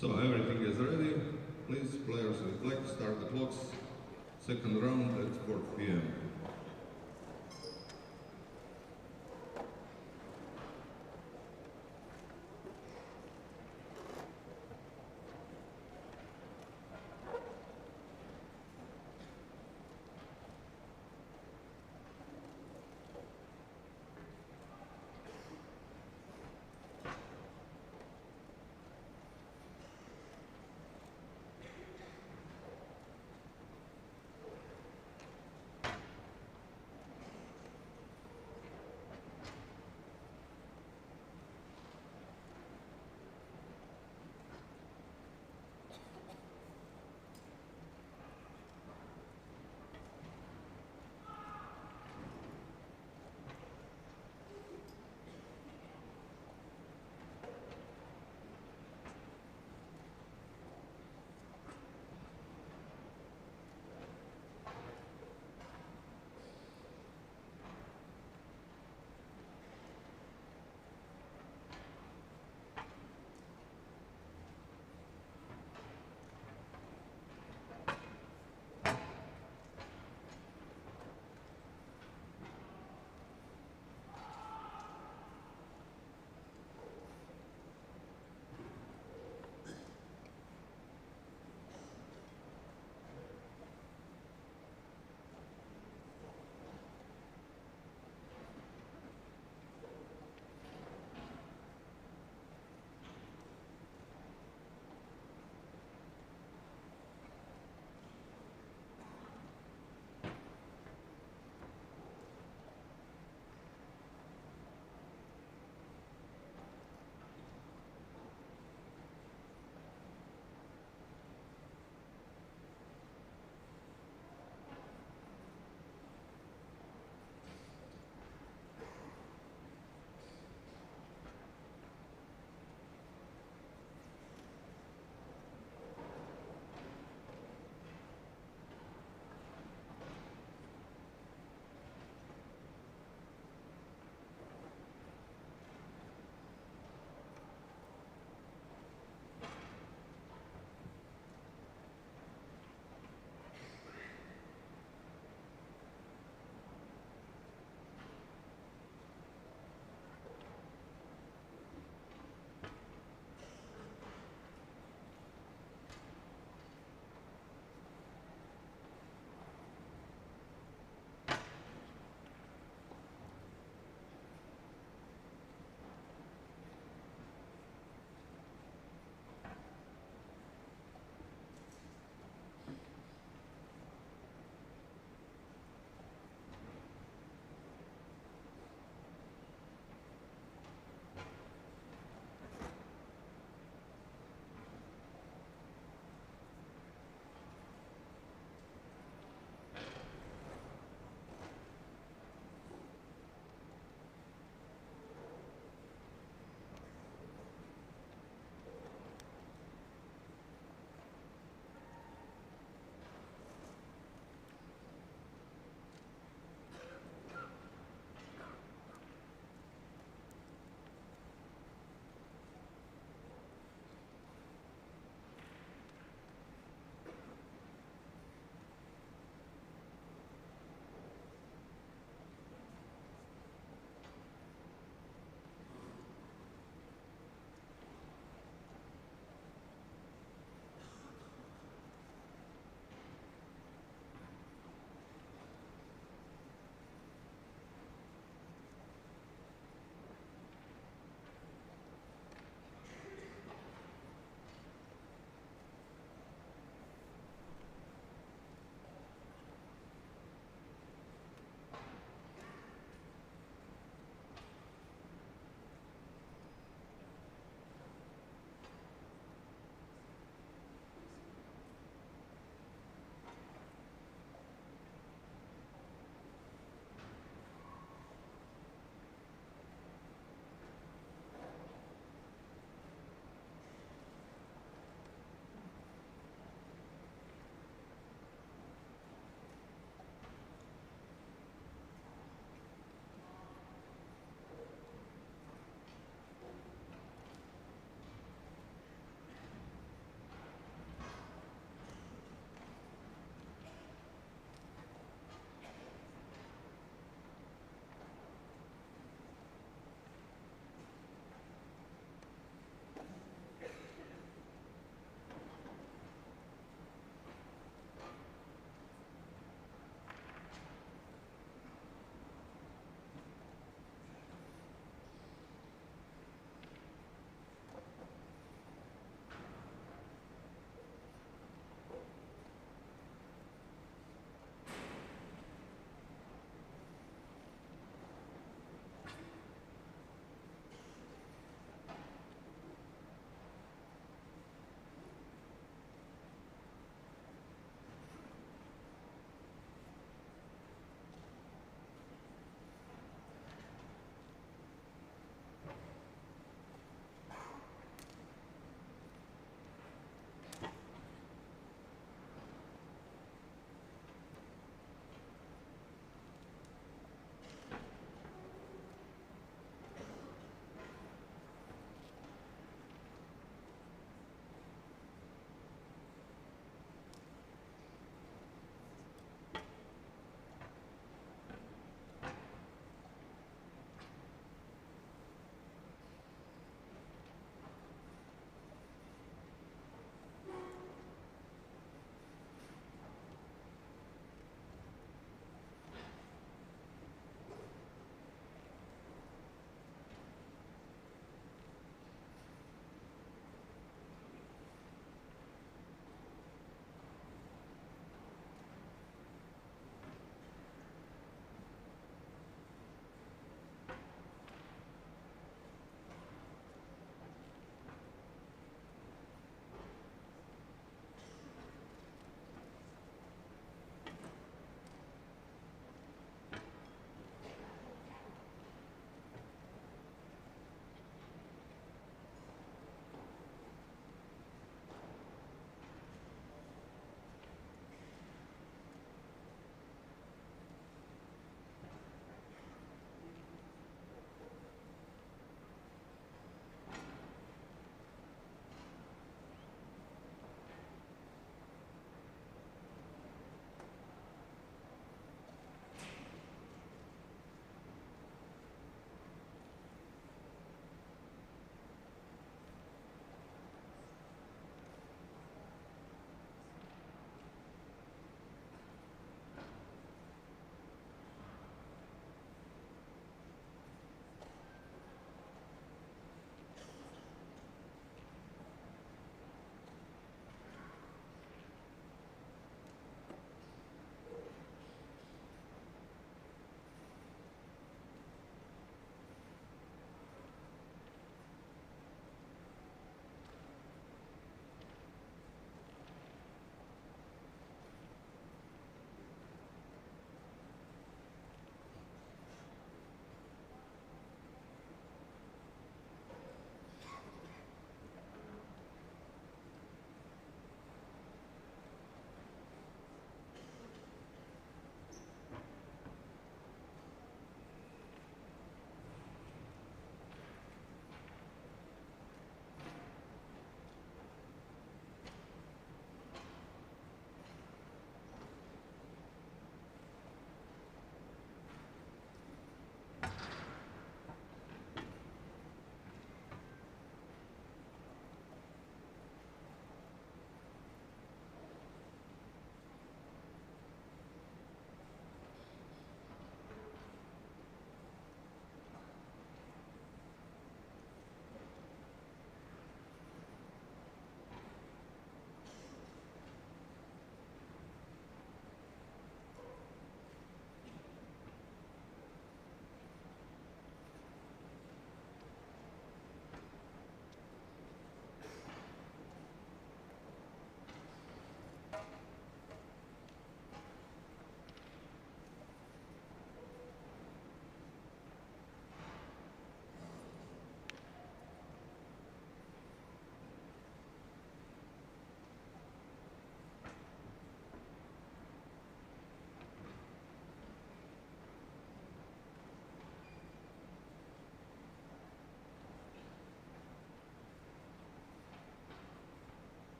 So everything is ready. Please, players in black, start the clocks. Second round at 4 p.m.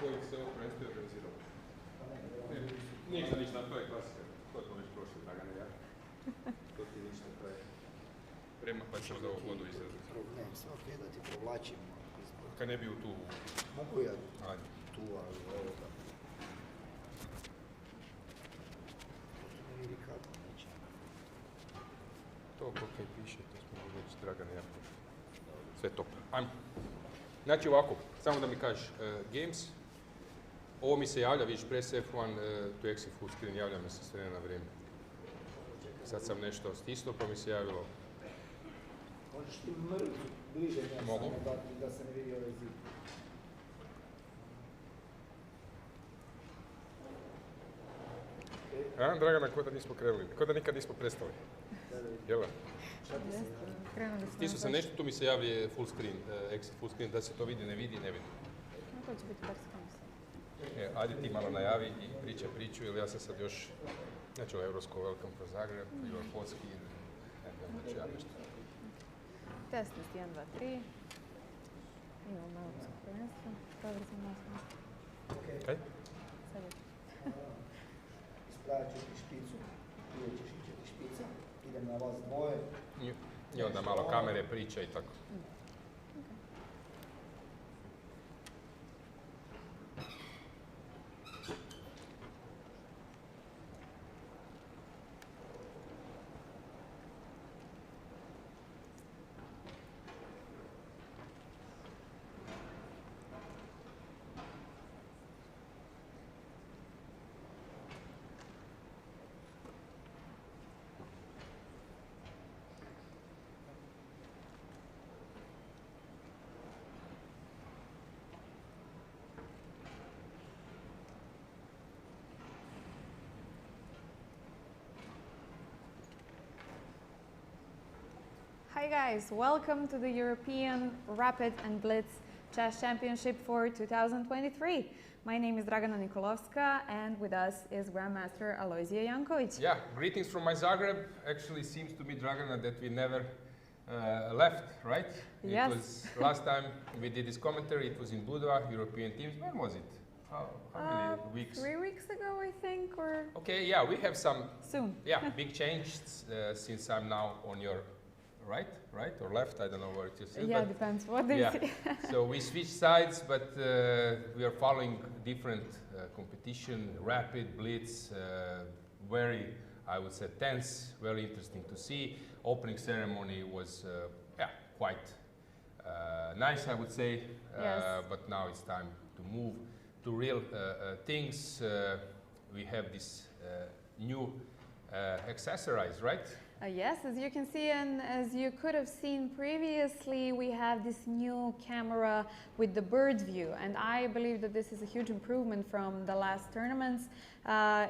kojih se ovo prvenstvo organiziralo. Ništa, to je klasika. To smo već prošli, Dragane, ja. To ti ništa, to je... Prema pa ćemo da ovo vodu izraziti. Ne, samo je da ti provlačim. Kad ne bi u tu... Mogu ja tu, ali ovo da... Ne vidi kako neće. To kaj piše, to smo već Dragane, ja. Sve top. Ajmo. Znači ovako, samo da mi kažeš, games, ovo mi se javlja, vidiš, press F1 to exit full screen, javlja mi se sve na vrijeme. Sad sam nešto stisnuo pa mi se javilo. Možeš ti mrvicu bliže njega, Mogu. samo da se ne vidi ovaj zid. A, Dragana, ko da nismo krenuli, ko da nikad nismo prestali. Jel da? Stisnuo sam nešto, tu mi se javi full screen, exit full screen, da se to vidi, ne vidi, ne vidi. To će biti perskans. Ajde ti malo najavi i priču, ili ja sam sad još, znači Evropsko Welcome for Zagreb, Igor Potski, ne znam da ću ja nešto. Test list 1, 2, 3. Imamo Evropsko prvenstvo. Dobro sam nas mjesto. Kaj? Sad je. Ispravit ću ti špicu, vidjet ćeš iće ti špica, idem na vas dvoje. I onda malo kamere, priča i tako. Hi guys, welcome to the European Rapid and Blitz Chess Championship for 2023. My name is Dragana Nikolovska and with us is Grandmaster Alojzije Janković. Yeah, greetings from my Zagreb. Actually seems to me, Dragana, that we never left, right? Yes. It was last time we did this commentary, it was in Budva, European teams. When was it? How many weeks? 3 weeks ago, I think, or Okay, yeah, we have some soon. Yeah, big change since I'm now on your right or left, I don't know where it is. Yeah, depends what they see. So we switch sides, but we are following different competition, rapid, blitz, very, I would say, tense, very interesting to see. Opening ceremony was, quite nice, I would say, Yes. but now it's time to move to real things. We have this new accessorize, right? Yes, as you can see and as you could have seen previously, we have this new camera with the bird view, and I believe that this is a huge improvement from the last tournaments.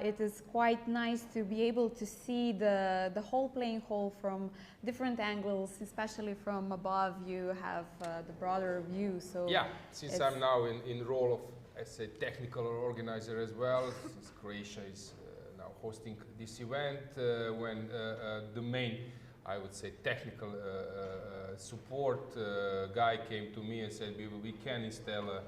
It is quite nice to be able to see the whole playing hall from different angles, especially from above you have the broader view. So yeah, since I'm now in role of, as a technical organizer as well, since Croatia is hosting this event, when the main, I would say, technical support guy came to me and said, we can install a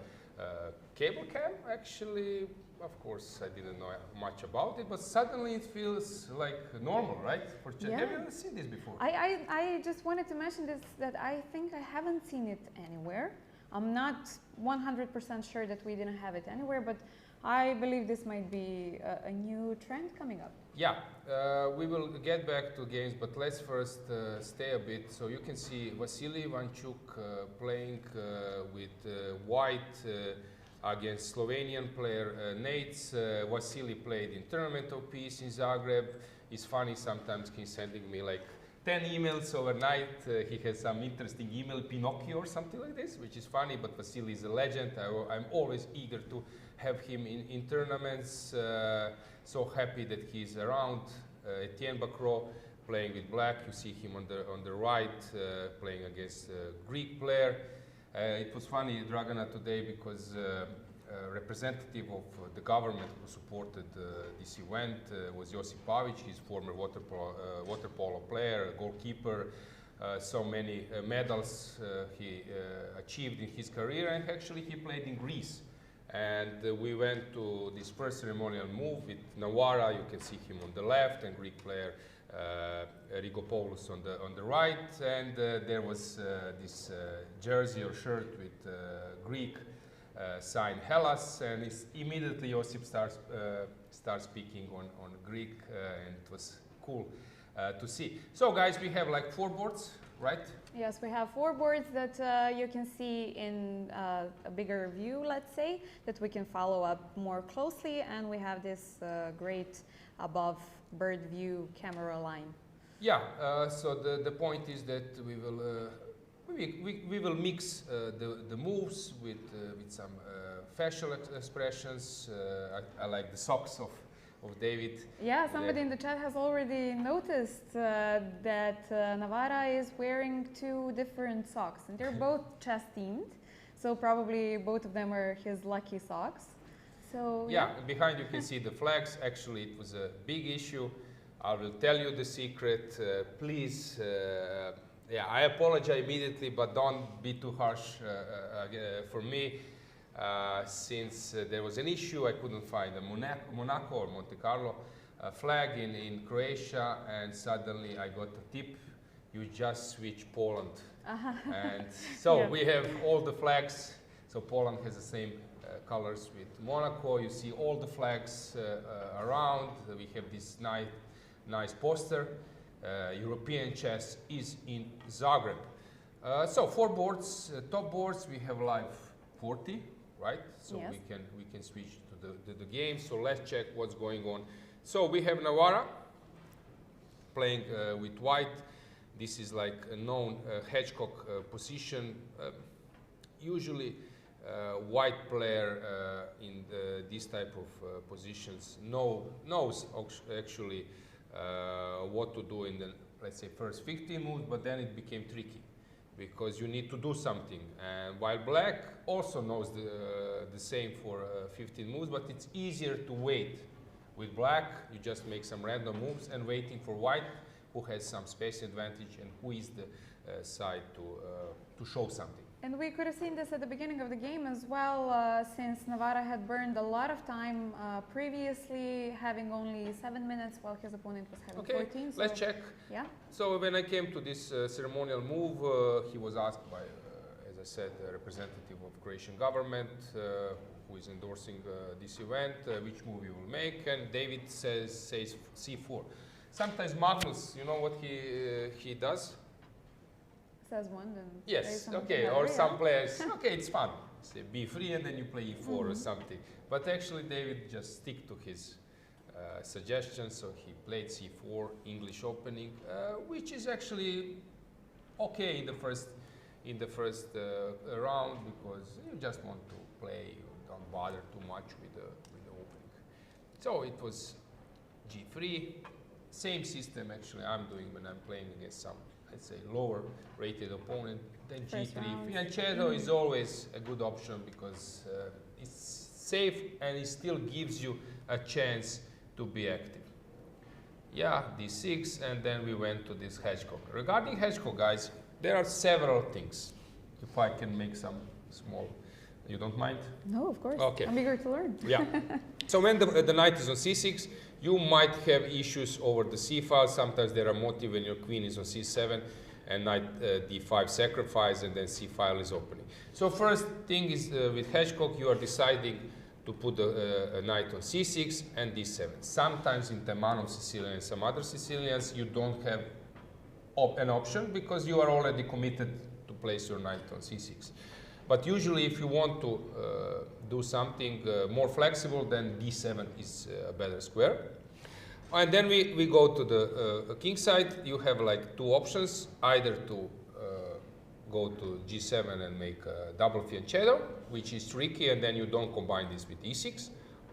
cable cam. Actually, of course, I didn't know much about it, but suddenly it feels like normal, right? Yeah. Have you ever seen this before? I just wanted to mention this, that I think I haven't seen it anywhere. I'm not 100% sure that we didn't have it anywhere, but I believe this might be a new trend coming up. Yeah, we will get back to games, but let's first stay a bit. So you can see Vasily Ivanchuk playing with white against Slovenian player Nates. Vasily played in tournament of peace in Zagreb. It's funny, sometimes he's sending me like 10 emails overnight. He has some interesting email, Pinocchio or something like this, which is funny, but Vasily is a legend. I'm always eager to have him in tournaments. So happy that he's around. Etienne Bacro playing with black. You see him on the right, playing against a Greek player. It was funny, Dragana, today, because representative of the government who supported this event was Josip Pavic. He's former water polo player, goalkeeper. So many medals he achieved in his career, and actually he played in Greece And we went to this first ceremonial move with Nawara. You can see him on the left, and Greek player Rigopoulos on the right. And there was this jersey or shirt with Greek sign Hellas, and immediately Josip starts speaking on Greek, and it was cool to see. So guys, we have like 4 boards, right? Yes, we have 4 boards that you can see in a bigger view, let's say, that we can follow up more closely, and we have this great above bird view camera line. Yeah, so the point is that we will mix the moves with some facial expressions. I like the socks of David. Yeah, somebody in the chat has already noticed that Nawara is wearing 2 different socks, and they're both chess themed, so probably both of them are his lucky socks. So yeah, behind you can see the flags. Actually, it was a big issue. I will tell you the secret. Please, yeah, I apologize immediately, but don't be too harsh for me. Since there was an issue, I couldn't find a Monaco or Monte Carlo flag in Croatia, and suddenly I got a tip: you just switch Poland. And so we have all the flags. So Poland has the same colors with Monaco. You see all the flags around. We have this nice poster. European chess is in Zagreb. So 4 boards, top boards. We have live 40. Right, so yes. we can switch to the game. So let's check what's going on. So we have Nawara playing with white. This is like a known hedgehog position. Usually, white player in this type of positions knows actually what to do in the, let's say, first 15 moves, but then it became tricky, because you need to do something. And while black also knows the same for 15 moves, but it's easier to wait. With black, you just make some random moves and waiting for white, who has some space advantage and who is the side to show something. And we could have seen this at the beginning of the game as well, since Nawara had burned a lot of time previously, having only 7 minutes while his opponent was having 14. So let's check. Yeah. So when I came to this ceremonial move, he was asked by, as I said, a representative of Croatian government who is endorsing this event, which move he will make, and David says c4. Sometimes Magnus, you know what he does? Says one, then yes, okay, better, or yeah. some players, okay, it's fun. Say b3 and then you play e4 or something. But actually David just stick to his suggestions, so he played c4, English opening, which is actually okay in the first round, because you just want to play, you don't bother too much with the opening. So it was g3, same system actually I'm doing when I'm playing against some, let's say, lower rated opponent. Then g3. Fianchetto is always a good option, because it's safe and it still gives you a chance to be active. Yeah, d6, and then we went to this hedgehog. Regarding hedgehog, guys, there are several things. If I can make some small, you don't mind? No, of course. Okay. I'm eager to learn. Yeah. So when the knight is on c6, you might have issues over the c file. Sometimes there are motifs when your queen is on c7 and knight d5 sacrifice, and then c file is opening. So first thing is with hedgehog, you are deciding to put a knight on c6 and d7. Sometimes in Temanov Sicilian and some other Sicilians, you don't have an option, because you are already committed to place your knight on c6. But usually if you want to do something more flexible, then d7 is a better square. And then we go to the king side. You have like 2 options, either to go to g7 and make a double fianchetto, which is tricky, and then you don't combine this with e6,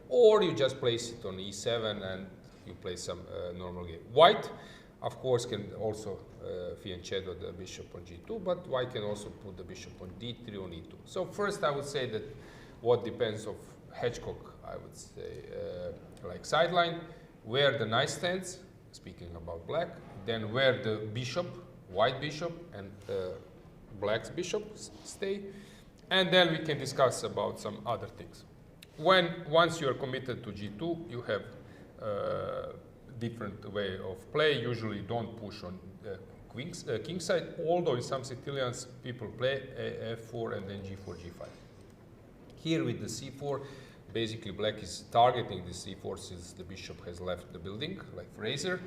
or you just place it on e7 and you play some normal game. White, of course, can also fianchetto the bishop on g2, but white can also put the bishop on d3 on e2. So first I would say that what depends of hedgehog, I would say, like sideline, where the knight stands, speaking about black, then where the bishop, white bishop, and black's bishop stay, and then we can discuss about some other things. Once you are committed to G2, you have different way of play. Usually don't push on king side, although in some Sicilians people play f4 and then g4, g5. Here with the c4, basically black is targeting the c4 since the bishop has left the building, like razor.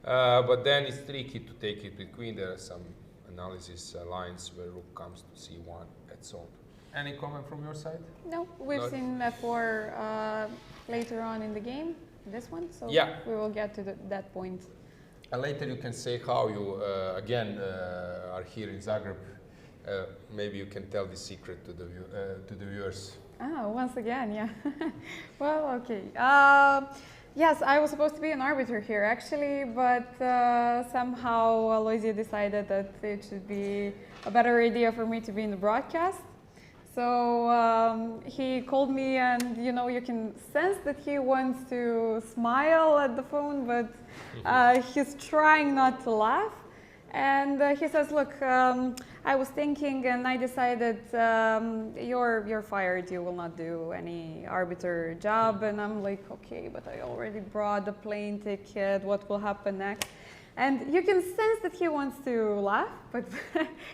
But then it's tricky to take it with queen. There are some analysis lines where rook comes to c1 and so on. Any comment from your side? No, we've seen f4 later on in the game, this one, so yeah, we will get to that point. And later you can say how you, again, are here in Zagreb. Maybe you can tell the secret to the viewers. Oh, once again, yeah. Well, okay. Yes, I was supposed to be an arbiter here, actually, but somehow Aloysia decided that it should be a better idea for me to be in the broadcast. So he called me, and you can sense that he wants to smile at the phone, but he's trying not to laugh. And he says, look, I was thinking and I decided you're fired, you will not do any arbiter job. And I'm like, okay, but I already brought the plane ticket, what will happen next? And you can sense that he wants to laugh, but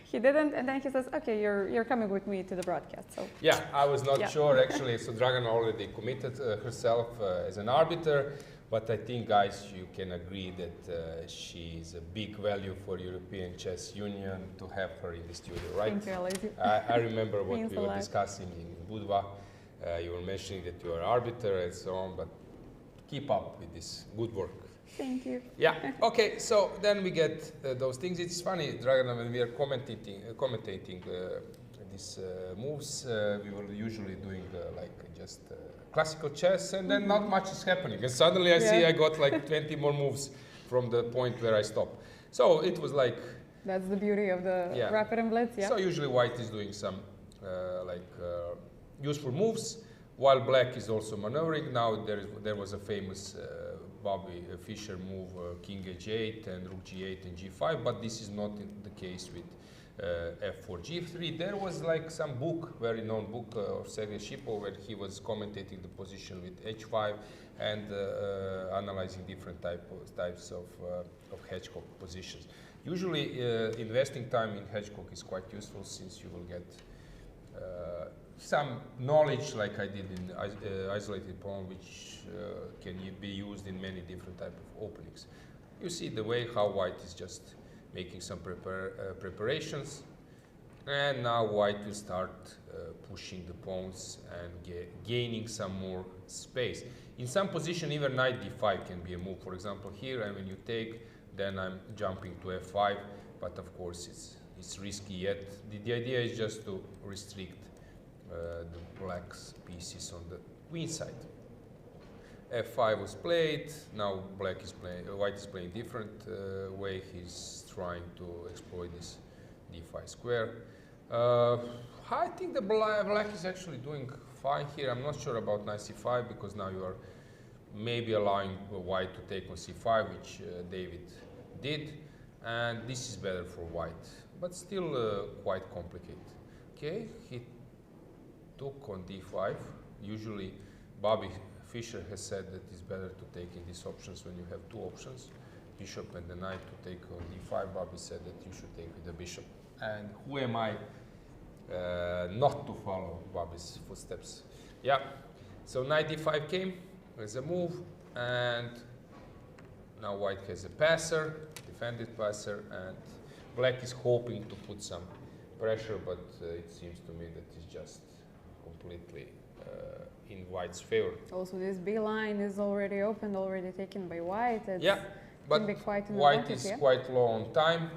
he didn't. And then he says, okay, you're coming with me to the broadcast. So yeah, I was not sure actually. So Dragana already committed herself as an arbiter. But I think, guys, you can agree that she is a big value for European Chess Union to have her in the studio, right? Thank you, Aloysia. I remember what we were discussing in Budva. You were mentioning that you are arbiter and so on, but keep up with this good work. Thank you. Yeah, okay, so then we get those things. It's funny, Dragana, when we are commentating these moves, we were usually doing like just classical chess, and then not much is happening. And suddenly I see I got like 20 more moves from the point where I stopped. So it was like... That's the beauty of the rapid and blitz, yeah. So usually white is doing some useful moves, while black is also maneuvering. Now there was a famous Bobby Fischer move, king h8 and rook g8 and g5, but this is not the case with f4, g3. There was like some book, very known book of Sergei Shipov, where he was commentating the position with h5 and analyzing different types of hedgehog positions. Usually investing time in hedgehog is quite useful, since you will get some knowledge, like I did in isolated pawn, which can be used in many different types of openings. You see the way how white is just making some preparations, and now white will start pushing the pawns and gaining some more space. In some position, even knight d5 can be a move. For example, here, and when you take, then I'm jumping to f5, but of course it's risky yet. The idea is just to restrict the black's pieces on the queen side. f5 was played. Now white is playing different way. He's trying to exploit this d5 square. I think the black is actually doing fine here. I'm not sure about knight c5, because now you are maybe allowing white to take on c5, which David did, and this is better for white, but still quite complicated. Okay, he took on d5. Usually Bobby Fischer has said that it's better to take in these options when you have two options, bishop and the knight, to take on d5. Bobby said that you should take with the bishop. And who am I not to follow Bobby's footsteps? Yeah, so knight d5 came as a move, and now white has a passer, defended passer, and black is hoping to put some pressure, but it seems to me that it's just completely in white's favor. Also, this B line is already opened, already taken by white. Yeah, but white is quite low on time.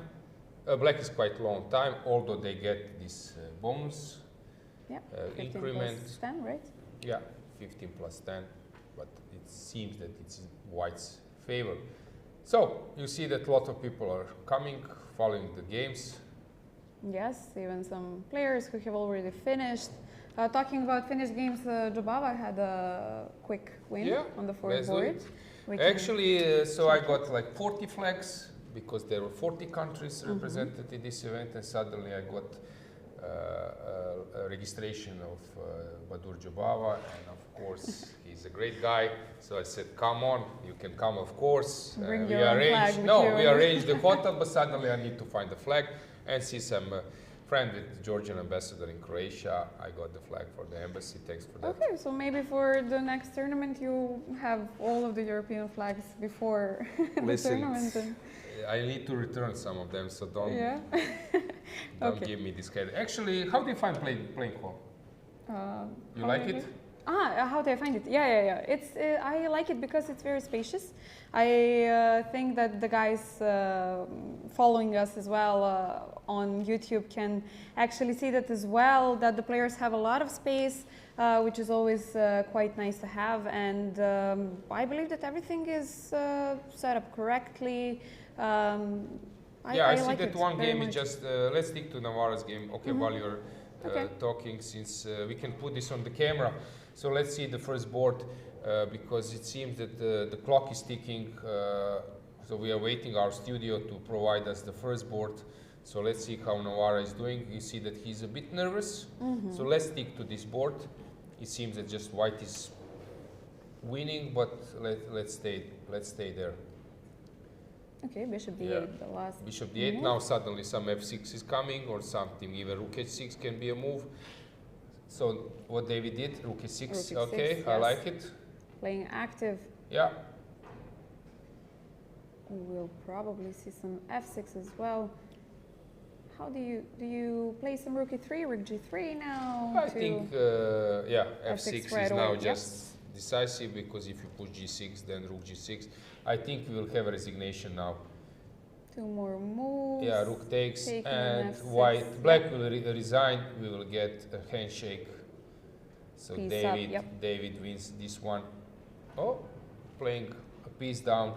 Black is quite low on time, although they get this bonus increment. 15 plus 10, right? Yeah, 15 plus 10, but it seems that it's in white's favor. So you see that a lot of people are coming, following the games. Yes, even some players who have already finished. Talking about finished games, Jobava had a quick win on the fourth board. Actually, so I got like 40 flags, because there were 40 countries represented in this event, and suddenly I got registration of Badur Jobava, and of course he's a great guy. So I said, "Come on, you can come, of course." Bring We your own flag arranged. with No, you. we arranged the hotel, but suddenly I need to find the flag, and since I'm a friend with the Georgian ambassador in Croatia, I got the flag for the embassy. Thanks for that. Okay, so maybe for the next tournament you have all of the European flags before the Listen, tournament. And I need to return some of them, so don't yeah. don't Okay. give me this kind. Actually, how do you find playing hall? You how like do it? How do I find it? Yeah. It's I like it because it's very spacious. I think that the guys following us as well on YouTube can actually see that as well, that the players have a lot of space, which is always quite nice to have. And I believe that everything is set up correctly. I see like that it one very game much. is just, let's stick to Navarra's game, okay, while you're Okay. talking, since we can put this on the camera. So let's see the first board, because it seems that the clock is ticking, so we are waiting our studio to provide us the first board. So let's see how Navarra is doing. You see that he's a bit nervous, so let's stick to this board. It seems that just white is winning, but let's stay there. Okay, bishop d8, Yeah. the last Bishop d8, move. now suddenly some f6 is coming, or something, even rook h6 can be a move. So what David did, rook h6, Rook okay, h6, I yes. like it. Playing active. Yeah, We'll probably see some f6 as well. How do you play some rook e3, rook g3 now? I think, yeah, f6 right is now away, just decisive, because if you push g6, then rook g6. I think we will have a resignation now. Two more moves. Yeah, rook takes, taking and f6. black will resign, we will get a handshake. So Piece up, David, yep. David wins this one. Oh, playing a piece down,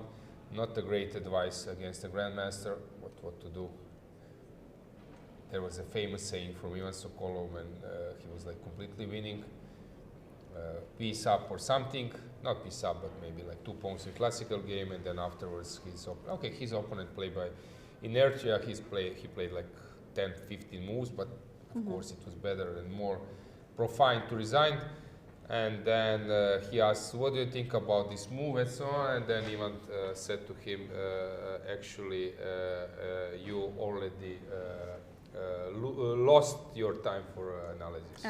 not a great advice against the grandmaster, what to do. There was a famous saying from Ivan Sokolov when he was like completely winning, piece up or something, not piece up, but maybe like 2 pawns in classical game, and then afterwards his opponent played by inertia. He played like 10-15 moves, but of course it was better and more profane to resign. And then he asked, "What do you think about this move?" and so on. And then Ivan said to him, "Actually, you already lost your time for analysis.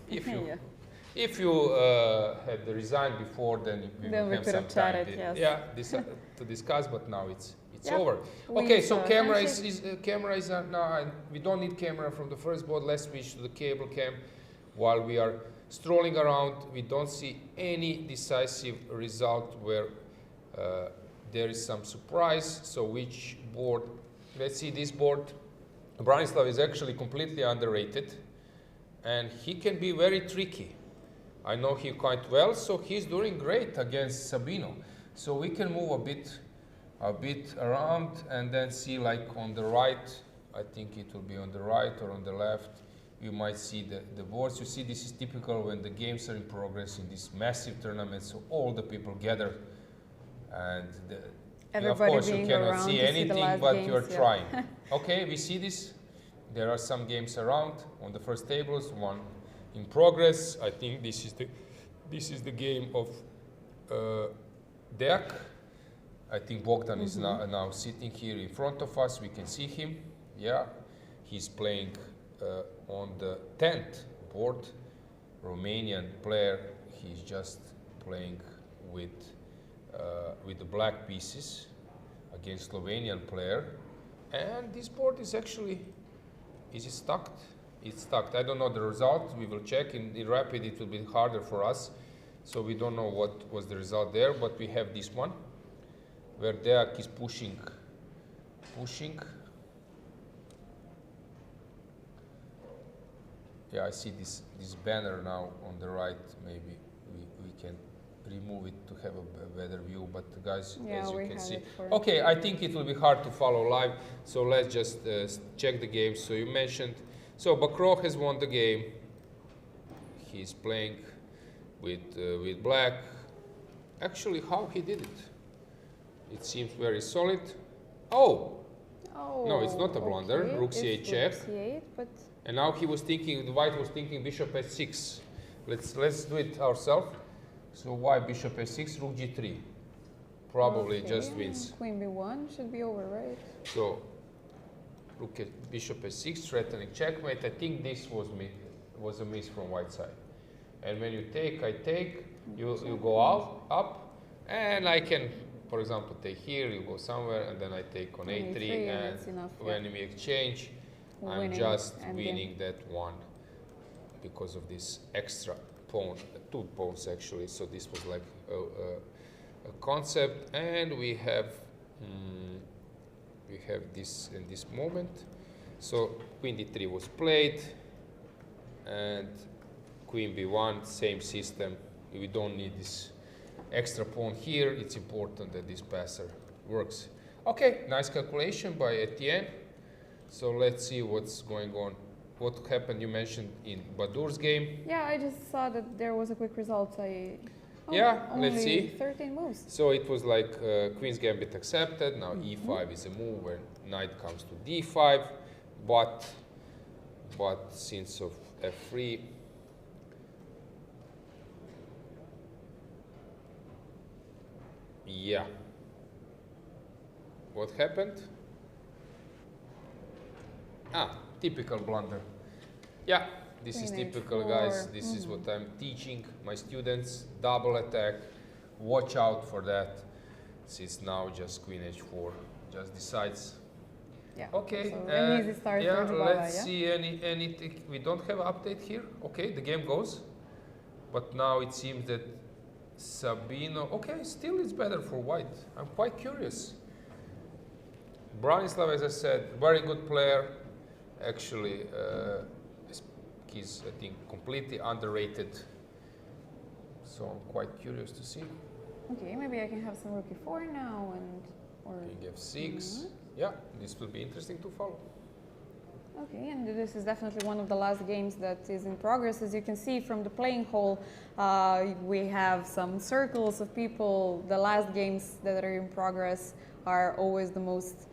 If you Yeah. if you had resigned before, then we Then will we have could some have time chatted, yes. to discuss, but now it's Yep. over. We Okay, so saw camera handshake. camera is now, and we don't need camera from the first board. Let's switch to the cable cam. While we are strolling around, we don't see any decisive result where there is some surprise. So which board? Let's see this board. Branislav is actually completely underrated, and he can be very tricky. I know him quite well, so he's doing great against Sabino. So we can move a bit around, and then see, like on the right, I think it will be on the right or on the left, you might see the boards. You see, this is typical when the games are in progress in these massive tournaments, so all the people gather, and of Everybody course you being cannot around see to see the anything, last but games, you're yeah. trying. Okay, we see this. There are some games around on the first tables, one in progress. I think this is the game of Deak. I think Bogdan is now sitting here in front of us. We can see him. Yeah, he's playing on the 10th board. Romanian player. He's just playing with the black pieces against Slovenian player. And this board is actually, is it stuck? It's stuck. I don't know the result. We will check. In Rapid it will be harder for us. So we don't know what was the result there, but we have this one where Deak is pushing. Yeah, I see this banner now on the right. Maybe we can remove it to have a better view, but guys, Yeah, as you we can have see. it for- Okay, I think it will be hard to follow live, so let's just check the game. So you mentioned, so Bakrov has won the game. He's playing with black. Actually, how he did it? It seems very solid. Oh! Oh, No, it's not a blunder. okay. Rook c8 It's check. Rook c8, but And now he was thinking, the white was thinking bishop h6. Let's do it ourselves. So white bishop h6, rook g3. Probably just wins. Queen b1 should be over, right? So rook bishop h6, threatening checkmate. I think this was a miss from white side. And when you take, I take, you go out, up, and I can, for example, take here, you go somewhere, and then I take on a3, and when we exchange, I'm just winning that one because of this extra pawn, 2 pawns actually. So this was like a concept, and we have this in this moment. So queen d3 was played, and queen b1, same system. We don't need this extra pawn here. It's important that this passer works. Okay, nice calculation by Etienne. So let's see what's going on. What happened, you mentioned in Badur's game. Yeah, I just saw that there was a quick result. Let's see. 13 moves. So it was like Queen's Gambit accepted. Now e5 is a move where knight comes to d5. But since of f3, yeah. What happened? Typical blunder. Yeah, this is typical, guys. This is what I'm teaching my students. Double attack. Watch out for that. Since now just queen h4 just decides. Yeah. Okay. So an easy start for Jubava, let's see anything. We don't have an update here. Okay, the game goes. But now it seems that Sabino. Okay, still it's better for white. I'm quite curious. Branislav, as I said, very good player. Actually, he's, I think, completely underrated. So I'm quite curious to see. Okay, maybe I can have some rook e4 now, or king f6. Yeah, this will be interesting to follow. Okay, and this is definitely one of the last games that is in progress. As you can see from the playing hall, we have some circles of people. The last games that are in progress are always the most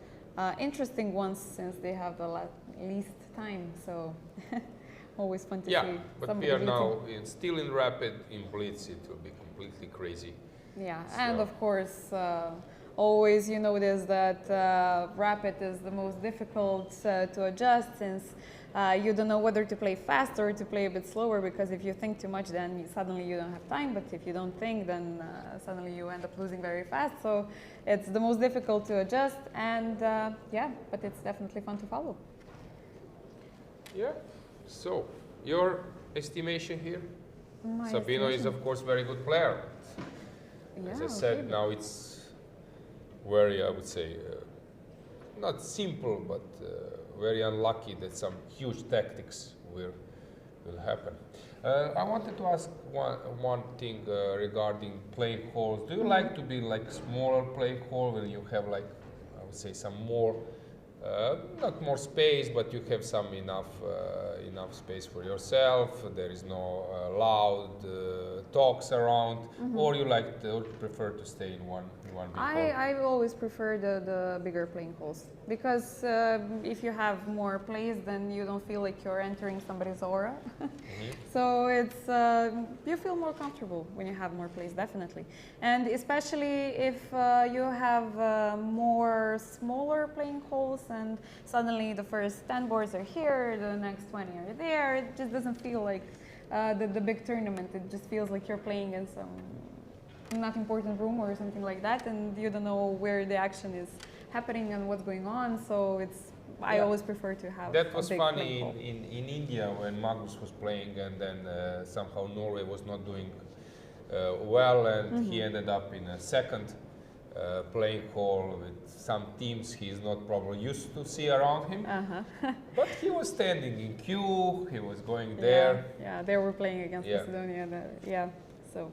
interesting ones, since they have the least time. So always fun to see. Yeah, but we are now still in Rapid. In Blitz, it will be completely crazy. Yeah, so. and of course, always you notice that Rapid is the most difficult to adjust, since you don't know whether to play fast or to play a bit slower, because if you think too much, then suddenly you don't have time, but if you don't think, then suddenly you end up losing very fast. So it's the most difficult to adjust, and yeah, but it's definitely fun to follow. Yeah, so your estimation here? My Sabino estimation. is of course very good player. Yeah, as I said, now it's very, I would say, not simple, but very unlucky that some huge tactics will happen. I wanted to ask one thing regarding playing halls. Do you like to be like smaller playing hall when you have like, I would say, some more, not more space, but you have some enough space for yourself? There is no loud talks around, or you like to prefer to stay in one big hall? I always prefer the bigger playing halls, because if you have more plays, then you don't feel like you're entering somebody's aura. So it's you feel more comfortable when you have more plays, definitely. And especially if you have more smaller playing halls, and suddenly the first 10 boards are here, the next 20 are there. It just doesn't feel like the big tournament. It just feels like you're playing in some not important room or something like that, and you don't know where the action is happening and what's going on. So it's I always prefer to have. That was a big funny hall. in India when Magnus was playing, and then somehow Norway was not doing well, and he ended up in a second playing hall with some teams he is not probably used to see around him. But he was standing in queue, he was going there. Yeah, they were playing against Macedonia. So.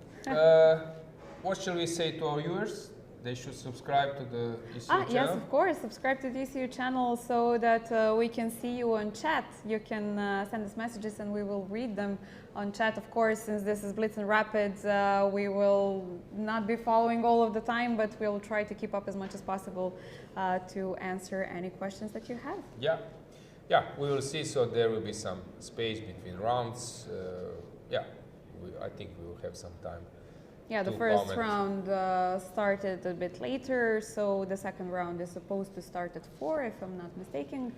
What shall we say to our viewers? They should subscribe to the ECU channel? Yes, of course. Subscribe to the ECU channel so that we can see you on chat. You can send us messages and we will read them on chat. Of course, since this is Blitz and Rapids, we will not be following all of the time, but we'll try to keep up as much as possible to answer any questions that you have. Yeah. yeah, we will see. So there will be some space between rounds. Yeah, I think we will have some time. Yeah, the to first comment. round started a bit later, so the second round is supposed to start at 4, if I'm not mistaken.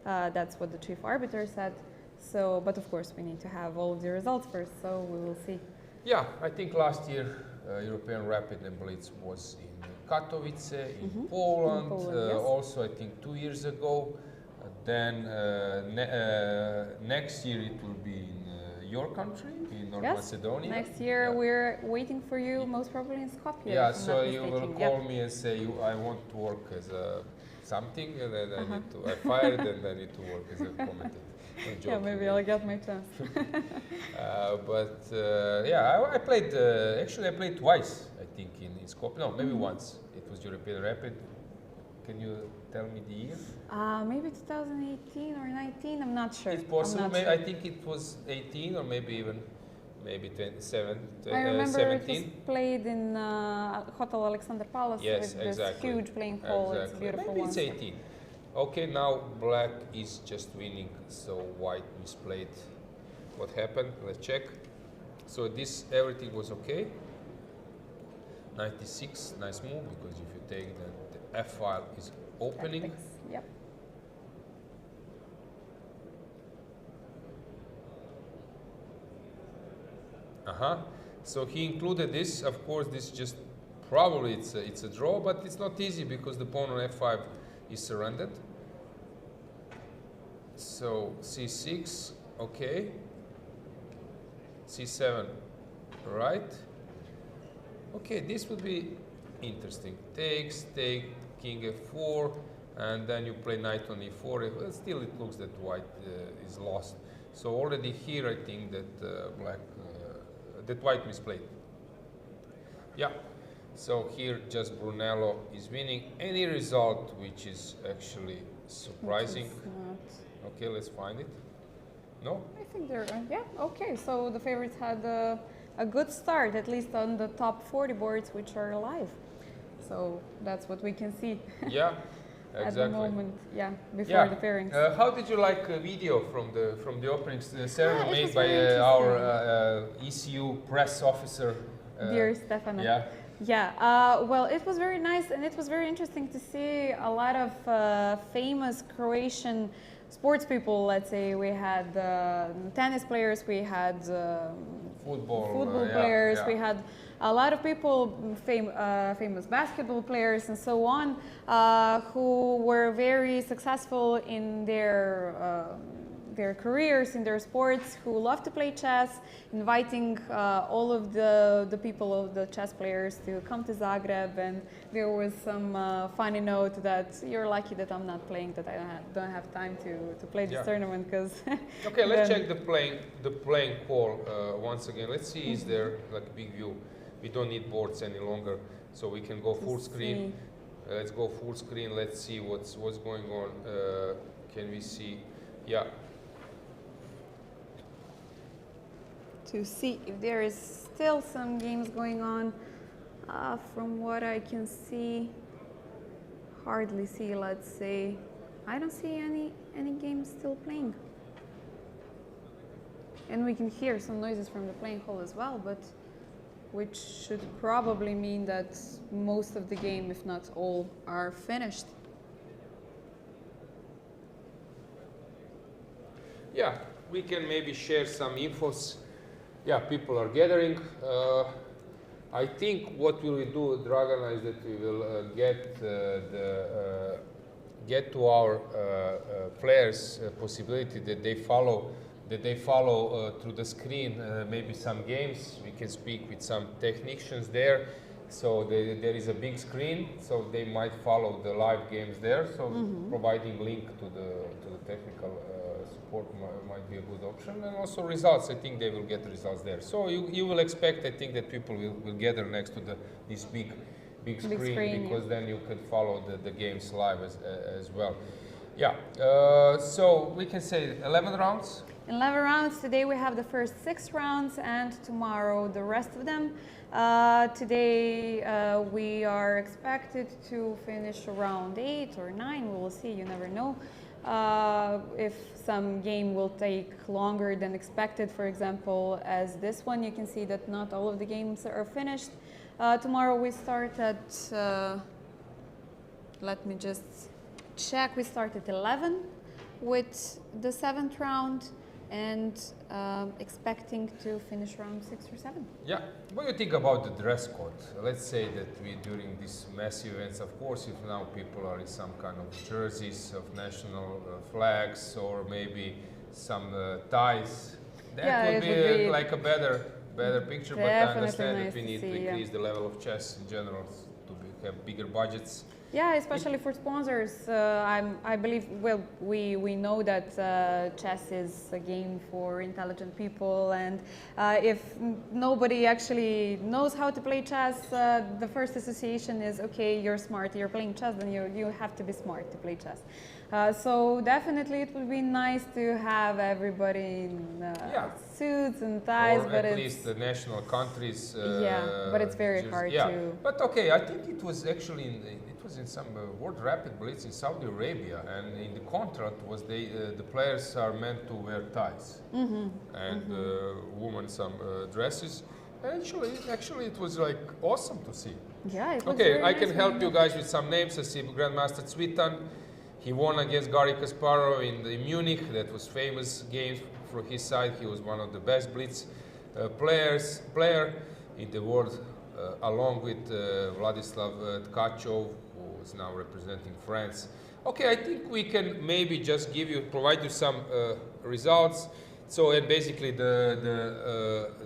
That's what the chief arbiter said. So, but of course, we need to have all of the results first, so we will see. Yeah, I think last year European Rapid and Blitz was in Katowice, in Poland. In Poland, yes. Also, I think 2 years ago. Then next year it will be in your country, in North Yes, Macedonia. next year Yeah. we're waiting for you, most probably in Skopje. Yeah, if I'm so not you will mistaken. call Yep. me and say I want to work as a something, and then I fired, and I need to work as a commentator. I'm Yeah, joking. maybe I'll get my chance. Yeah, I played. Actually, I played twice. I think in Skopje. No, maybe once. It was European Rapid. Can you tell me the year? Maybe 2018 or 19. I'm not sure. It's possible. I'm not Maybe, sure. I think it was 18 or maybe even 27. I remember 17. it was played in Hotel Alexander Palace Yes, with this exactly. huge playing hall. It's a beautiful Maybe one. it's 18. Okay, now black is just winning, so white misplayed. What happened? Let's check. So this everything was okay. 96, nice move, because if you take the F file is opening. Tactics. Yep. So he included this. Of course, this just probably it's a draw, but it's not easy because the pawn on F5 is surrendered. So C6, okay. C7, right? Okay, this would be interesting. Takes, take, king F4, and then you play knight on E4. Well, still, it looks that white is lost. So already here, I think that that white misplayed. Yeah. So here, just Brunello is winning. Any result which is actually surprising. Which is not- Okay, let's find it. No? I think they're, yeah, okay. So the favorites had a good start, at least on the top 40 boards, which are live. So that's what we can see Yeah, at exactly. the moment, yeah, before Yeah. the pairings. How did you like video from the opening ceremony it made was by very our ECU press officer? Dear Stefana. Yeah. Yeah, well, it was very nice, and it was very interesting to see a lot of famous Croatian sports people. Let's say we had tennis players, we had football yeah, players, yeah. we had a lot of people, famous basketball players and so on, who were very successful in their careers, in their sports, who love to play chess, inviting all of the people, of the chess players, to come to Zagreb. And there was some funny note that you're lucky that I'm not playing, that I don't have time to play this Yeah. tournament, because Okay, let's check the playing call once again. Let's see, is there like a big view? We don't need boards any longer, so we can go full screen. Let's go full screen. Let's see what's going on. Can we see? Yeah. to see if there is still some games going on. From what I can see, hardly see, let's say. I don't see any games still playing. And we can hear some noises from the playing hall as well, but which should probably mean that most of the game, if not all, are finished. Yeah, we can maybe share some infos. Yeah, people are gathering. I think what will we do, Dragana, is that we will get to our players possibility that they follow through the screen maybe some games. We can speak with some technicians there. So there is a big screen, so they might follow the live games there. So providing link to the technical support might be a good option, and also results. I think they will get the results there. So you will expect, I think, that people will gather next to this big screen, because then you could follow the games live as well. Yeah. So we can say 11 rounds. 11 rounds. Today we have the first 6 rounds, and tomorrow the rest of them. Today we are expected to finish around 8 or 9. We will see. You never know. if some game will take longer than expected, for example, as this one, you can see that not all of the games are finished. Tomorrow we start at, let me just check, we start at 11 with the 7th round, and expecting to finish around 6 or 7. Yeah. What do you think about the dress code? Let's say that we, during these massive events, of course, if now people are in some kind of jerseys of national flags or maybe some ties, that would be like a better picture. But I understand that we need to increase the level of chess in general to have bigger budgets. Yeah, especially for sponsors. I believe, well, we know that chess is a game for intelligent people, and if nobody actually knows how to play chess, the first association is, okay, you're smart, you're playing chess, then you have to be smart to play chess. So definitely it would be nice to have everybody in suits and ties, or but at least the national countries. But it's very hard to. But okay, I think it was actually in some World Rapid Blitz in Saudi Arabia, and in the contract was the players are meant to wear ties, and women some dresses. Actually, it was like awesome to see. Yeah. It was okay, I nice can help you guys with some names. I see Grandmaster Cvitan. He won against Garry Kasparov in Munich. That was famous games for his side. He was one of the best Blitz player in the world, along with Vladislav Tkachov, who is now representing France. Okay, I think we can maybe just provide you some results. So, and basically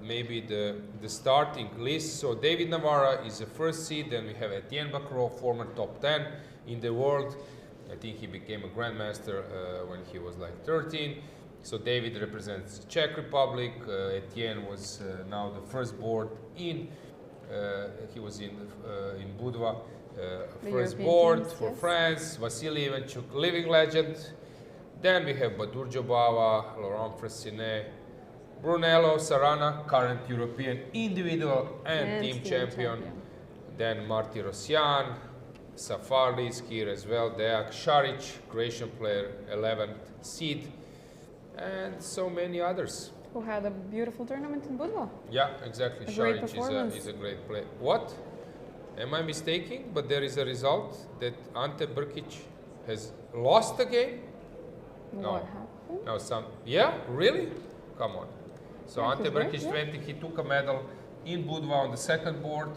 maybe the starting list. So David Navarra is the first seed. Then we have Etienne Bacrot, former top 10 in the world. I think he became a grandmaster when he was like 13. So David represents the Czech Republic. Etienne was now the first board in. He was in Budva, first board for France. Vasily Ivanchuk, living legend. Then we have Badur Jobava, Laurent Fressinet, Brunello Sarana, current European individual and team champion. Then Marty Rosyan, Safari is here as well. Deak Šarić, Croatian player, 11th seed, and so many others. Who had a beautiful tournament in Budva. Yeah, exactly. Šarić is a great player. What? Am I mistaken? But there is a result that Ante Brkić has lost the game? No. What happened? No, yeah, really? Come on. So Yeah, Ante he's Brkić, great, 20, he took a medal in Budva on the second board.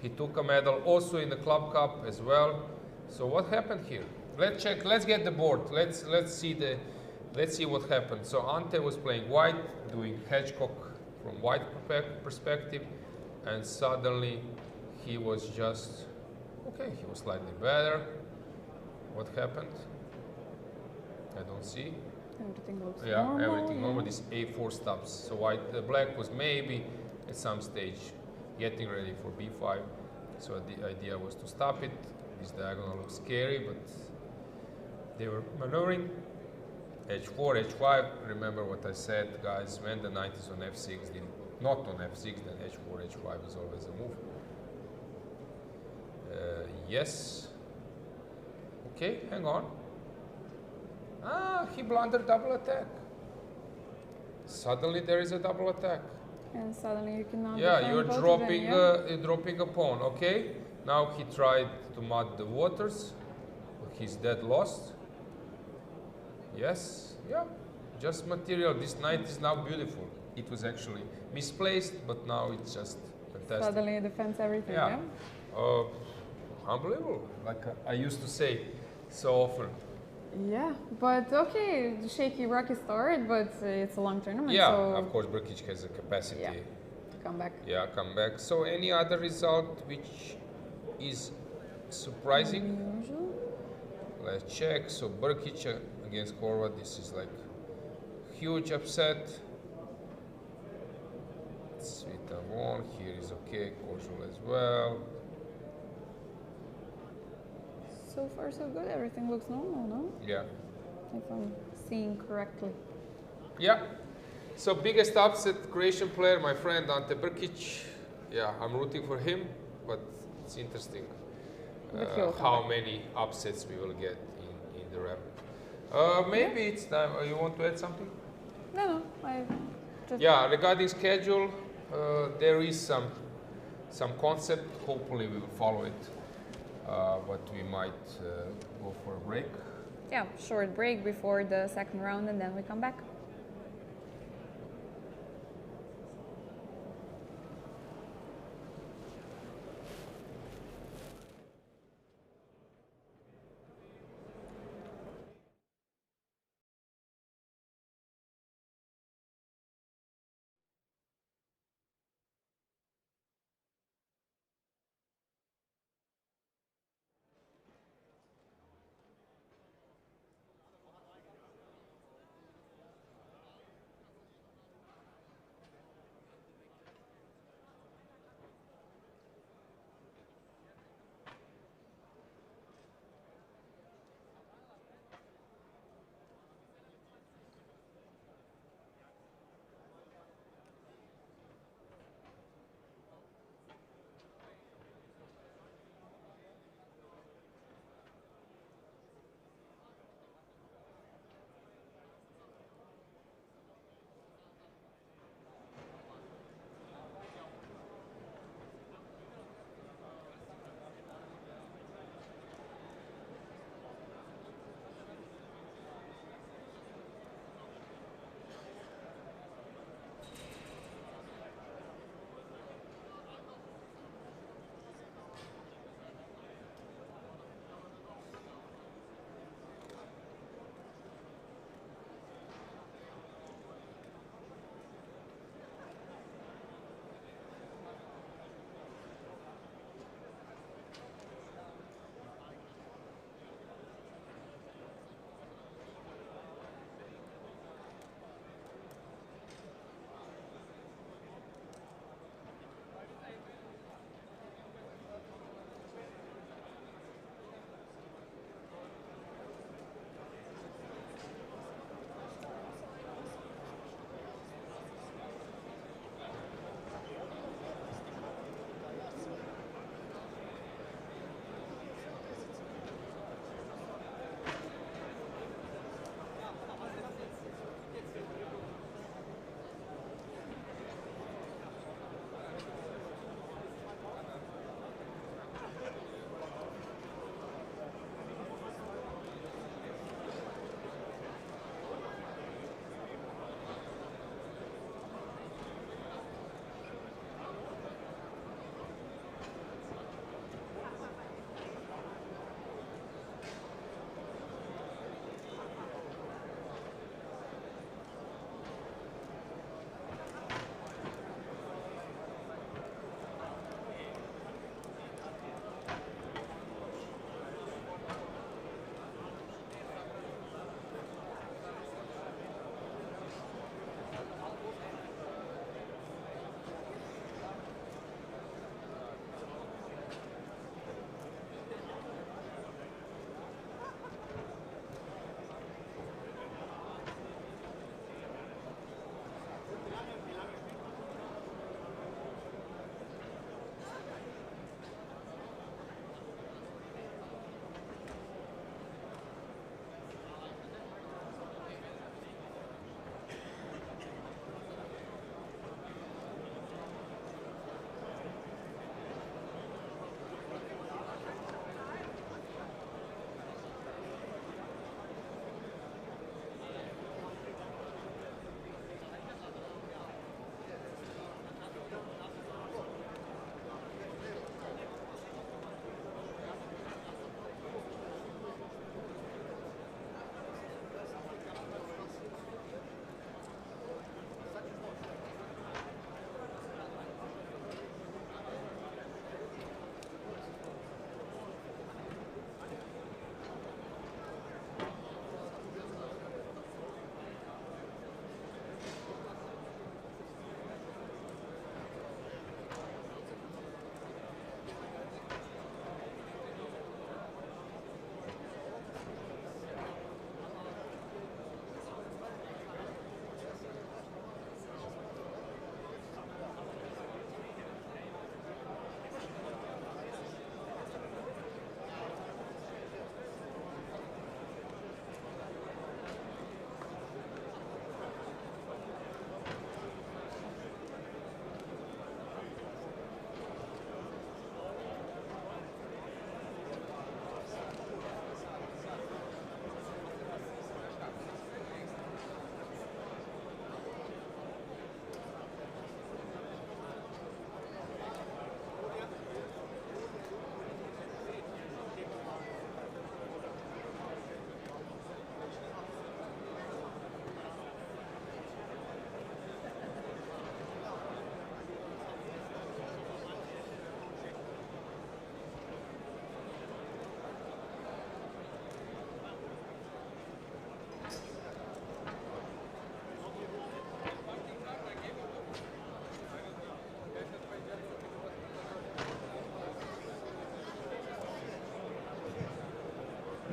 He took a medal also in the Club Cup as well. So what happened here? Let's check. Let's get the board. Let's see what happened. So Ante was playing white, doing hedgecock from white perspective, and suddenly he was just okay. He was slightly better. What happened? I don't see. Everything looks normal. Everything normal. This A4 stops. So black was maybe at some stage getting ready for B5. So the idea was to stop it. This diagonal looks scary, but they were maneuvering. H4, H5. Remember what I said, guys. When the knight is on F6, not on F6, then H4, H5 is always a move. Yes. Okay, hang on. He blundered double attack. Suddenly there is a double attack. And suddenly you cannot. Yeah, you're dropping a pawn. Okay. Now he tried to mud the waters. He's dead lost. Yes. Yeah. Just material. This knight is now beautiful. It was actually misplaced, but now it's just fantastic. Suddenly it defends everything. Yeah. Unbelievable. Like I used to say so often. Yeah, but okay, shaky, rocky start, but it's a long tournament. Yeah, so of course, Brkić has a capacity. Yeah, to come back. Yeah, come back. So, any other result which is surprising? Unusual. Let's check. So, Brkić against Horvat, this is like huge upset. Cvitan won. Here is okay. Kožul as well. So far, so good. Everything looks normal, no? Yeah. If I'm seeing correctly. Yeah. So biggest upset, Croatian player, my friend Ante Brkić. Yeah, I'm rooting for him, but it's interesting how many upsets we will get in the rapid. Maybe it's time. You want to add something? No, I just. Yeah, regarding schedule, there is some concept. Hopefully, we will follow it. But we might go for a break. Yeah, short break before the second round, and then we come back.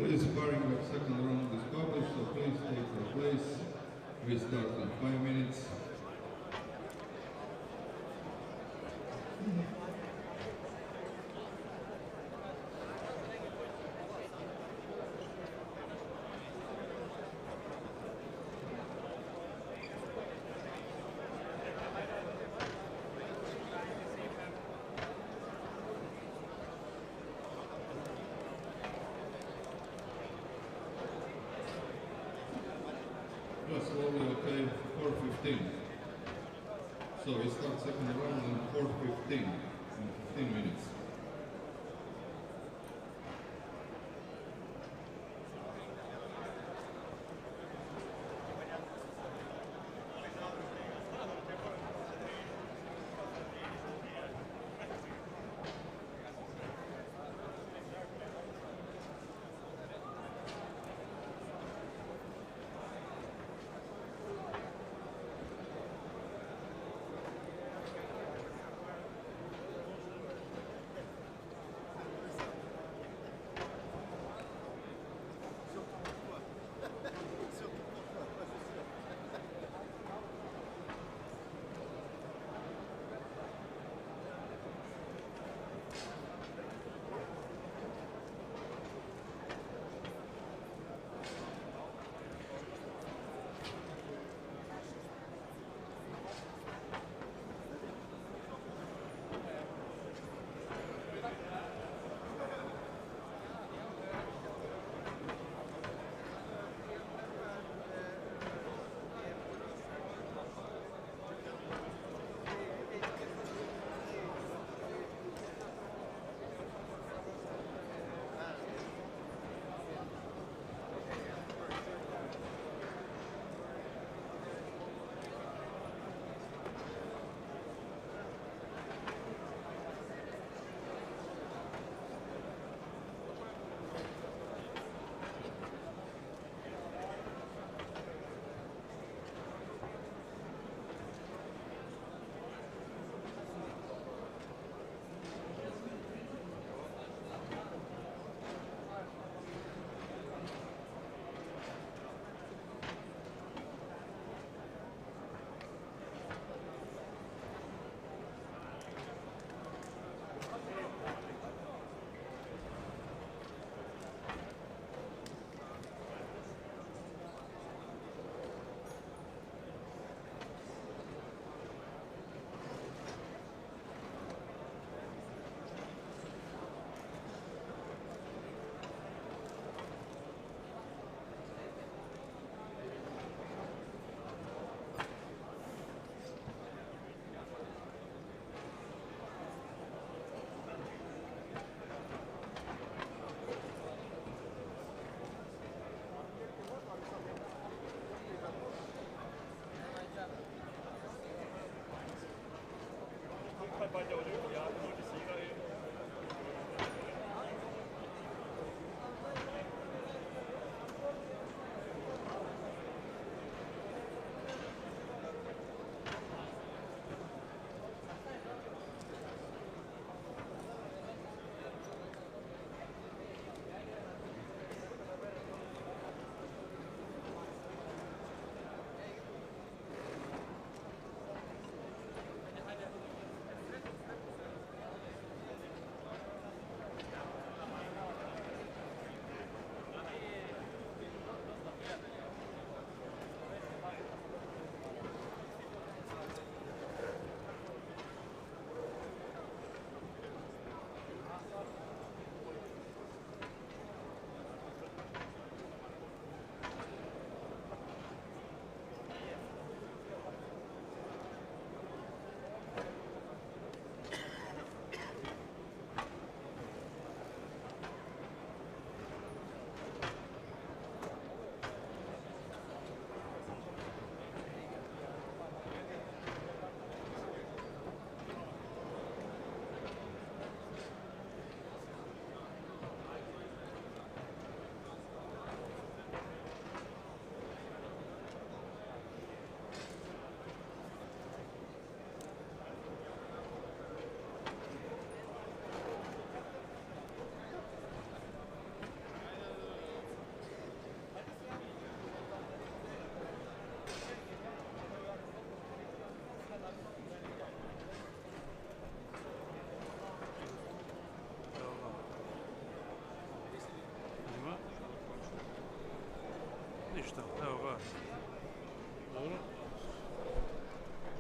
Please, sparring of second round is published, so please take your place. We start in 5 minutes. Just slowly, okay, 4:15. So we start second round in 4:15, in 15 minutes.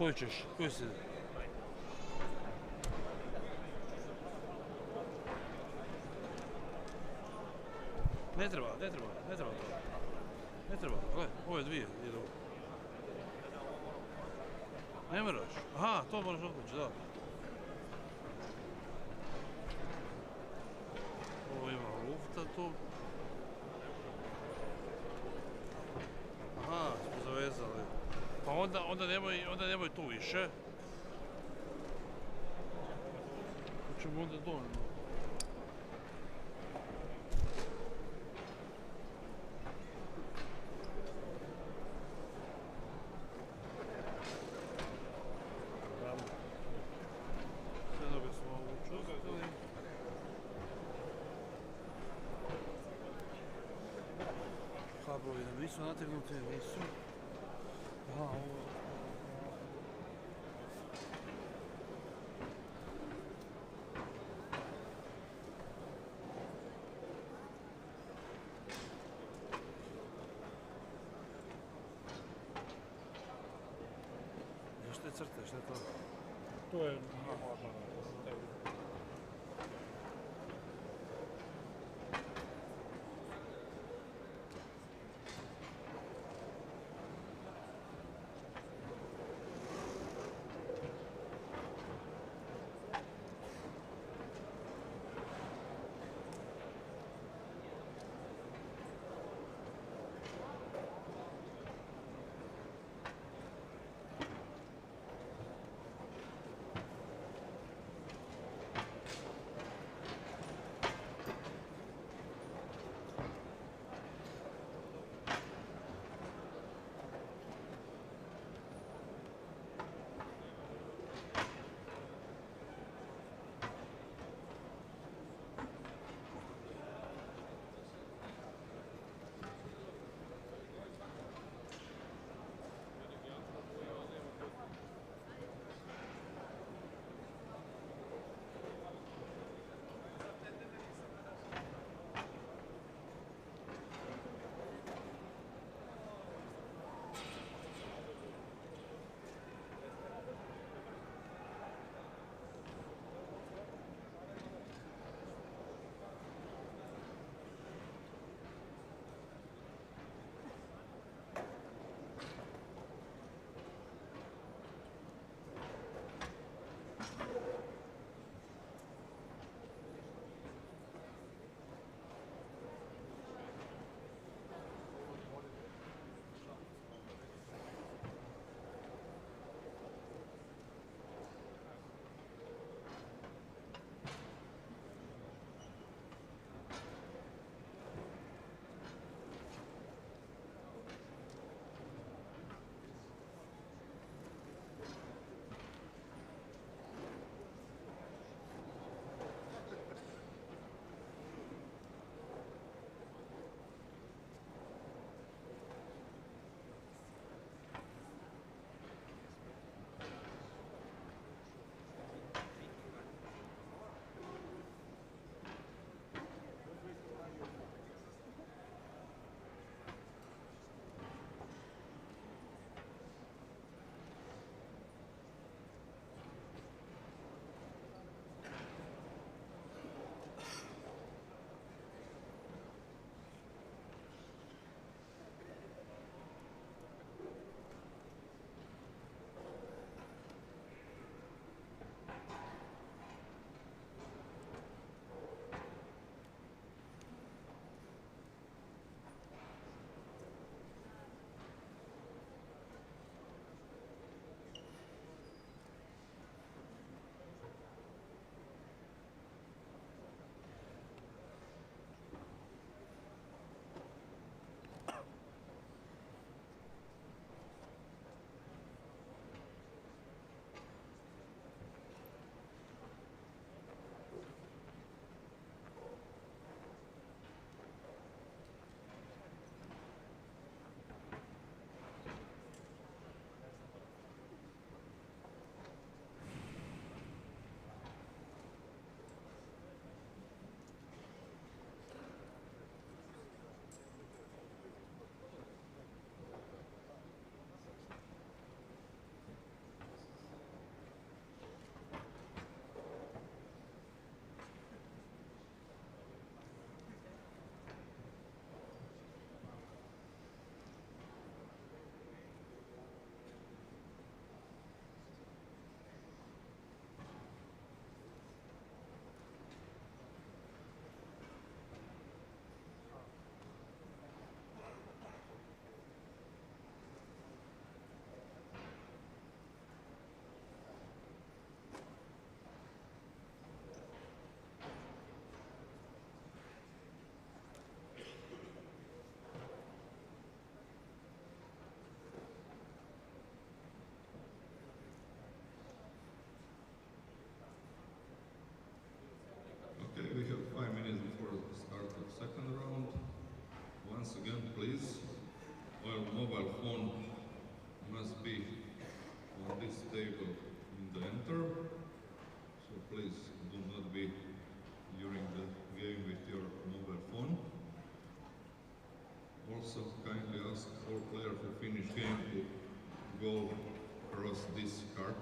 Koju ćeš? Koju si? Ne treba to. Ne treba, gledaj, ove dvije idu. Ne moraš. Aha, to moraš odvući, da. Ovo ima lufta tu. Aha, smo zavezali. Pa onda nemoj tu više. Hoćemo onda dovoljno. Kablovi nam nisu nategnuti, nisu. Aha, ovo... Što je crte, što je to? To je...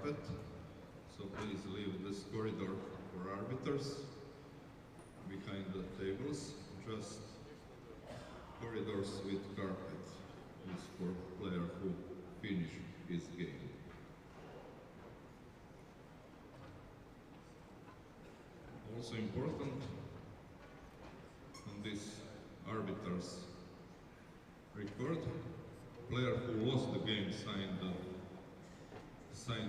carpet. So please leave this corridor for arbiters behind the tables. Just corridors with carpet is for player who finish his game. Also important on this arbiters record, player who lost the game sign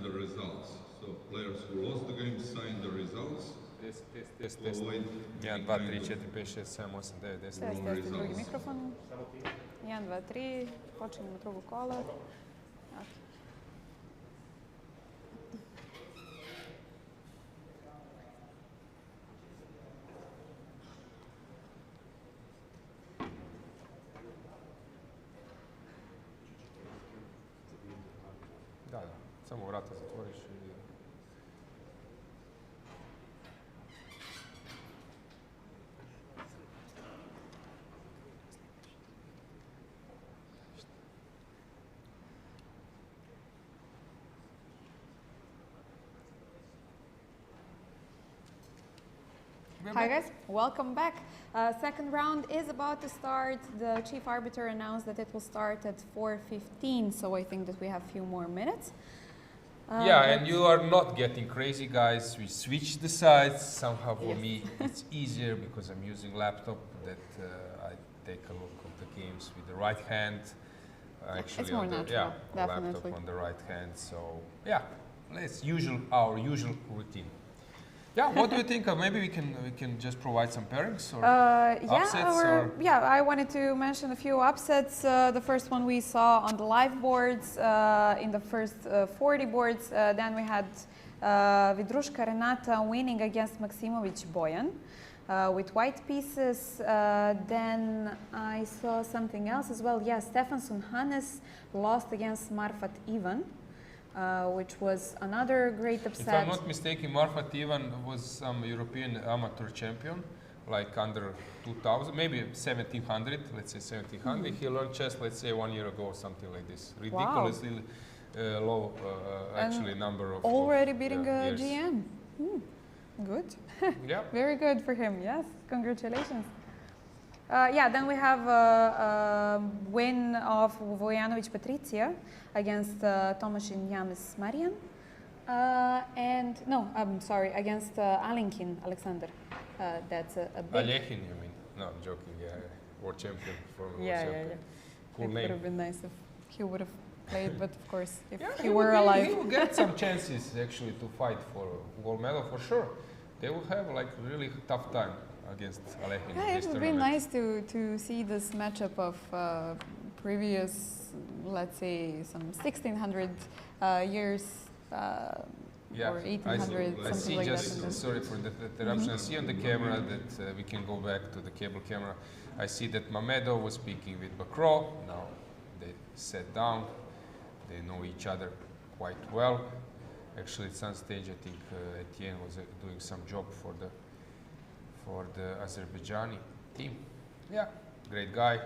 the results. So players who lost the game sign the results. Test. Avoid 1, 2, 3, 4, 5, 6, 7, 8, 9, 10. Test, test, drugi mikrofon. 1, 2, 3, počinjemo drugo kolo. Ok. Da, samo vrata zatvoriš i... Hi guys, welcome back. Second round is about to start. The chief arbiter announced that it will start at 4:15, so I think that we have a few more minutes. Yeah, and you are not getting crazy, guys. We switched the sides. Somehow for me, it's easier because I'm using laptop that I take a look of the games with the right hand. Actually, it's more on the, natural, yeah, definitely. laptop on the right hand. So yeah, let's our usual routine. Yeah, what do you think of? Maybe we can just provide some pairings or upsets or I wanted to mention a few upsets. The first one we saw on the live boards in the first 40 boards. Then we had Vidrushka Renata winning against Maksimovic Bojan with white pieces. Then I saw something else as well. Yeah, Stefansson Hannes lost against Marfat Ivan. Which was another great upset. If I'm not mistaken, Marfat Ivan was some European amateur champion, like under 2000, maybe 1700, let's say 1700. He learned chess, let's say 1 year ago or something like this. Ridiculously low, actually, number of already beating a years. GM. Good. Yeah. Very good for him. Yes, congratulations. Then we have a win of Vojanovic Patricia against Tomašin James Marian. Against Alinkin Alexander. That's a big... Alechin, you mean? No, I'm joking. Yeah, world champion. World champion. Cool It name. would have been nice if he would have played, but of course, if Yeah, he were alive. He will get some chances actually to fight for gold medal for sure. They will have like really tough time against Alechin. Yeah, it would be nice to see this matchup of previous, let's say, some 1600 years or 1800, I see something like just, that. sorry for the interruption, I see on the camera that we can go back to the cable camera. I see that Mamedov was speaking with Bakro. Now they sat down. They know each other quite well. Actually, at some stage, I think Etienne was doing some job for the Azerbaijani team. Yeah, great guy.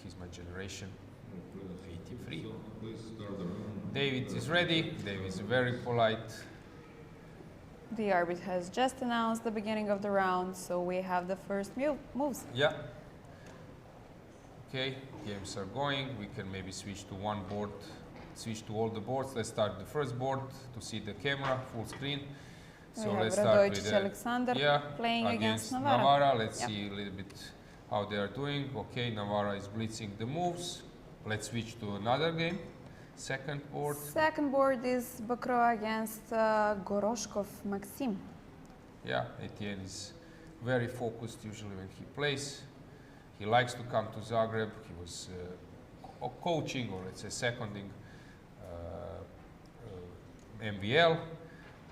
He's my generation. 83. David is ready. David is very polite. The arbiter has just announced the beginning of the round, so we have the first moves. Yeah. Okay, games are going. We can maybe switch to one board, switch to all the boards. Let's start the first board to see the camera, full screen. So we let's have start Radojic with Alexander playing against Navara. Let's see a little bit how they are doing. Okay, Navara is blitzing the moves. Let's switch to another game. Second board. Second board is Bakro against Goroshkov Maxim. Yeah, Etienne is very focused usually when he plays. He likes to come to Zagreb. He was coaching, or let's say seconding MVL,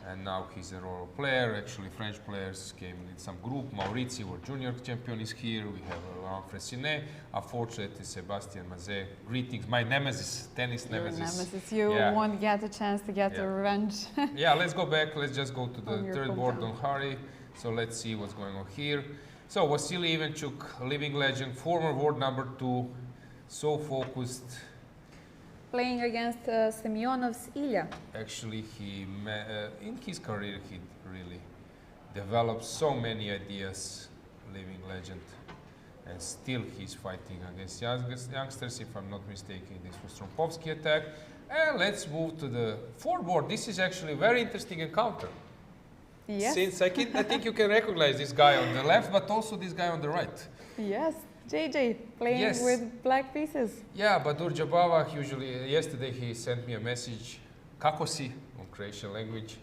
and now he's a role player. Actually, French players came in some group. Maurizio, our junior champion, is here. We have Laurent Fressinet. Unfortunately, Sebastien Mazet. Greetings, my nemesis, tennis nemesis. You won't get a chance to get a revenge. Yeah, let's go back. Let's just go to the third board. hometown. Don't hurry. So let's see what's going on here. So Vasily Ivanchuk, living legend, former world number 2, so focused. playing against Semyonov's Ilya. Actually, in his career, he really developed so many ideas, living legend. And still he's fighting against youngsters, if I'm not mistaken. This was Trompovsky attack. And let's move to the foreboard. This is actually a very interesting encounter. Yes. Since I think you can recognize this guy on the left, but also this guy on the right. Yes, JJ playing Yes. with black pieces. Yeah, Badur Jabava, usually, yesterday he sent me a message, kako si, on Croatian language,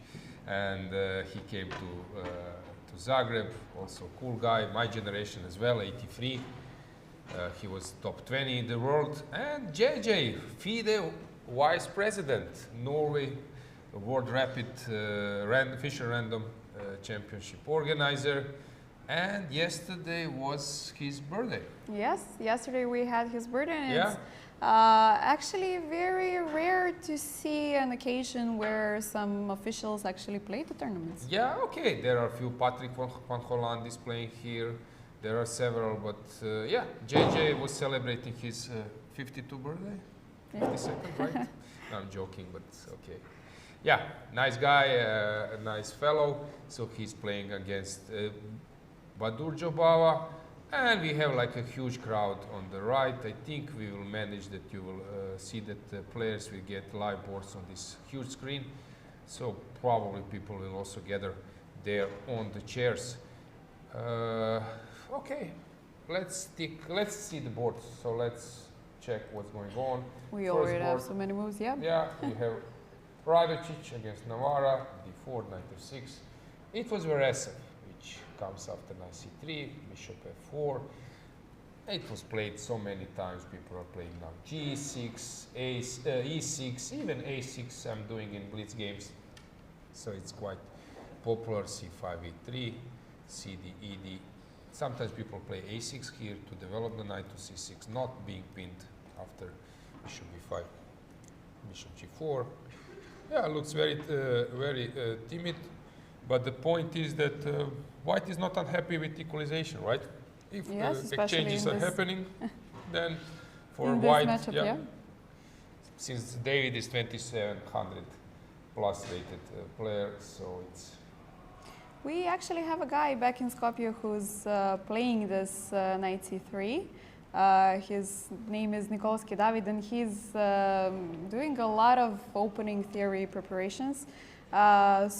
and he came to Zagreb, also cool guy, my generation as well, 83. He was top 20 in the world. And JJ, FIDE Vice President, Norway World Rapid Fisher Random Championship organizer. And yesterday was his birthday. Yes, yesterday we had his birthday. And Yeah. It's actually very rare to see an occasion where some officials actually play the tournaments. Yeah, okay, there are a few. Patrick van Holland is playing here. There are several, but yeah, JJ was celebrating his 52 birthday. Yeah. 52nd, right? No, I'm joking, but okay. Yeah, nice guy, a nice fellow. So he's playing against Badur Jobava, and we have like a huge crowd on the right. I think we will manage that. You will see that the players will get live boards on this huge screen. So probably people will also gather there on the chairs. Okay, let's see the boards. So let's check what's going on. We First already have board. so many moves, yeah. Yeah, we have Radocic against Navara, d4, knight f6. It was Veresev, which comes after knight c3, bishop f4. It was played so many times. People are playing now g6, e6, even a6 I'm doing in Blitz games. So it's quite popular, c5, e3, cd, ed. Sometimes people play a6 here to develop the knight to c6, not being pinned after bishop b5, bishop g4. Yeah, looks very timid, but the point is that white is not unhappy with equalization, right? If Yes, especially exchanges in are this- happening, then for In this white, matchup, yeah. since David is 2700 plus rated player, so it's We actually have a guy back in Skopje who's playing this knight c3. His name is Nikolsky David, and he's doing a lot of opening theory preparations.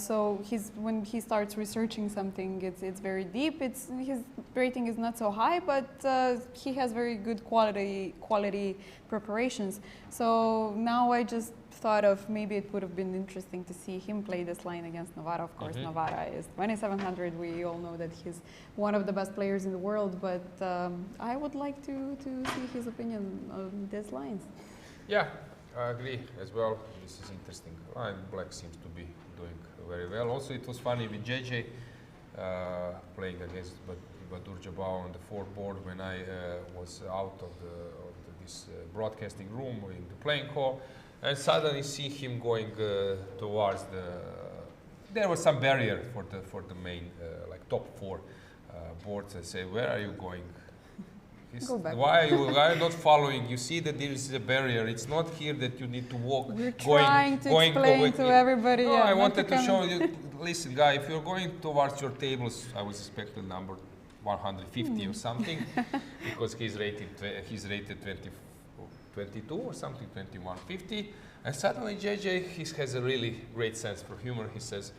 So when he starts researching something, it's very deep. His rating is not so high, but he has very good quality preparations. So now I just thought of maybe it would have been interesting to see him play this line against Navara. Of course, Navara is 2700. We all know that he's one of the best players in the world, but I would like to see his opinion on these lines. yeah, I agree as well. This is interesting line. Black seems to be doing very well. Also, it was funny with JJ playing against Badur Jabal on the fourth board when I was out of this broadcasting room in the playing hall, and suddenly see him going towards the. There was some barrier for the main like top four boards. I say, where are you going? Go back. Why are you not following? You see that there is a barrier. It's not here that you need to walk. We're trying to explain to everybody. No, yeah, I not wanted to come- show you. Listen, guy, if you're going towards your tables, I was expecting number 150 or something, because he's rated 22 or something, 2150, and suddenly JJ has a really great sense for humor. He says,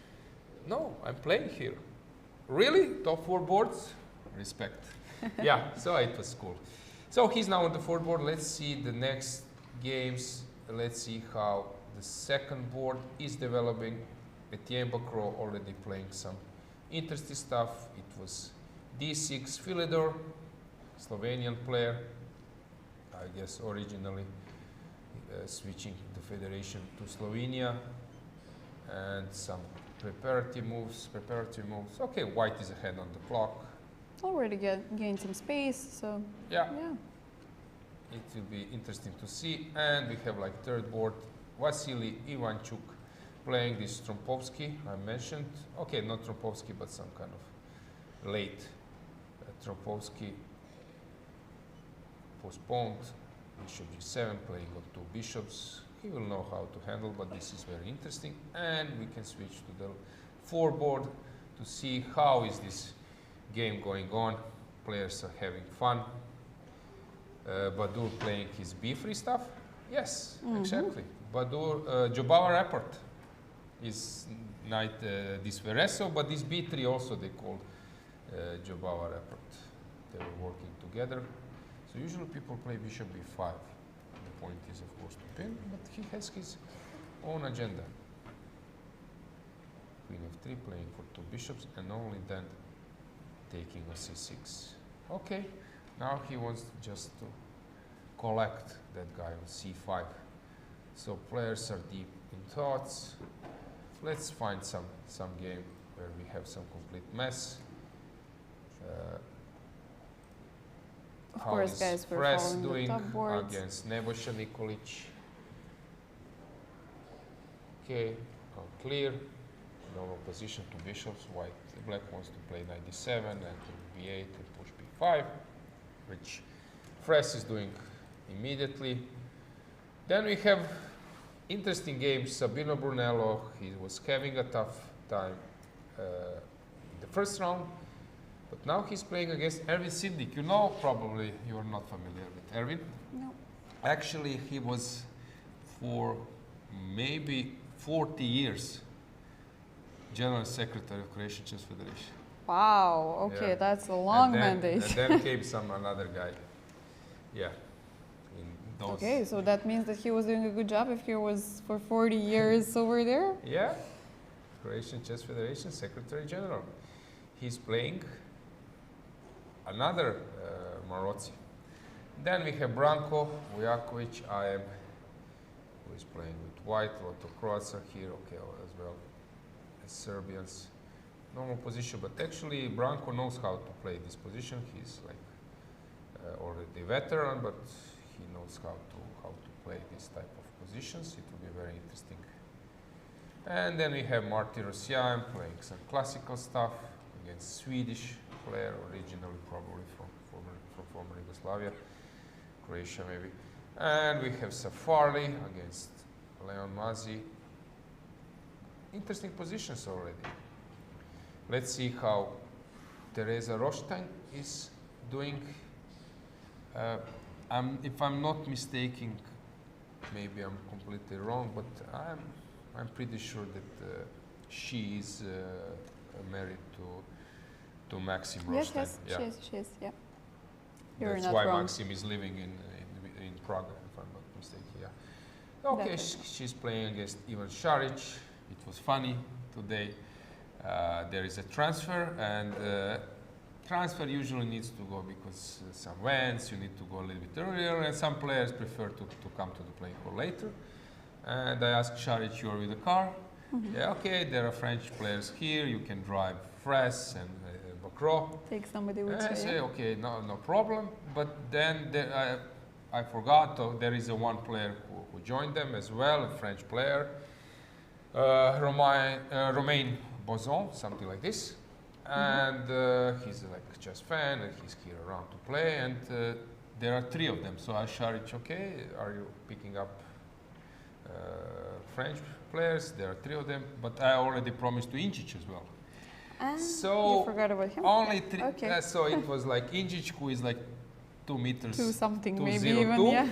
"No, I'm playing here. Really, top four boards, respect." Yeah, so it was cool. So he's now on the fourth board. Let's see the next games. Let's see how the second board is developing. Etienne Bacro already playing some interesting stuff. It was D6 Philidor, Slovenian player, I guess originally switching the federation to Slovenia, and some preparatory moves. Okay, white is ahead on the clock. Already gained some space, so Yeah. yeah. It will be interesting to see. And we have like third board, Vasily Ivanchuk playing this Trompovsky I mentioned. Okay, not Trompovsky, but some kind of late Trompovsky postponed. bishop g7, playing on 2 bishops. He will know how to handle, but this is very interesting. And we can switch to the 4 board to see how is this game going on. Players are having fun. Badur playing his b3 stuff. Yes, exactly. Badur, Jobava Report is knight Disvereso, but this b3 also they call Jobava Report. They were working together. So usually people play bishop b5. The point is, of course, to pin, but he has his own agenda. Queen f3, playing for 2 bishops, and only then taking a c6. Okay, now he wants just to collect that guy on c5. So players are deep in thoughts. Let's find some game where we have some complete mess. Of How course, is guys, we're Fres following the doing top boards. against Nebojša Nikolic? Okay, clear. Normal position, 2 bishops. Black wants to play knight d7 and to b8 and push b5, which Fres is doing immediately. Then we have interesting games. Sabino Brunello, he was having a tough time in the first round, but now he's playing against Erwin Sindik. You know, probably you are not familiar with Erwin. No. Actually, he was for maybe 40 years General Secretary of Croatian Chess Federation. Wow, okay, Yeah. that's a long And mandate. then came another guy. Yeah. In those. Okay, so that means that he was doing a good job if he was for 40 years over there? Yeah. Croatian Chess Federation Secretary General. He's playing another Marozi. Then we have Branko Vujakovic, who is playing with white. A lot of Croats are here, okay, as well as Serbians. Normal position, but actually Branko knows how to play this position. He's like already veteran, but he knows how to play this type of positions. It will be very interesting. And then we have Martin Rosian playing some classical stuff against Swedish player, originally probably from former Yugoslavia, Croatia maybe. And we have Safarli against Leon Mazi. Interesting positions already. Let's see how Teresa Rostein is doing. If I'm not mistaken, maybe I'm completely wrong, but I'm pretty sure that she is married to Maxim Rostein. Yes, she is, yeah. You're That's not why wrong. Maxim is living in Prague, if I'm not mistaken. Yeah. Okay, Definitely. she's playing against Ivan Šarić. It was funny today. There is a transfer, and transfer usually needs to go because some events you need to go a little bit earlier, and some players prefer to come to the playing hall later. And I asked Šarić, you are with the car? Yeah, okay, there are French players here, you can drive Fres and Bacro. Take somebody with I you. say, Yeah? okay, no problem. But then I forgot, there is one player who joined them as well, a French player, Romain Bozon, something like this. And he's like a chess fan, and he's here around to play. And there are 3 of them. So I asked Šarić, okay, are you picking up French players? There are 3 of them, but I already promised to Inčić as well. So you forgot about him? only 3. Okay. So it was like Inčić, who is like 2 meters. 2 something, 2 maybe 0 even, 2. yeah.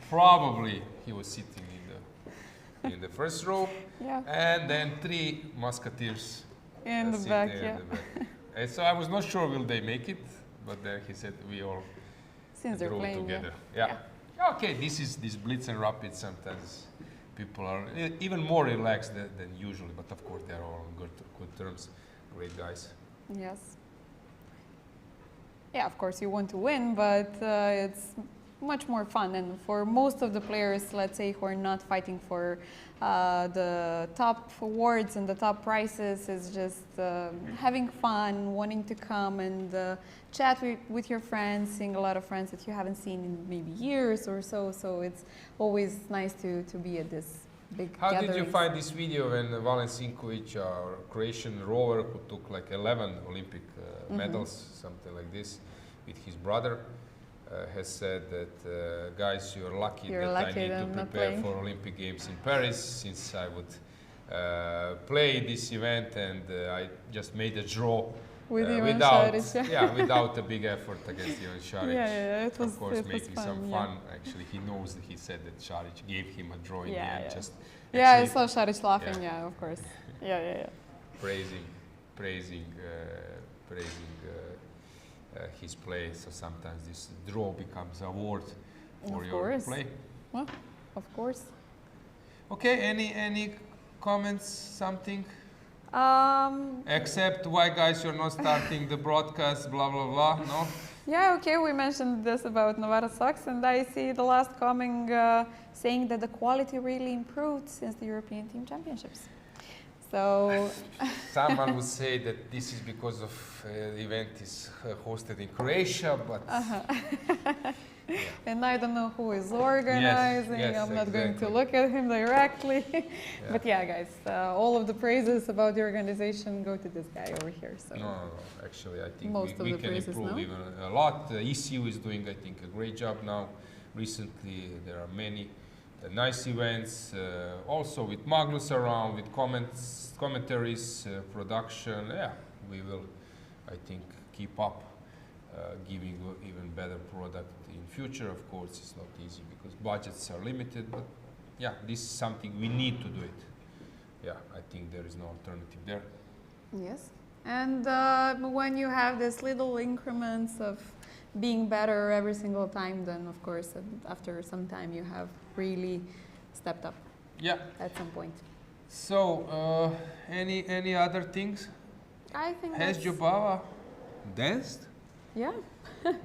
Probably he was sitting in the first row, Yeah, and then 3 musketeers in the sitting back, in yeah. the back. And so I was not sure will they make it, but then he said we all Since they're drew playing, together. yeah. Yeah. Okay, this Blitz and Rapid. Sometimes people are even more relaxed than usually, but of course they are all on good terms. Great guys. Yes. Yeah, of course you want to win, but it's much more fun. And for most of the players, let's say, who are not fighting for the top awards and the top prizes, is just having fun, wanting to come and chat with your friends, seeing a lot of friends that you haven't seen in maybe years or so. So it's always nice to be at this big How gatherings. did you find this video when Valen Sinkovic, our Croatian rower who took like 11 Olympic medals, something like this, with his brother, has said that, guys, you're lucky You're that lucky I need that to I'm not prepare playing." for Olympic Games in Paris, since I would play this event, and I just made a draw With Ivan without, Šarić, without a big effort against Ivan Šarić. Yeah, it was, Of course, it was making fun, some yeah. fun. Actually, he knows that he said that Šarić gave him a draw in the Yeah, end. yeah. Just Yeah, I actually saw Šarić laughing, yeah. yeah, of course. Yeah. praising his play. So sometimes this draw becomes award for Of your course. play. Well, of course. Okay, any comments, something? Except why, guys, you're not starting the broadcast, blah, blah, blah, no? Yeah, okay, we mentioned this about Novara socks, and I see the last comment saying that the quality really improved since the European Team Championships. So, Someone would say that this is because of the event is hosted in Croatia, but and I don't know who is organizing, yes, I'm not going to exactly. look at him directly. But yeah, guys, all of the praises about the organization go to this guy over here. So. no. Actually, I think Most of we the can praises, improve no? even a lot. ECU is doing, I think, a great job now. Recently, there are many nice events, also with Magnus around, with commentaries, production. Yeah, we will, I think, keep up giving even better product in future. Of course, it's not easy because budgets are limited, but yeah, this is something we need to do it. Yeah, I think there is no alternative there. Yes. And when you have these little increments of being better every single time, then of course after some time you have really stepped up Yeah. at some point. So, any other things? I think Has that's... Jobava danced? Yeah,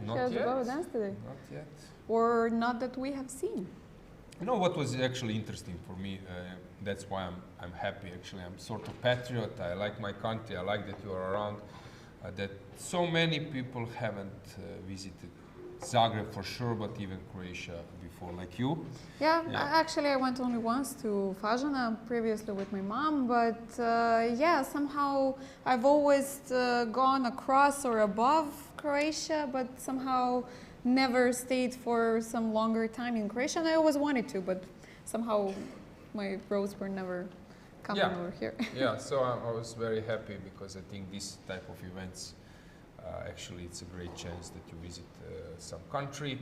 Not has yet. Jobava danced today. Not yet. Or not that we have seen. You know what was actually interesting for me? That's why I'm happy. Actually, I'm sort of patriot. I like my country. I like that you are around. That so many people haven't visited Zagreb for sure, but even Croatia before, like you. Yeah, Yeah. actually I went only once to Fažana, previously with my mom, but yeah, somehow I've always gone across or above Croatia, but somehow never stayed for some longer time in Croatia, and I always wanted to, but somehow my roads were never coming Yeah. over here. Yeah, so I was very happy because I think this type of events, actually it's a great chance that you visit some country.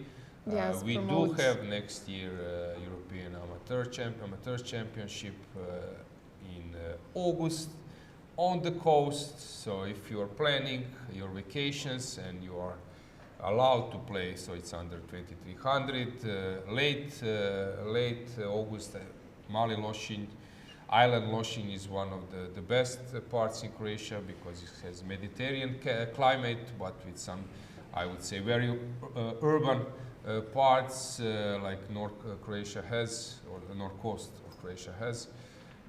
Yes, We do promote. have next year European Amateur Championship in August on the coast. So if you are planning your vacations and you are allowed to play, so it's under 2300, late August, Mali Lošinj, Island Lošinj is one of the best parts in Croatia because it has Mediterranean climate, but with some, I would say, very urban parts like North Croatia has, or the North Coast of Croatia has.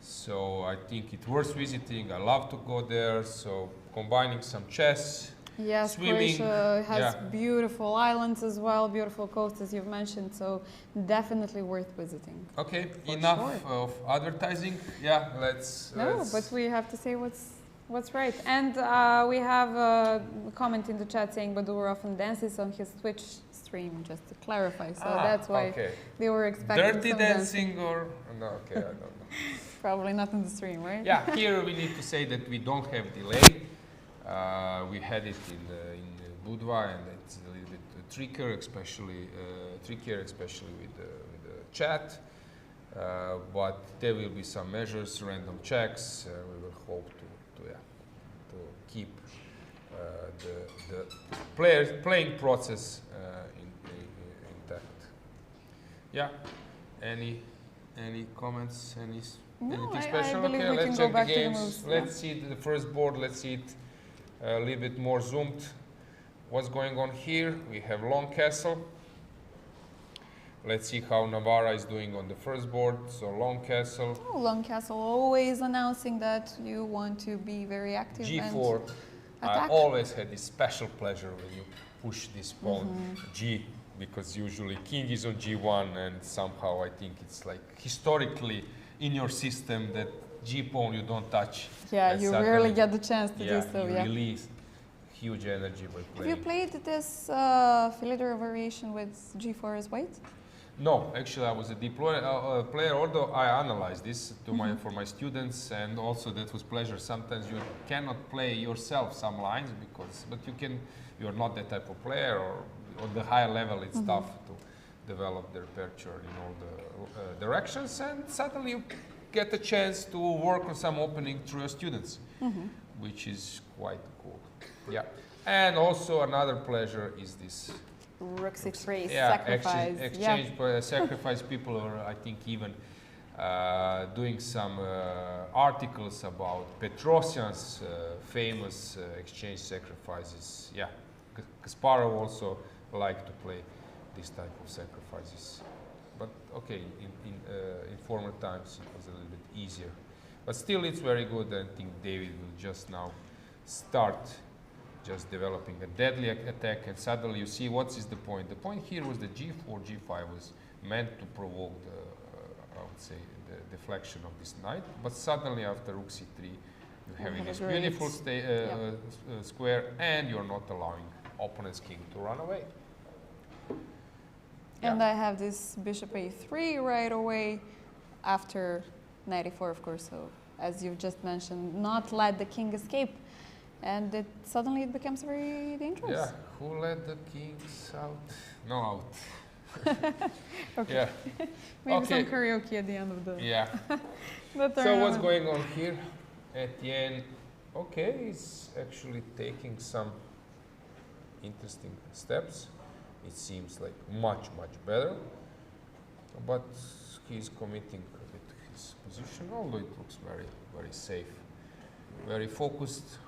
So I think it's worth visiting. I love to go there. So combining some chess, Yes, swimming, Croatia has yeah. beautiful islands as well, beautiful coast as you've mentioned, so definitely worth visiting. Okay, For enough sure. of advertising. Yeah, let's. No, but we have to say what's right. And we have a comment in the chat saying Badur often dances on his Twitch stream, just to clarify. So that's why okay. they were expecting Dirty some dancing or no? Okay, I don't know. Probably not in the stream, right? Yeah, here we need to say that we don't have delay. We had it in Budva, and it's a little bit trickier, especially with the chat. But there will be some measures, random checks. We will hope to keep the playing process intact. Yeah. Any comments? No, Anything I special? believe Okay, we let's can check go back the to the games. moves, Let's see the first board. Let's see it a little bit more zoomed. What's going on here? We have Long Castle. Let's see how Navarra is doing on the first board. So Long Castle, Oh, Long Castle always announcing that you want to be very active G4. and I attack. always had this special pleasure when you push this pawn G, because usually king is on G1, and somehow I think it's like historically in your system that G pawn you don't touch. Yeah, And you suddenly- rarely get the chance to yeah, do so, you yeah. really huge energy by Have playing. you played this Philidor variation with G4 as white? No, actually I was a player, although I analyzed this to for my students, and also that was pleasure. Sometimes you cannot play yourself some lines but you're not that type of player, or on the higher level it's tough to develop the repertoire in all the directions, and suddenly you get a chance to work on some opening through your students, which is quite cool. Yeah, and also another pleasure is this. Rook C3, Yeah, sacrifice. exchange, sacrifice. People are, I think, even doing some articles about Petrosian's famous exchange sacrifices. Yeah, Kasparov also liked to play this type of sacrifices. But okay, in former times it was a little bit easier. But still, it's very good. I think David will just now start just developing a deadly attack, and suddenly you see what is the point. The point here was that G4, G5 was meant to provoke the, I would say, the deflection of this knight, but suddenly after Rook C3, you're having this beautiful square, and you're not allowing opponent's king to run away. And I have this bishop A3 right away after knight A4, of course, so as you've just mentioned, not let the king escape. And suddenly it becomes very dangerous. Yeah, who let the kings out? No out. Okay. Yeah. Maybe some karaoke at the end of the, the tournament. So what's going on here? Etienne, okay, he's actually taking some interesting steps. It seems like much better. But he's committing a bit his position, although it looks very safe, very focused.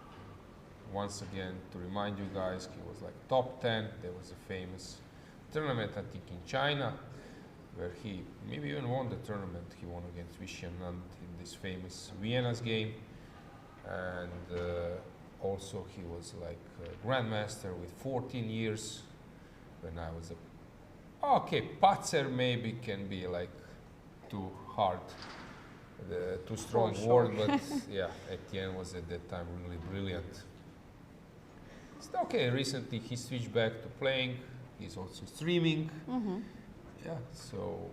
Once again, to remind you guys, he was like top 10. There was a famous tournament, I think, in China, where he maybe even won the tournament. He won against Vishen Nand in this famous Vienna's game. And also he was like a grandmaster with 14 years when I was a... Okay, Patzer maybe can be like too hard, too strong word, but yeah, Etienne was at that time really brilliant. Okay, recently he switched back to playing. He's also streaming. Yeah, so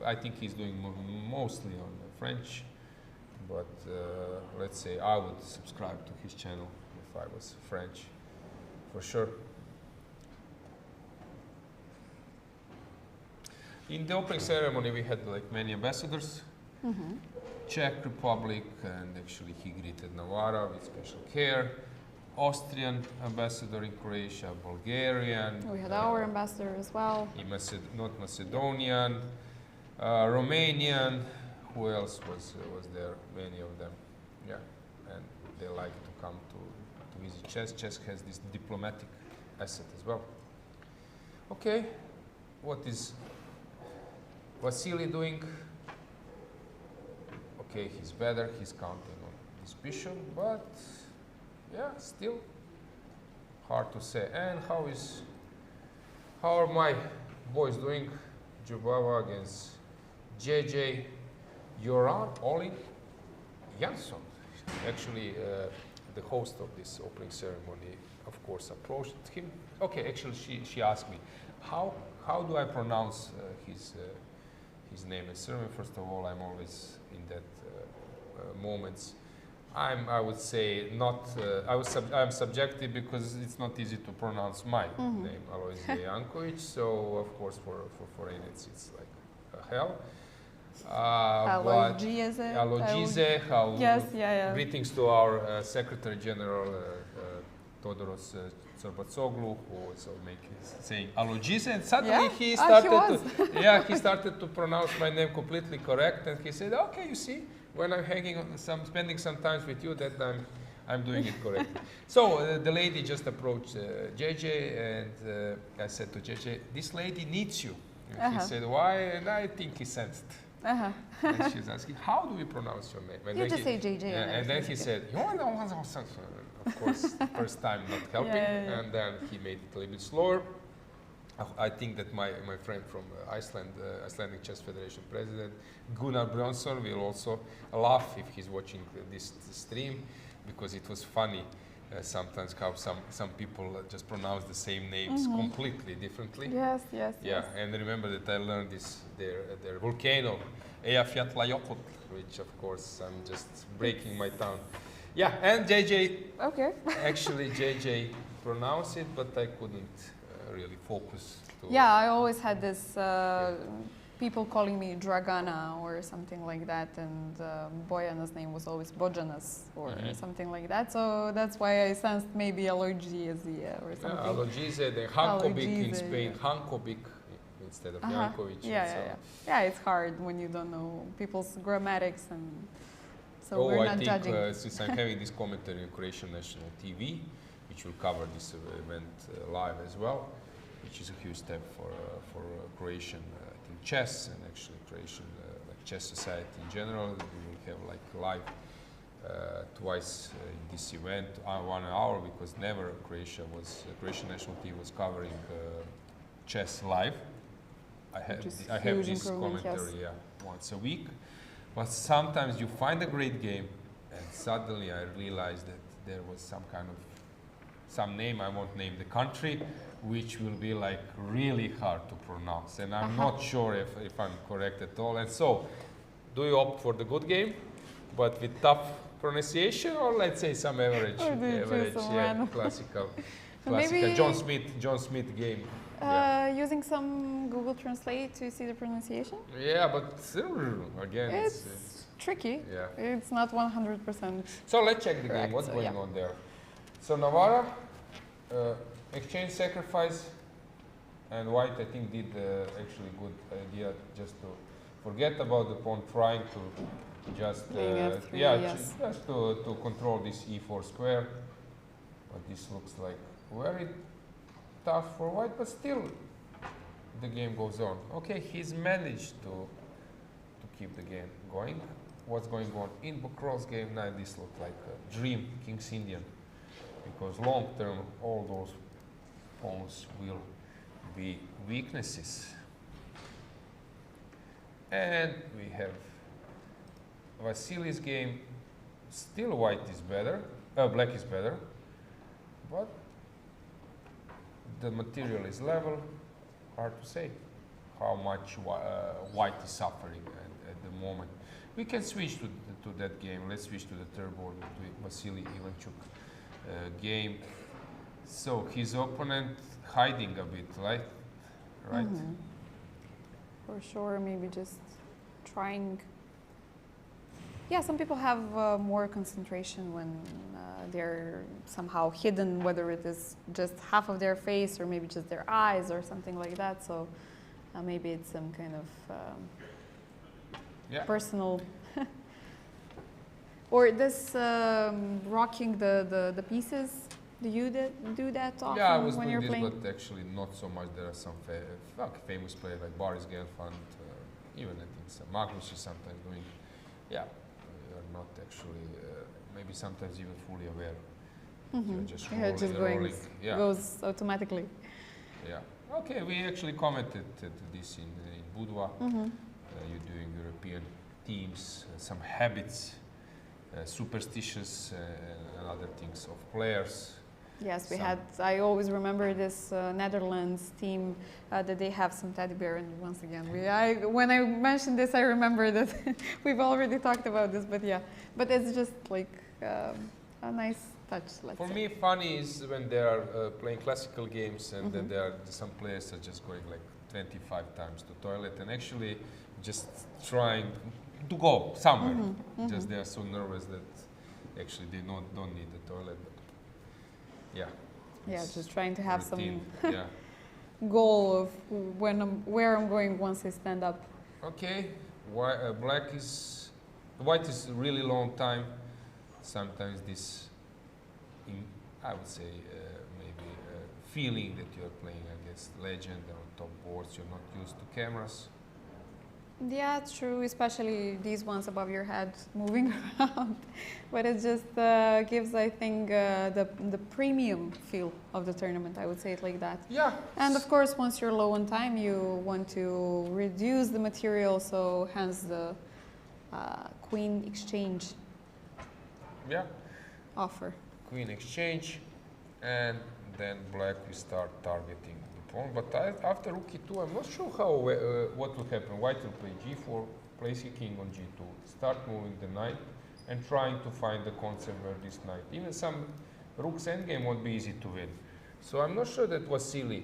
I think he's doing mostly on French, but let's say I would subscribe to his channel if I was French, for sure. In the opening ceremony, we had like many ambassadors. Czech Republic, and actually he greeted Navarra with special care. Austrian ambassador in Croatia, Bulgarian. We had our ambassador as well. Not Macedonian, Romanian. Who else was there? Many of them. Yeah, and they like to come to visit chess. Chess has this diplomatic asset as well. Okay, what is Vasily doing? Okay, he's better. He's counting on this bishop, but yeah, still hard to say. And how are my boys doing? Jubava against JJ, Joran, Olin, Jansson. Actually, the host of this opening ceremony, of course, approached him. Okay, actually, she asked me, how do I pronounce his name and surname? First of all, I'm always in that moments. I would say not. I'm subjective because it's not easy to pronounce my name, Alois Jankovic. So of course, for foreigners, it's like a hell. Alogize. Yes, Greetings to our Secretary General Todoros Tsorbatsoglu, who was saying Alogize, and suddenly he started to pronounce my name completely correct, and he said, "Okay, you see, when I'm spending some time with you, that I'm doing it correctly." So the lady just approached JJ, and I said to JJ, "This lady needs you." And he said, "Why?" And I think he sensed. And she's asking, "How do we pronounce your name?" And you just say JJ. And then he said, of course, first time not helping, and then he made it a little bit slower. I think that my friend from Iceland, Icelandic Chess Federation President, Gunnar Bronsson, will also laugh if he's watching this stream, because it was funny sometimes how some people just pronounce the same names completely differently. Yes, yes, Yeah, yes. and remember that I learned this their volcano, Eyjafjallajökull, which of course I'm just breaking my tongue. Yeah, and JJ, Okay. actually JJ pronounced it, but I couldn't really focus. To Yeah, I always had this people calling me Dragana or something like that, and Bojana's name was always Bojanas or something like that. So that's why I sensed maybe allergy or something. Allergies, the Hankovic in Allergies, Spain, yeah. Hankovic instead of Jankovic. Yeah, it's hard when you don't know people's grammatics, and so Oh, we're I not think judging. since I'm having this commentary on Croatian national TV, which will cover this event live as well, which is a huge step for Croatian I think chess and actually Croatian like chess society in general. We will have like live twice in this event, 1 hour, because never Croatian national team was covering chess live. I have huge this improvement, commentary once a week, but sometimes you find a great game and suddenly I realized that there was some name, I won't name the country, which will be like really hard to pronounce, and I'm not sure if I'm correct at all. And so, do you opt for the good game, but with tough pronunciation, or let's say some average, Or do you choose some random? classical Maybe- John Smith game? Using some Google Translate to see the pronunciation. Yeah, but again, It's tricky. yeah. It's not 100%. So let's check the Correct, game. What's so going yeah. on there? So Navarra, exchange sacrifice, and White I think did actually good idea just to forget about the pawn, trying to just Playing F3, yes. just to control this e4 square. But this looks like very tough for White, but still the game goes on. Okay, he's managed to keep the game going. What's going on in Bokrov's game now? This looks like a dream, King's Indian, because long term all those pawns will be weaknesses. And we have Vasily's game. Still White is better, Black is better, but the material is level. Hard to say how much White is suffering at the moment. We can switch to that game. Let's switch to the third board, to Vasily Ivanchuk game. So his opponent hiding a bit, right? Right. For sure, maybe just trying. Yeah, some people have more concentration when they're somehow hidden, whether it is just half of their face or maybe just their eyes or something like that. So maybe it's some kind of personal. Or this rocking the pieces. Do you do that often Yeah, I was when doing you're this, playing? but actually not so much. There are some famous players like Boris Gelfand, even I think some Magnus is sometimes doing. Yeah, you're not actually, maybe sometimes even fully aware. You're just rolling, just going, rolling. Yeah. goes automatically. Yeah. Okay, we actually commented to this in Budva. You're doing European teams, some habits, superstitious and other things of players. Yes, we Some- had. I always remember this Netherlands team that they have some teddy bear. And once again, when I mentioned this, I remember that we've already talked about this. But yeah, but it's just like a nice touch. Let's For say. me, funny is when they are playing classical games and then there are some players are just going like 25 times to toilet and actually just trying to go somewhere. Just they are so nervous that actually they don't need the toilet. But yeah. Yeah, it's just trying to have routine. some Yeah. goal of where I'm going once I stand up. Okay. White is a really long time. Sometimes this, I would say, maybe feeling that you're playing against legend or top boards. You're not used to cameras. Yeah, it's true, especially these ones above your head moving around. But it just gives, I think, the premium feel of the tournament, I would say it like that. Yeah. And of course, once you're low on time, you want to reduce the material, so hence the queen exchange Yeah. offer. queen exchange, and then black will start targeting the pawn. But after rook e2, I'm not sure how what will happen. White will play g4, place the king on g2, start moving the knight, and trying to find the concept where this knight. Even some rook's endgame won't be easy to win. So I'm not sure that Vasily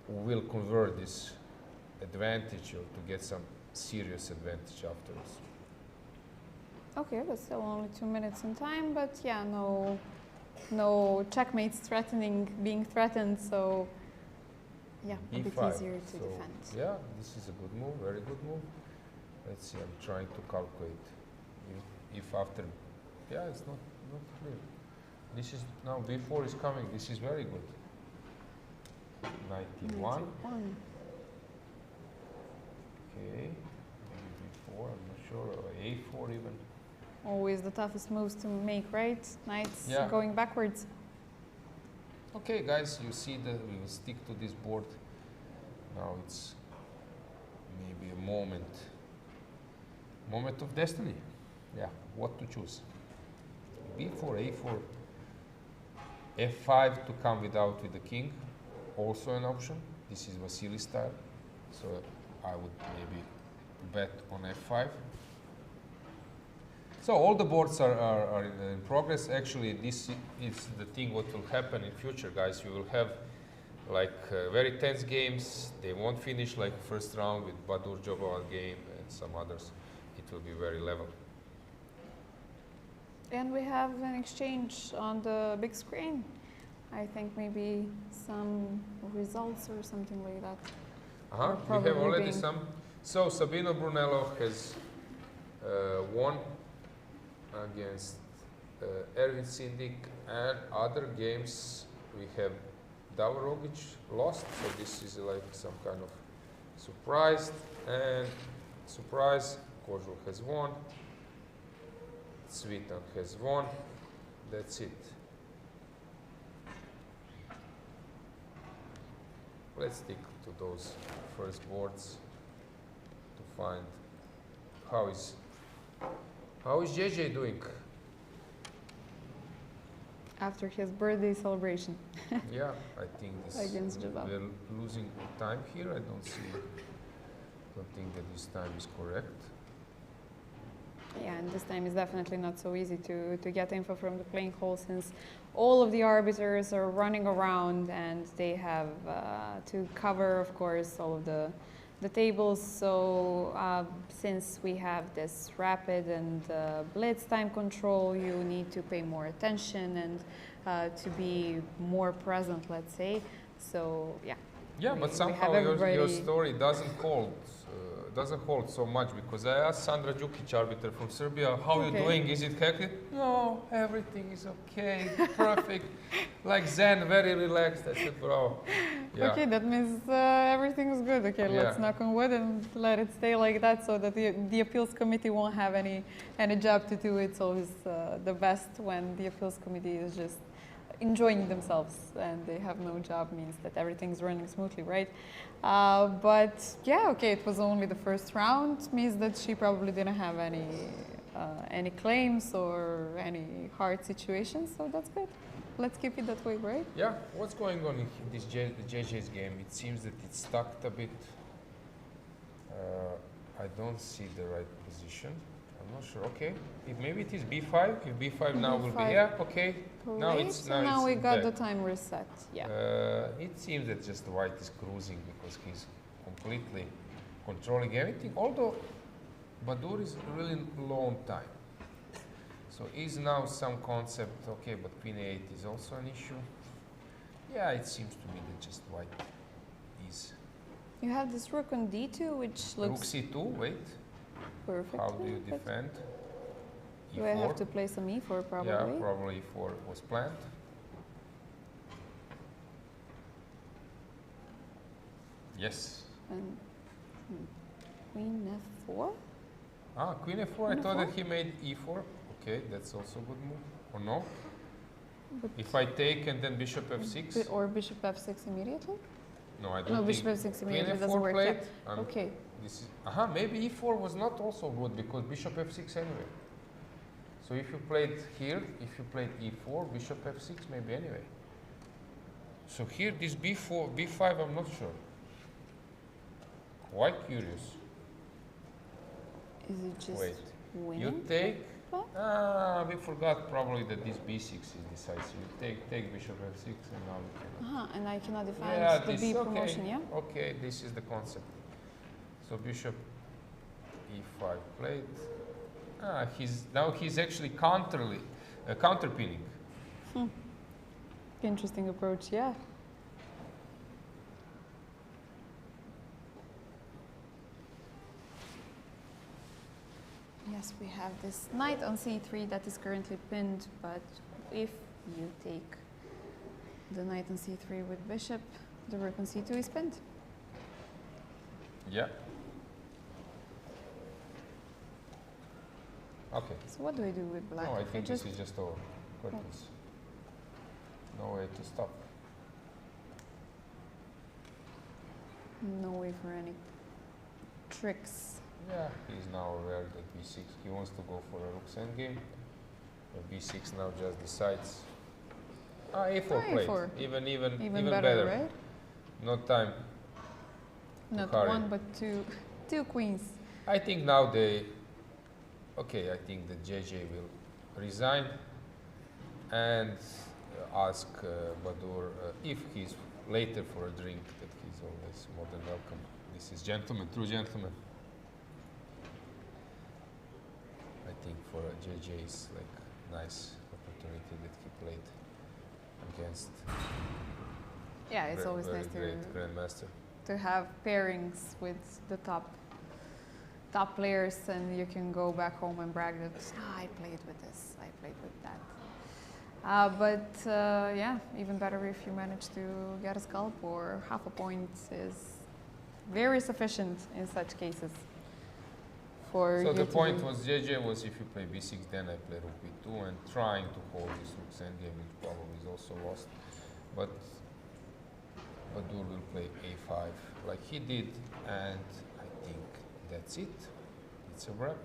will convert this advantage or to get some serious advantage afterwards. Okay, but still only 2 minutes in time. But yeah, no checkmates being threatened. So yeah, a bit E5. easier to So, defend. yeah, this is a good move, very good move. Let's see, I'm trying to calculate if after, yeah, it's not clear. This is now b4 is coming. This is very good. Knight e1. Okay, maybe b4. I'm not sure. Or a4 even. Always the toughest moves to make, right? Knights Yeah. going backwards. Okay, guys, you see that we will stick to this board. Now it's maybe a moment of destiny. Yeah, what to choose? b4, a4, f5 to come without with the king, also an option. This is Vasily style, so I would maybe bet on f5. So all the boards are in progress. Actually, this is the thing what will happen in future, guys. You will have like very tense games. They won't finish like first round with Badur Jobava game and some others. It will be very level. And we have an exchange on the big screen. I think maybe some results or something like that. We have probably already being- some. So Sabino Brunello has won against Ervin Sindik, and other games we have Davor Rogic lost, so this is like some kind of surprise, and surprise, Kozul has won, Cvitan has won, that's it. Let's stick to those first boards to find how is JJ doing. After his birthday celebration. Yeah, I think this Against Jabal. we're losing time here. I don't think that this time is correct. Yeah, and this time is definitely not so easy to get info from the playing hall, since all of the arbiters are running around and they have to cover, of course, all of the tables. So since we have this rapid and blitz time control, you need to pay more attention and to be more present, let's say. So yeah. Yeah, but we somehow have your everybody- story doesn't hold so much, because I asked Sandra Đukić, arbiter from Serbia, how you Okay. doing? Is it hectic? No, everything is okay, perfect. Like Zen, very relaxed. I said, bro. Yeah. Okay, that means everything is good. Okay, let's Yeah. knock on wood and let it stay like that, so that the appeals committee won't have any job to do. It's always the best when the appeals committee is just enjoying themselves and they have no job, means that everything's running smoothly, right? But yeah, okay, it was only the first round, means that she probably didn't have any claims or any hard situations, so that's good. Let's keep it that way, right? Yeah, what's going on in this JJ's game? It seems that it's stuck a bit. I don't see the right position. I'm not sure. Okay, maybe it is b5. If b5 now will be, B5. yeah, okay. Now Great. it's So now we got back. the time reset. Yeah. It seems that just white is cruising because he's completely controlling everything. Although Badur is really low on time. So is now some concept, okay, but queen a8 is also an issue. Yeah, it seems to me that just white is. You have this rook on d2, which Rook looks c2, wait, perfect. how do you defend? Do I have to play some e4 probably? Yeah, probably e4 was planned. Yes. And queen f4? Ah, queen f4, I Queen thought that f4? he made e4. Okay, that's also a good move. Or no? But If I take and then bishop f6? Or bishop f6 immediately? No, I don't No, think. bishop f6 Queen immediately f4 doesn't work. played. Yeah. and Okay. This is, maybe e4 was not also good because bishop f6 anyway. So So if you played here, if you played e4, bishop f6, maybe anyway. So here, this b4, b5, I'm not sure. Quite curious. Is it just Wait, winning? you take. What? We forgot probably that this b6 is decisive. You take bishop f6, and now you cannot. And I cannot defend Yeah, the this B okay. promotion, yeah? Okay, this is the concept. So bishop e5 played. He's actually counterpinning. Interesting approach, yeah. Yes, we have this knight on c3 that is currently pinned, but if you take the knight on c3 with bishop, the rook on c2 is pinned. Yeah. Okay. So what do I do with black? No, I If think this is just over. Curtains. No way to stop. No way for any tricks. Yeah, he's now aware that b6. He wants to go for a rook's endgame. b6 now just decides. a4 played. A4. Even better, better. right? No time. Not hurry. one, but two queens. I think now they. Okay, I think that JJ will resign and ask Badur if he's later for a drink, that he's always more than welcome. This is gentleman, true gentleman. I think for JJ is like nice opportunity that he played against Yeah, it's always very nice great grandmaster. to have pairings with the top players, and you can go back home and brag that I played with this, I played with that. Yeah, even better if you manage to get a scalp, or half a point is very sufficient in such cases. For So you the to point do- was JJ was if you play b6, then I play rook b2, and trying to hold this rook's endgame, which probably is also lost. But Badur will play a5 like he did, and I think that's it. It's a wrap.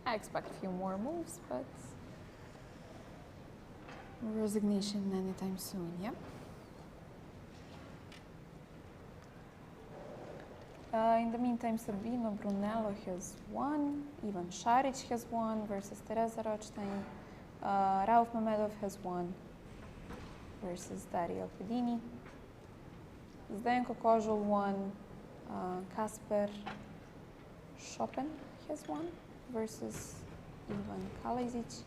I expect a few more moves, but resignation anytime soon, yep. In the meantime, Sabino Brunello has won, Ivan Šarić has won versus Teresa Rothstein, Rauf Mamedov has won versus Dario Pedini, Zdenko Kozul won, Kasper Chopin has won versus Ivan Kalajic,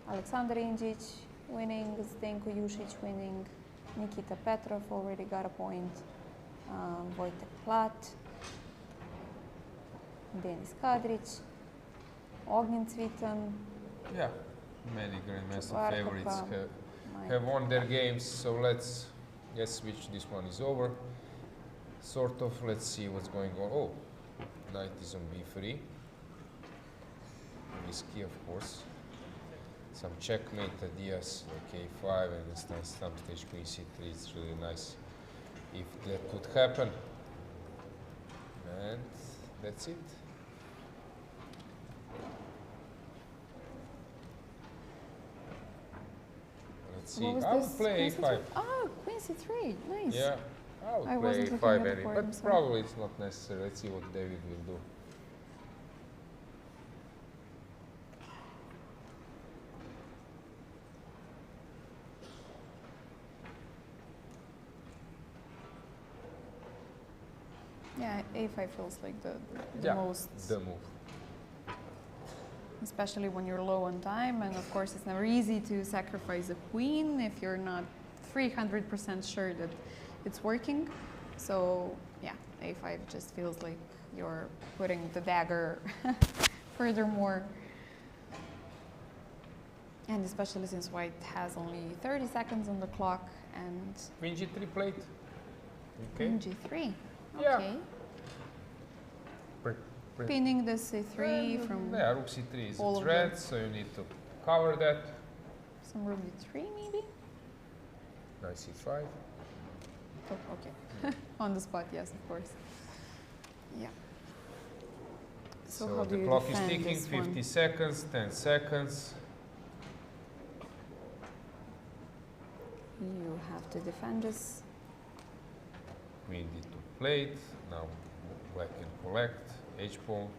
Alexander Injic winning, Zdenko Jušić winning, Nikita Petrov already got a point, Wojtek Plat, Denis Kadrić, Ognjen Cvitan, Yeah, many grandmaster Varkapa, favorites Mike. have won their games. So let's guess which this one is over. Sort of. Let's see what's going on. Oh, knight is on b3. Risky, of course. Some checkmate ideas like a5 and some stage queen c3. It's really nice if that could happen. And that's it. Let's see. What was I this? would play Queen a5. C3? Oh, Queen C3, nice. Yeah, I would I play wasn't looking a5 at the anyway, board, but I'm sorry. probably it's not necessary. Let's see what David will do. Yeah, A5 feels like the Yeah, most, the move. especially when you're low on time. And of course, it's never easy to sacrifice a queen if you're not 300% sure that it's working. So yeah, A5 just feels like you're putting the dagger furthermore. And especially since white has only 30 seconds on the clock and Queen g3 played. Okay. Queen G3. Yeah. Okay. Pre- Pinning the C3 from Yeah, rook c3 is all a of threat, so you need to cover that. some rook D3 maybe? Knight c5. Oh, okay. On the spot, yes, of course. Yeah. So, how do the you clock is defend ticking, this 50 one? seconds, 10 seconds. You have to defend this. Queen d2 played. Now black can collect. H-pawn.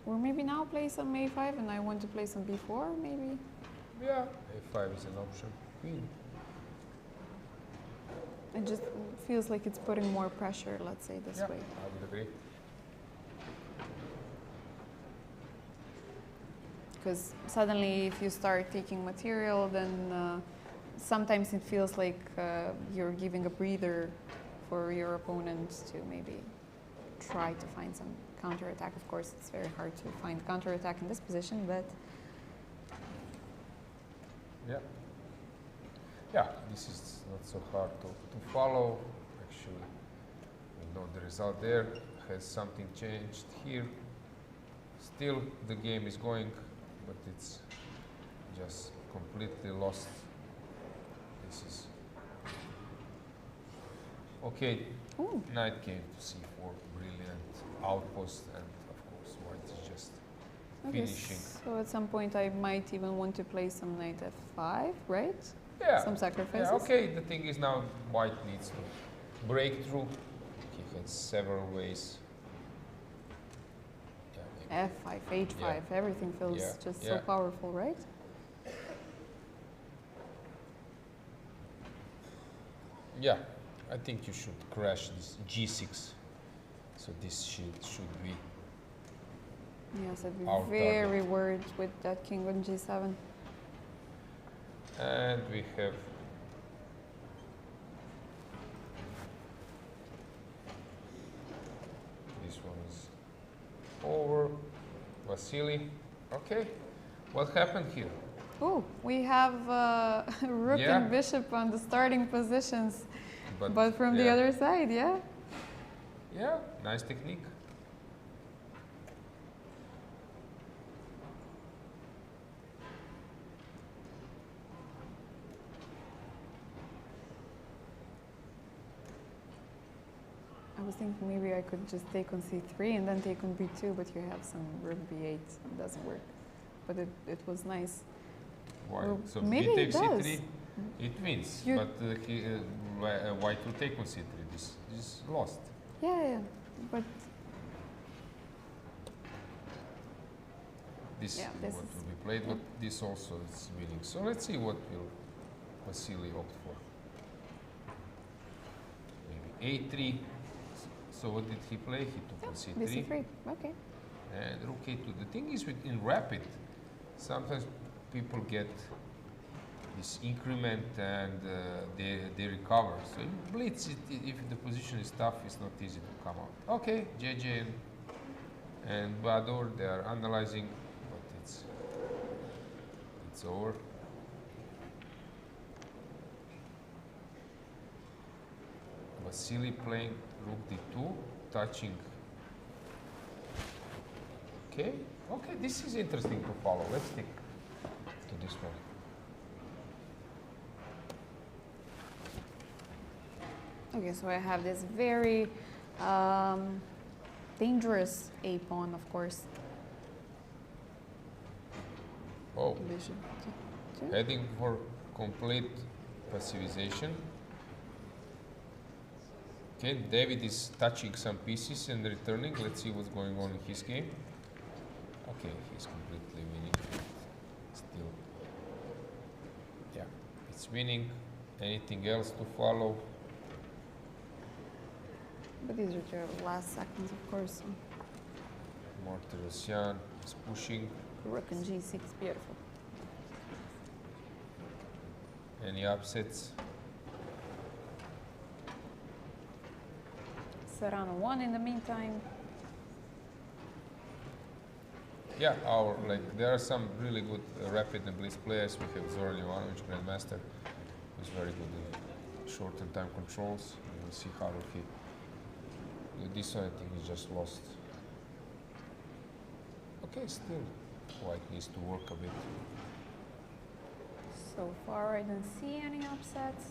Or maybe now play some a5 and I want to play some b4, maybe? Yeah, a5 is an option. Queen. It just feels like it's putting more pressure, let's say this Yeah, way. I would agree. Because suddenly if you start taking material, then sometimes it feels like you're giving a breather for your opponent to maybe try to find some counterattack. Of course, it's very hard to find counterattack in this position, but Yeah. Yeah, this is not so hard to follow. Actually, we know the result there. Has something changed here? Still, the game is going, but it's just completely lost. This is okay. ooh, Knight came to c4, brilliant outpost, and of course, white is just okay. finishing. So at some point I might even want to play some knight f5, right? Yeah. Some sacrifices. Yeah, okay. The thing is now white needs to break through. He has several ways. Yeah, F5, H5, Yeah. everything feels Yeah, just so yeah. powerful, right? yeah, I think you should crash this g6. So this should be. Yes, I'd be Our very target. worried with that king on g7. And we have this one is over. Vasily. Okay. What happened here? Oh, we have rook Yeah. and bishop on the starting positions, but from the yeah. other side, yeah? Yeah, nice technique. I was thinking maybe I could just take on c3 and then take on b2, but you have some rook b8. It doesn't work. But it was nice. Why? Well, So maybe b it takes does. c3, it wins. You- But white will take on c3. This is lost. Yeah, yeah. But This Yeah, is this what is- will be played, but this also is winning. So let's see what will Vasily opt for. Maybe a3. So what did he play? He took on c3. bc3, okay. And rook a2. The thing is, in rapid, sometimes people get this increment and they recover. So in blitz, if the position is tough, it's not easy to come out. Okay, JJ and Badur, they are analyzing, but it's over. Vasily playing rook d2, touching. Okay, okay, this is interesting to follow. Let's stick to this one. Okay, so I have this very dangerous a pawn, of course. Oh, Bishop to 2. heading for complete passivization. Okay, David is touching some pieces and returning. Let's see what's going on in his game. Okay, he's completely winning. Still, yeah, it's winning. Anything else to follow? But these are your last seconds, of course. Martirosyan is pushing. Rook and g6, beautiful. Any upsets? Serrano 1 in the meantime. Yeah, there are some really good rapid and blitz players. We have Zoran Jovanovic, Grandmaster, who's very good in short and time controls. We'll see how he. This one, I think, is just lost. Okay, still. White needs to work a bit. So far, I don't see any upsets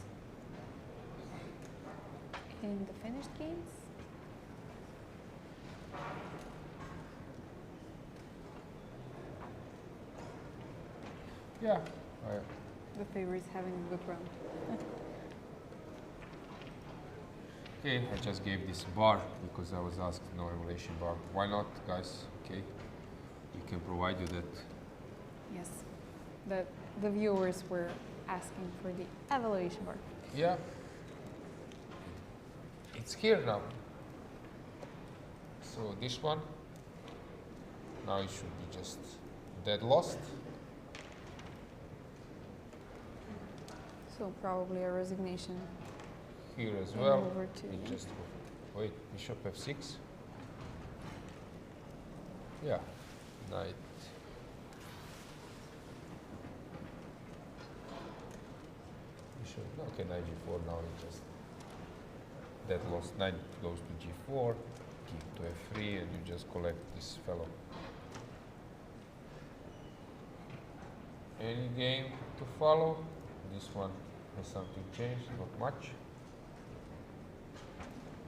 in the finished games. Yeah. The favorite is having a good round. Okay, I just gave this bar because I was asked no evaluation bar. Why not, guys? Okay, we can provide you that. Yes, the viewers were asking for the evaluation bar. Yeah. It's here now. So this one, now it should be just dead lost. So probably a resignation. Here as And well. over to We you. just wait, bishop f6. Yeah, knight. Bishop, okay, knight g4 now it just dead lost. Knight goes to g4, king to f3, and you just collect this fellow. Any game to follow? This one has something changed, not much.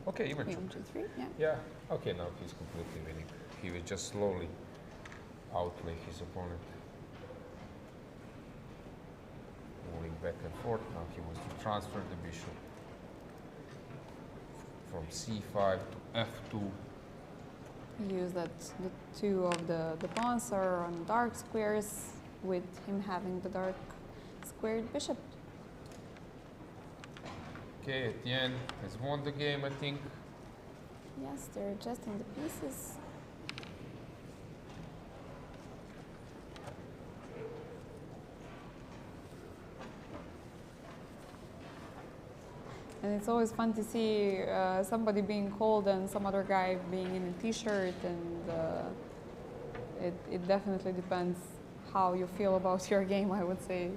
Okay, even Queen 2-3, yeah. yeah. Okay, now he's completely winning. He will just slowly outplay his opponent. Moving back and forth. Now he wants to transfer the bishop from c5 to f2. Use that the two of the pawns are on dark squares, with him having the dark squared bishop. Okay, at the end, has won the game, I think. Yes, they're adjusting the pieces. And it's always fun to see somebody being cold and some other guy being in a t-shirt, and it definitely depends how you feel about your game, I would say.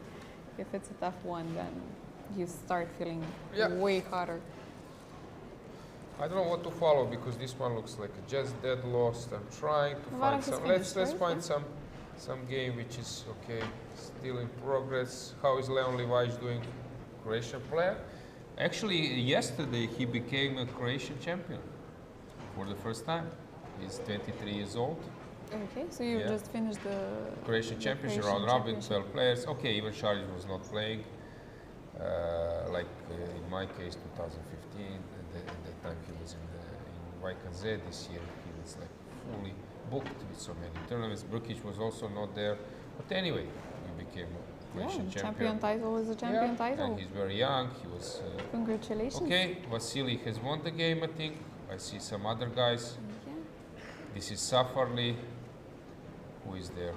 If it's a tough one, then you start feeling Yeah. way hotter. I don't know what to follow because this one looks like a just dead lost. I'm trying to Well, find he's some. finished, Let's right? find some game which is okay, still in progress. How is Leon Lević doing? Croatian player. Actually, yesterday he became a Croatian champion for the first time. He's 23 years old. Okay, so you Yeah. just finished the Croatian the championship, Croatian round robin, championship. 12 players. Okay, even Charles was not playing. In my case, 2015, at that time he was in YKZ. This year he was like fully booked with so many tournaments. Brukic was also not there. But anyway, he became a Croatian Yeah, champion. champion title is a champion Yeah, title. and he's very young. He was Congratulations. okay. Vasily has won the game, I think. I see some other guys. Yeah. This is Safarli. Who is there?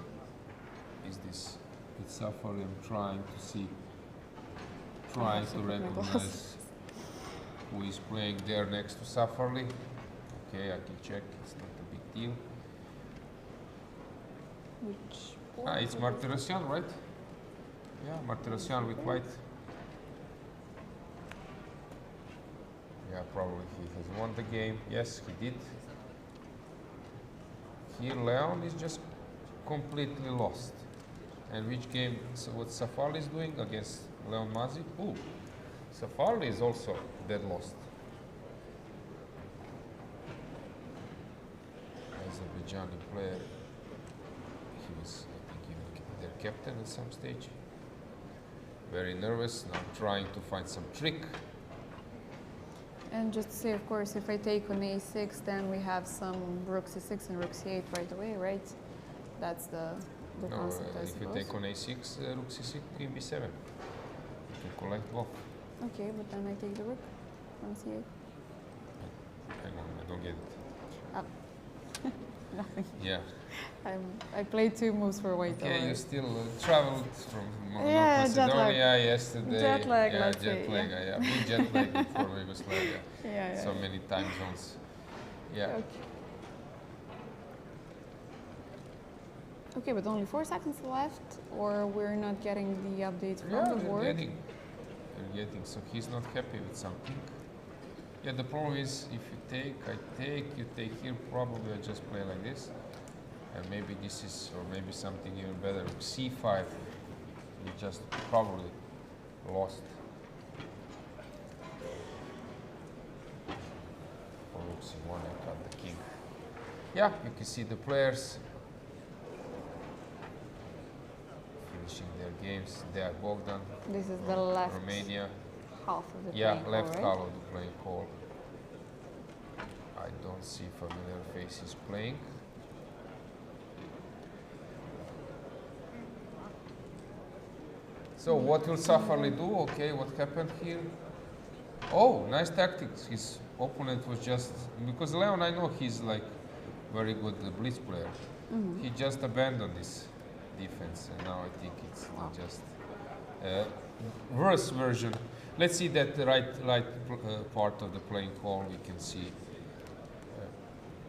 Is this? It's Safarli. I'm trying to see. Trying have to to put my recognize glasses. who is playing there next to Safarli. Okay, I can check. It's not a big deal. Which It's Martirosyan, right? Yeah, Martirosyan with white. Yeah, probably he has won the game. Yes, he did. Here, Leon is just completely lost. And which game? So what Safarli is doing against Leon Mazi? Oh, Safarli is also dead lost. Azerbaijani player. He was, I think, even their captain at some stage. Very nervous. Now trying to find some trick. And just to say, of course, if I take on a6, then we have some rook c6 and rook c8 right away, right? That's the No, concept, I if you suppose. take on a6, rook c6, queen b7. You can collect both. Okay, but then I take the rook on c8. I don't get it. Nothing. Yeah. I played two moves for white. Okay, you alright. still traveled from Yeah, jet lag. Macedonia yesterday. Jet lag, yeah, let's jet say, lag. yeah. Yeah, big jet lag before Yugoslavia. Yeah, So many time zones. Yeah. Okay. Okay, but only 4 seconds left, or we're not getting the update from the board. They're getting. So he's not happy with something. Yeah, the problem is if you take, I take, you take here. Probably I just play like this, And maybe this is, or maybe something even better. C5, we just probably lost. Or rook C1, I cut the king. Yeah, you can see the players finishing their games. They are Bogdan, This is the left Romania. half of the Yeah, playing hall, left right? half of the playing hall. I don't see familiar faces playing. So what will Safarli do? Okay, what happened here? Oh, nice tactics. His opponent was just, because Leon, I know he's like very good Blitz player. He just abandoned this defense, and now I think it's just worse version. Let's see that right part of the playing hall. We can see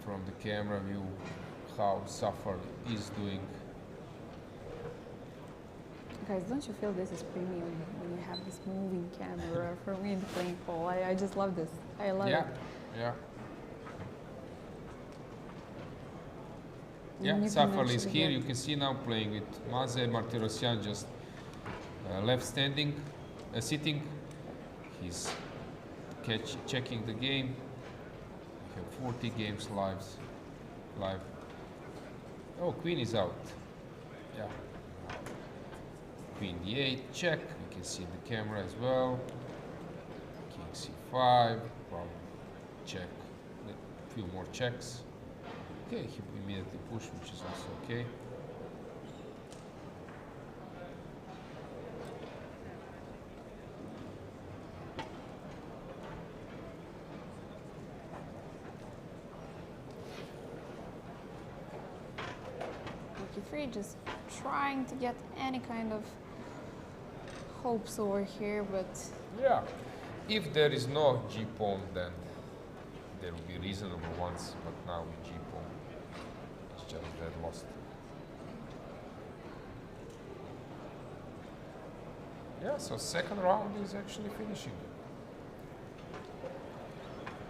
from the camera view how Safar is doing. Guys, don't you feel this is premium when you have this moving camera for me in the playing hall? I just love this. I love it. Yeah. And Yeah, you can Safar is actually here. get- You can see now playing with Maze Martirosyan just left standing, sitting. He's checking the game. We have 40 games live. Oh, queen is out. Yeah. Queen d8, check. You can see the camera as well. King c5, probably check. A few more checks. Okay, he immediately pushed, which is also okay. Free, just trying to get any kind of hopes over here, but Yeah. If there is no g pawn, then there will be reasonable ones, but now with g pawn, it's just dead lost. Yeah, so second round is actually finishing.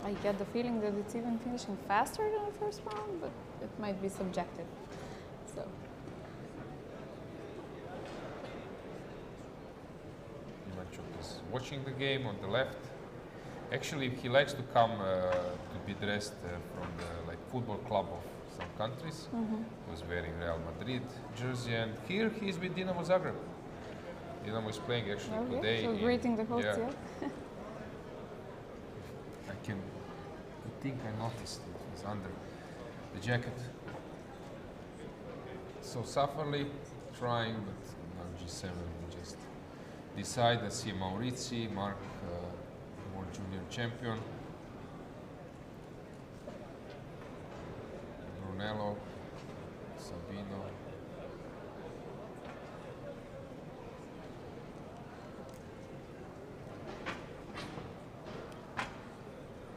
I get the feeling that it's even finishing faster than the first round, but it might be subjective. So Ivanchuk is watching the game on the left. Actually, he likes to come to be dressed from the football club of some countries. He was wearing Real Madrid jersey, and here he is with Dinamo Zagreb. Dinamo is playing actually okay, today. so greeting the host, yeah. I think I noticed it was under the jacket. So Safarli trying, but now G7 we just decide. I see Maurizi, Mark, World Junior Champion. Brunello, Sabino.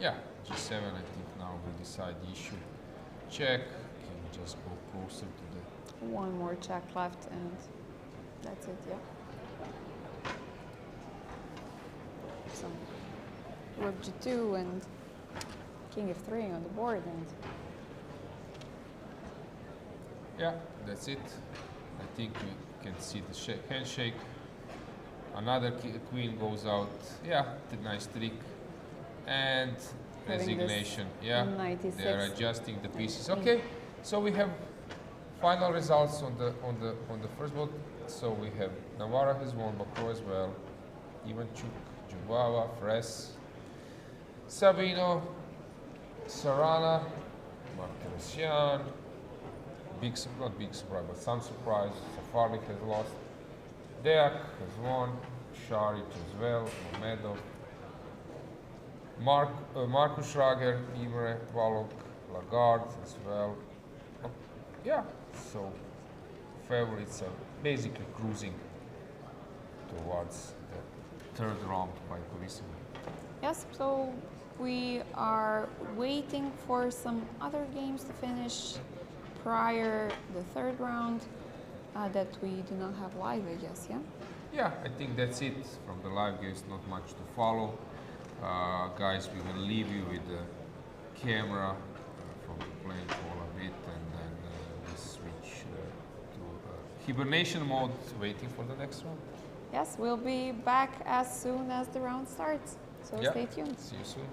Yeah, G7 I think now we decide the issue. Check, can just go closer to the One more check left, and that's it, yeah. So, rook g2 and king f3 on the board, and yeah, that's it. I think we can see the handshake. Another queen goes out. Yeah, the nice trick. And Having this resignation. Yeah, 96. they are adjusting the pieces. Okay, so we have final results on the first vote. So we have Navarra has won, Bakro as well, Ivanchuk, Jubava, Fres, Sabino, Sarana, Martirosyan. Not big surprise, but some surprise. Safarli has lost. Deak has won. Šarić as well. Mamedov. Markus Schrager, Imre, Valok, Lagarde as well. Yeah, so favorites are basically cruising towards the third round by Korisima. yes, so we are waiting for some other games to finish prior the third round that we do not have live, I guess, yeah? Yeah, I think that's it from the live games, not much to follow. Guys, we will leave you with the camera from the playing hall a bit, and then hibernation mode, waiting for the next round. Yes, we'll be back as soon as the round starts. So Yeah. stay tuned. See you soon.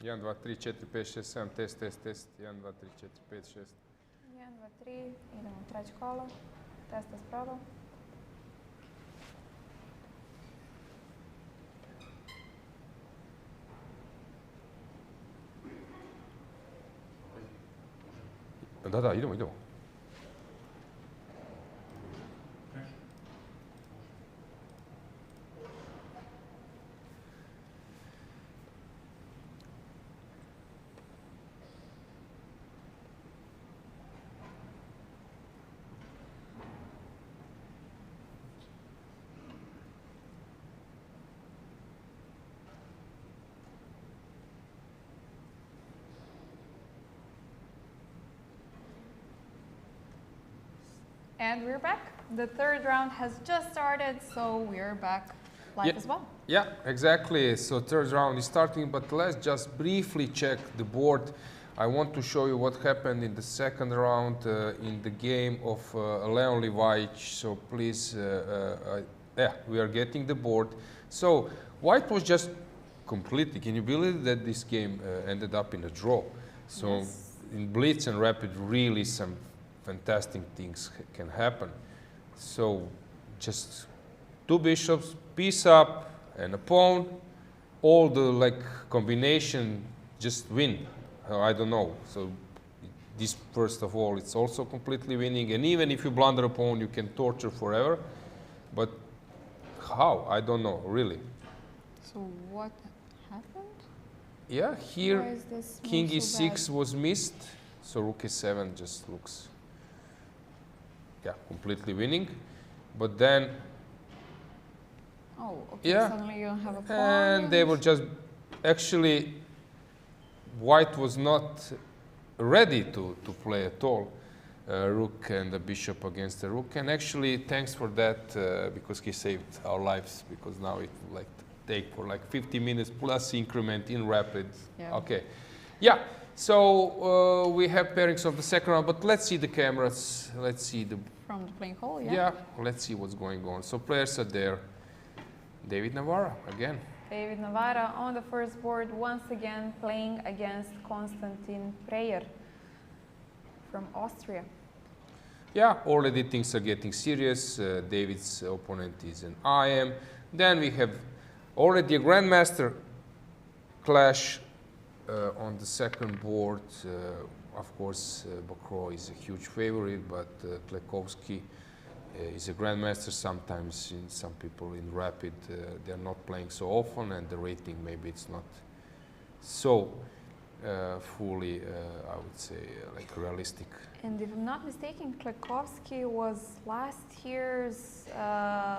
1, 2, 3, 4, 5, 6, 7, test, test, test. 1, 2, 3, 4, 5, 6. 1, 2, 3, idemo u treće kolo. Testa sprava. Da, idemo. And we're back. The third round has just started, so we're back live as well. Yeah, exactly. So third round is starting, but let's just briefly check the board. I want to show you what happened in the second round in the game of Leon Livajic. So please, we are getting the board. So white was just completely, can you believe that this game ended up in a draw? So Yes. in Blitz and Rapid, really some fantastic things can happen. So just two bishops, piece up, and a pawn, all the combination just win. I don't know. So this, first of all, it's also completely winning. And even if you blunder a pawn, you can torture forever. But how? I don't know, really. So what happened? Yeah, Why here is this king move so e6 bad? was missed. So rook e7 just looks, completely winning. But then, Oh, okay. Yeah. Suddenly you don't have a pawn. and they were just, actually, white was not ready to play at all. Rook and the bishop against the rook. And actually, thanks for that, because he saved our lives, because now it will take for 50 minutes plus increment in rapid. Yeah. Okay. Yeah. So we have pairings of the second round, but let's see the cameras. Let's see the From the playing hole, yeah. yeah. Let's see what's going on. So players are there. David Navarra again. David Navarra on the first board, once again playing against Konstantin Preyer from Austria. Yeah, already things are getting serious. David's opponent is an IM. Then we have already a grandmaster clash on the second board. Of course, Bokro is a huge favorite, but Klekovsky is a grandmaster. Sometimes some people in rapid, they're not playing so often, and the rating maybe it's not so fully, I would say, realistic. And if I'm not mistaken, Klekovsky was last year's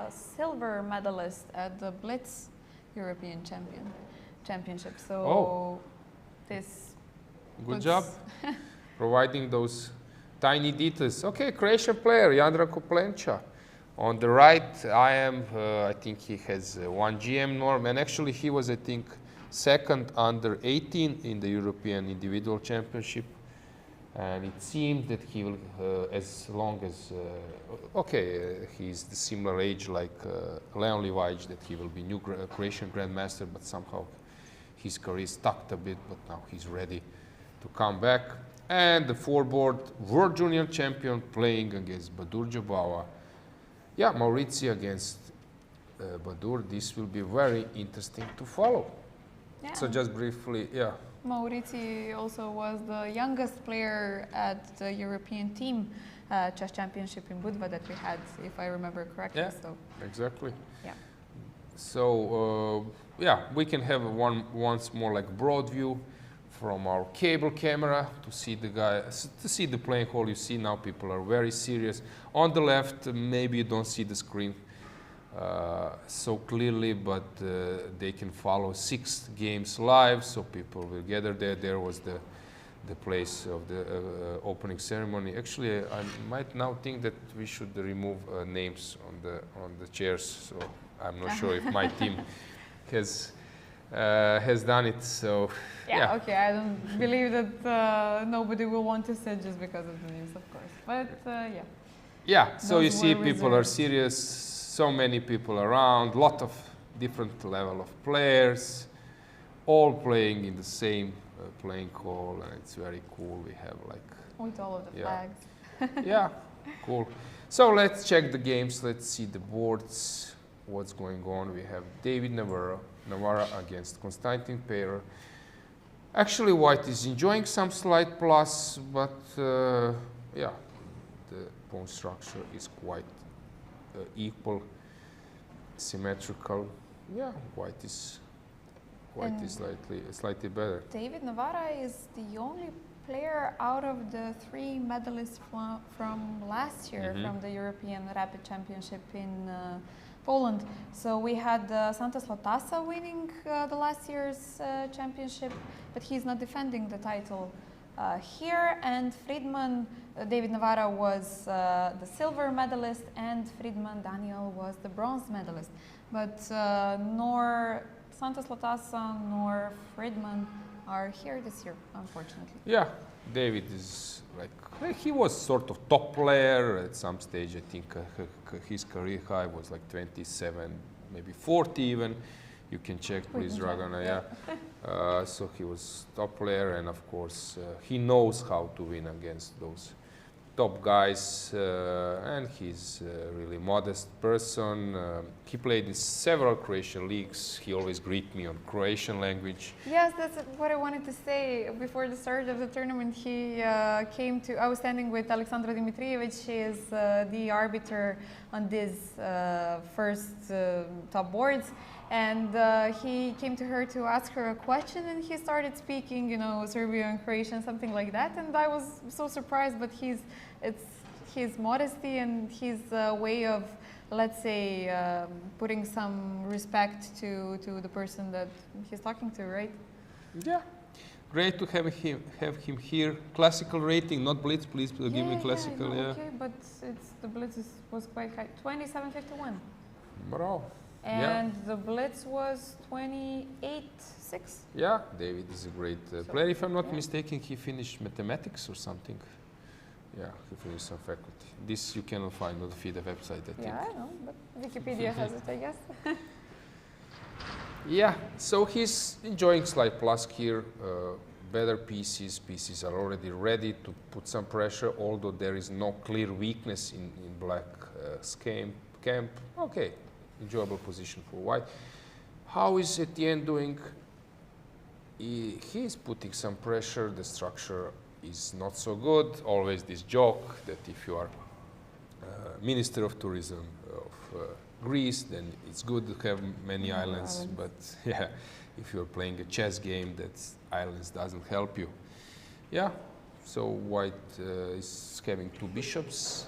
silver medalist at the Blitz European Championship. So this Good puts- job providing those tiny details. Okay, Croatian player, Jandra Koplencha. On the right, I think he has 1 GM norm, and actually he was, I think, second under 18 in the European Individual Championship. And it seems that he will, as long as, he's the similar age like Leon Livajic, that he will be new Croatian Grandmaster, but somehow his career is stuck a bit, but now he's ready to come back. And the four-board World Junior Champion playing against Badur Jobawa. Yeah, Maurizio against Badur. This will be very interesting to follow. Yeah. So just briefly, yeah. Maurizi also was the youngest player at the European team chess championship in Budva that we had, if I remember correctly. Yeah. So Exactly. yeah. So we can have once more broad view from our cable camera to see the guy, to see the playing hole. You see now people are very serious. On the left, maybe you don't see the screen so clearly, but they can follow 6 games live, so people will gather there. There was the place of the opening ceremony. Actually, I might now think that we should remove names on the chairs. So I'm not sure if my team has done it. So Yeah, okay, I don't believe that nobody will want to sit just because of the news, of course. But yeah. Yeah, so you Those see were people are reserved. serious, so many people around, lot of different level of players. all playing in the same playing hall, and it's very cool. We have like With all of the Yeah. flags. yeah, cool. So let's check the games. Let's see the boards. What's going on? We have David Navarra against Konstantin Payer. Actually, White is enjoying some slight plus, but yeah, the pawn structure is quite equal, symmetrical. Yeah, White is And slightly better. David Navarra is the only player out of the 3 medalists from last year from the European Rapid Championship in Poland. So we had Santos Lotasa winning the last year's championship, but he's not defending the title here. And Friedman, David Navarra was the silver medalist, and Friedman Daniel was the bronze medalist. But nor Santos Lotasa nor Friedman are here this year, unfortunately. Yeah, David is like he was sort of top player at some stage. I think his career high was like 27, maybe 40 even. You can check please, Dragana. Yeah. So he was top player, and of course he knows how to win against those top guys, and he's a really modest person. He played in several Croatian leagues. He always greet me on Croatian language. Yes, that's what I wanted to say. Before the start of the tournament, he came to, I was standing with Alexandra Dimitrijevic. She is the arbiter on these first top boards. And he came to her to ask her a question, and he started speaking, you know, Serbian, Croatian, something like that. And I was so surprised, but it's his modesty and his way of, let's say, putting some respect to the person that he's talking to, right? Yeah, great to have him here. Classical rating, not Blitz, please give me classical. No, yeah. okay, but the Blitz was quite high, 27.51. Bravo. And the Blitz was 28.6. Yeah, David is a great player. If I'm not mistaken, he finished mathematics or something. Yeah, he finished some faculty. This you cannot find on the FIDE website, I think. Yeah, I know, but Wikipedia has it, I guess. Yeah, so he's enjoying slight plus here. Better pieces. Pieces are already ready to put some pressure, although there is no clear weakness in black camp. Okay. Enjoyable position for White. How is Etienne doing? He is putting some pressure. The structure is not so good. Always this joke that if you are Minister of Tourism of Greece, then it's good to have many islands. But yeah, if you're playing a chess game, that islands doesn't help you. Yeah, so White is having 2 bishops.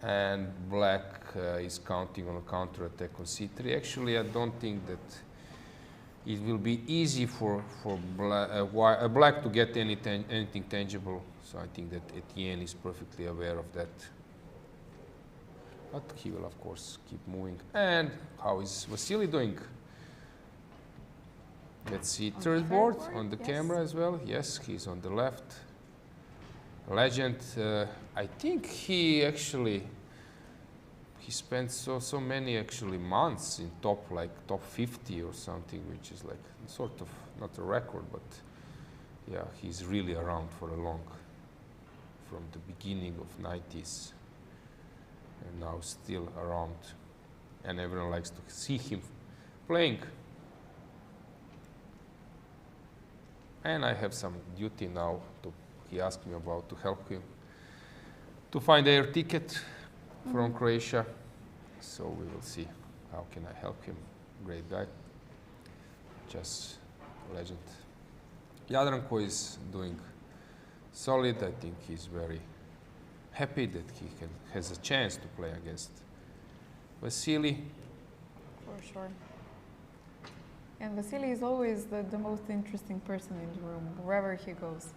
And black is counting on a counter-attack on c3. Actually, I don't think that it will be easy for black to get anything tangible. So I think that Etienne is perfectly aware of that. But he will, of course, keep moving. And how is Vasily doing? Let's see, third board on the camera as well. Yes, he's on the left. Legend. I think he spent so many months in top 50 or something, which is like sort of not a record, but yeah, he's really around for a long, from the beginning of 90s, and now still around, and everyone likes to see him playing. And I have some duty now he asked me about to help him to find air ticket from Croatia. So we will see how can I help him. Great guy. Just legend. Jadranko is doing solid. I think he's very happy that he has a chance to play against Vasily. For sure. And Vasily is always the most interesting person in the room, wherever he goes.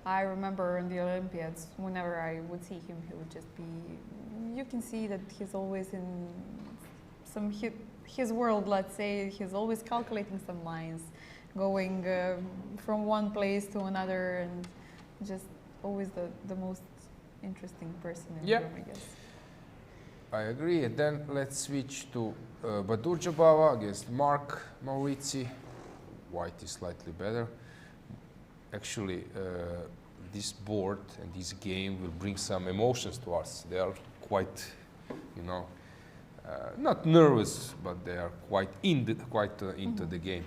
I remember in the Olympiads, whenever I would see him, he would just be, you can see that he's always in his world, let's say. He's always calculating some lines, going from one place to another, and just always the most interesting person in the room, I guess. I agree. And then let's switch to Badur Jabava against Mark Maurizi. white is slightly better. Actually, this board and this game will bring some emotions to us. They are quite, you know, not nervous, but they are quite into the game.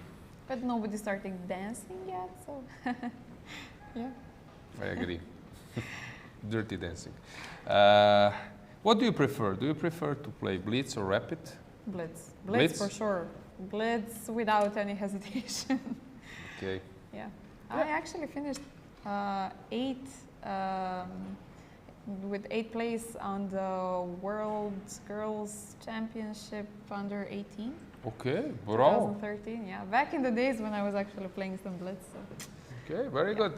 But nobody started dancing yet, so yeah. I agree. Dirty dancing. What do you prefer? Do you prefer to play Blitz or Rapid? Blitz. Blitz? For sure. Blitz without any hesitation. Okay. Yeah. I actually finished with 8th place on the World Girls Championship under 18. Okay, bravo. 2013, yeah. Back in the days when I was actually playing some Blitz. So. Okay, very good.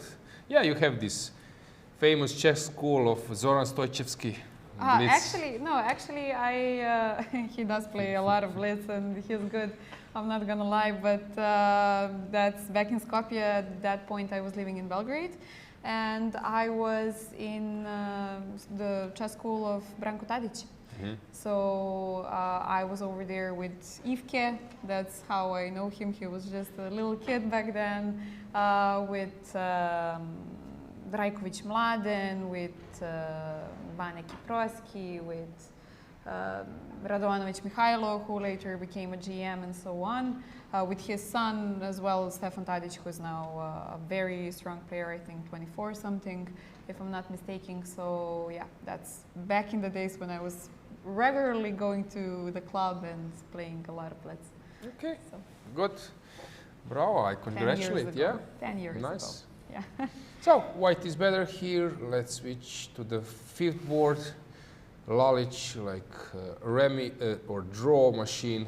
Yeah, you have this famous chess school of Zoran Stojčevski. Blitz. Actually, he does play a lot of Blitz and he's good. I'm not gonna lie, but that's back in Skopje. At that point, I was living in Belgrade, and I was in the chess school of Branko Tadić. So I was over there with Ivke. That's how I know him. He was just a little kid back then. With Drajković Mladen, with Bane Kiproski, with Radovanović Mihailo, who later became a GM, and so on. With his son as well, Stefan Tadić, who is now a very strong player, I think 24 something, if I'm not mistaken. So yeah, that's back in the days when I was regularly going to the club and playing a lot of Blitz. Okay, so. Good. Bravo, I congratulate. 10 years ago. Yeah, 10 years nice. ago. Yeah. So white is better here. Let's switch to the 5th board. Lalic, like Remy or draw machine,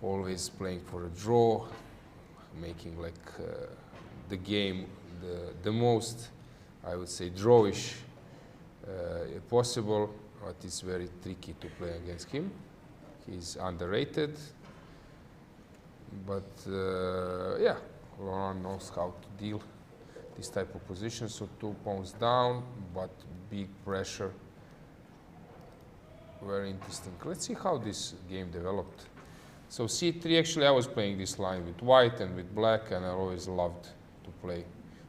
always playing for a draw, making like the game the most, I would say, drawish possible. But it's very tricky to play against him. He's underrated. But yeah, Laurent knows how to deal this type of position. So 2 pawns down, but big pressure. Very interesting. Let's see how this game developed. So c3, actually I was playing this line with white and with black, and I always loved to play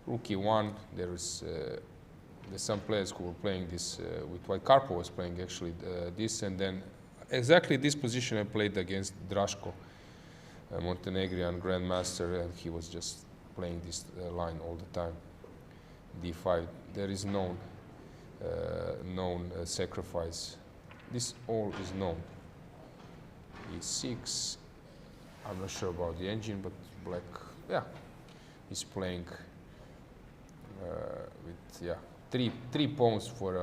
rook e1. There's some players who were playing this with white. Karpov was playing actually this, and then exactly this position I played against Draško, Montenegrin grandmaster, and he was just playing this line all the time. d5. There is known sacrifice. This all is known. e6. I'm not sure about the engine, but black, yeah, is playing with three pawns for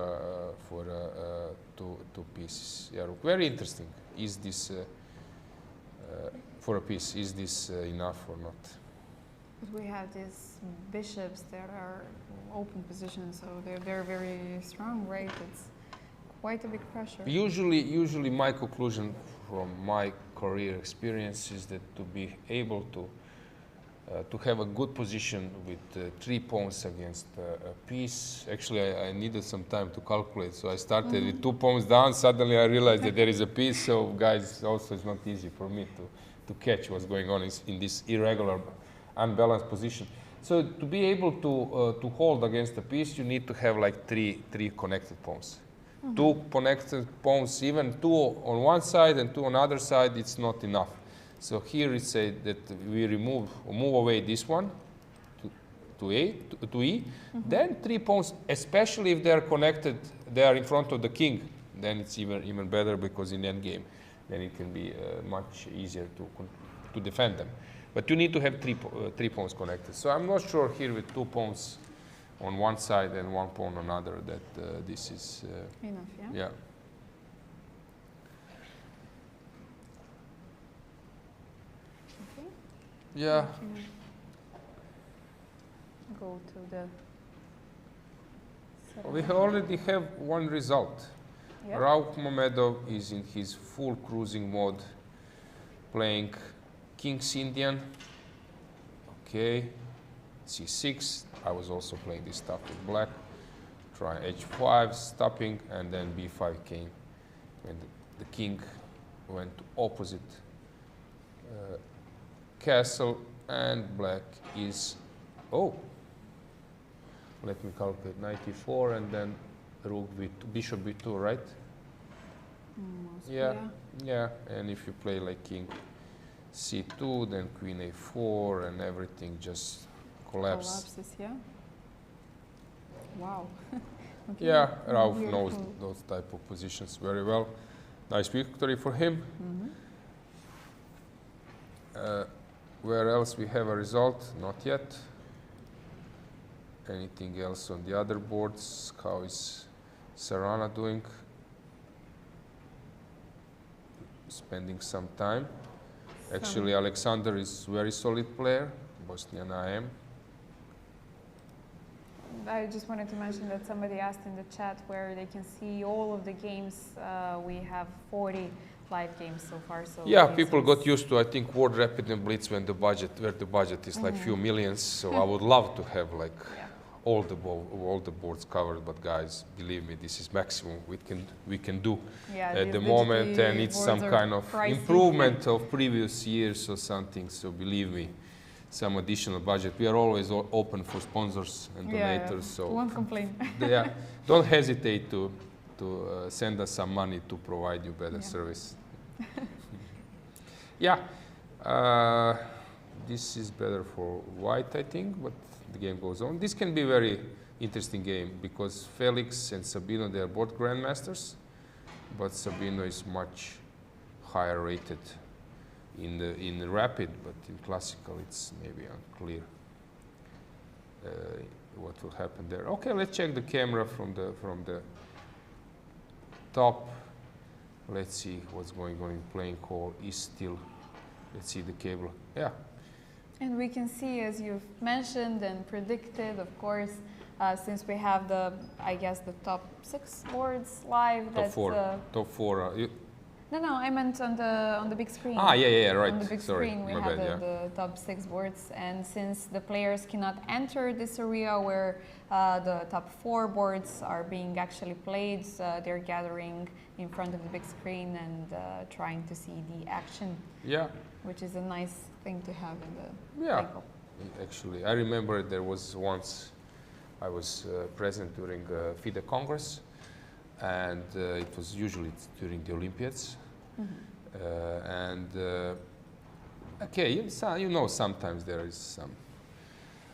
two pieces. Yeah, very interesting. Is this for a piece? Is this enough or not? But we have these bishops that are open positions, so they're very strong, right? It's quite a big pressure. Usually my conclusion from my career experience is that to be able to have a good position with 3 pawns against a piece. Actually, I needed some time to calculate, so I started with 2 pawns down. Suddenly I realized that there is a piece, so guys, also it's not easy for me to catch what's going on in this irregular, unbalanced position. So to be able to hold against a piece, you need to have like three connected pawns. 2 connected pawns, even 2 on one side and 2 on the other side, it's not enough. So here it said that we move away this one to E, then 3 pawns, especially if they are connected, they are in front of the king, then it's even better, because in end game, then it can be much easier to defend them. But you need to have 3 pawns connected. So I'm not sure here with 2 pawns on one side and 1 pawn on another that this is enough. Yeah. Yeah. Okay. Yeah. Go to the. We already have one result. Yeah. Rauf Mamedov is in his full cruising mode, playing King's Indian. Okay, c6. I was also playing this stuff with black. Try h5, stopping, and then b5 came. And the king went to opposite castle, and black is, oh, let me calculate, 94, and then rook b2, bishop b2, right? Almost, Yeah, and if you play like king c2, then queen a4, and everything just collapses. Yeah. Wow. Okay. Yeah, Rauf Beautiful. knows those type of positions very well. Nice victory for him. Where else we have a result? Not yet. Anything else on the other boards? How is Sarana doing? Spending some time. Actually, Alexander is very solid player. Bosnian IM. I just wanted to mention that somebody asked in the chat where they can see all of the games. We have 40 live games so far. So yeah, people got used to, I think, World Rapid and Blitz when the budget is like few millions. So I would love to have like all the boards covered. But guys, believe me, this is maximum we can do at the moment, and it's some kind of improvement of previous years or something. So believe me, some additional budget. We are always open for sponsors and donators. So won't complain. yeah, don't hesitate to send us some money to provide you better service. Yeah, this is better for white, I think, but the game goes on. This can be a very interesting game because Felix and Sabino, they are both grandmasters, but Sabino is much higher rated in the rapid, but in classical it's maybe unclear what will happen there. Okay, let's check the camera from the top. Let's see what's going on in playing call. Is still, let's see the cable. Yeah. And we can see, as you've mentioned and predicted, of course, since we have the, I guess, the top 6 boards live. Top four. No, I meant on the big screen. Ah, yeah, right. On the big Sorry, screen, we my have bad, the top 6 boards, and since the players cannot enter this area where the top 4 boards are being actually played, they're gathering in front of the big screen and trying to see the action. Yeah. Which is a nice thing to have in the cycle. Actually, I remember there was once I was present during FIDE Congress, and it was usually during the Olympiads. Okay, you know, sometimes there is some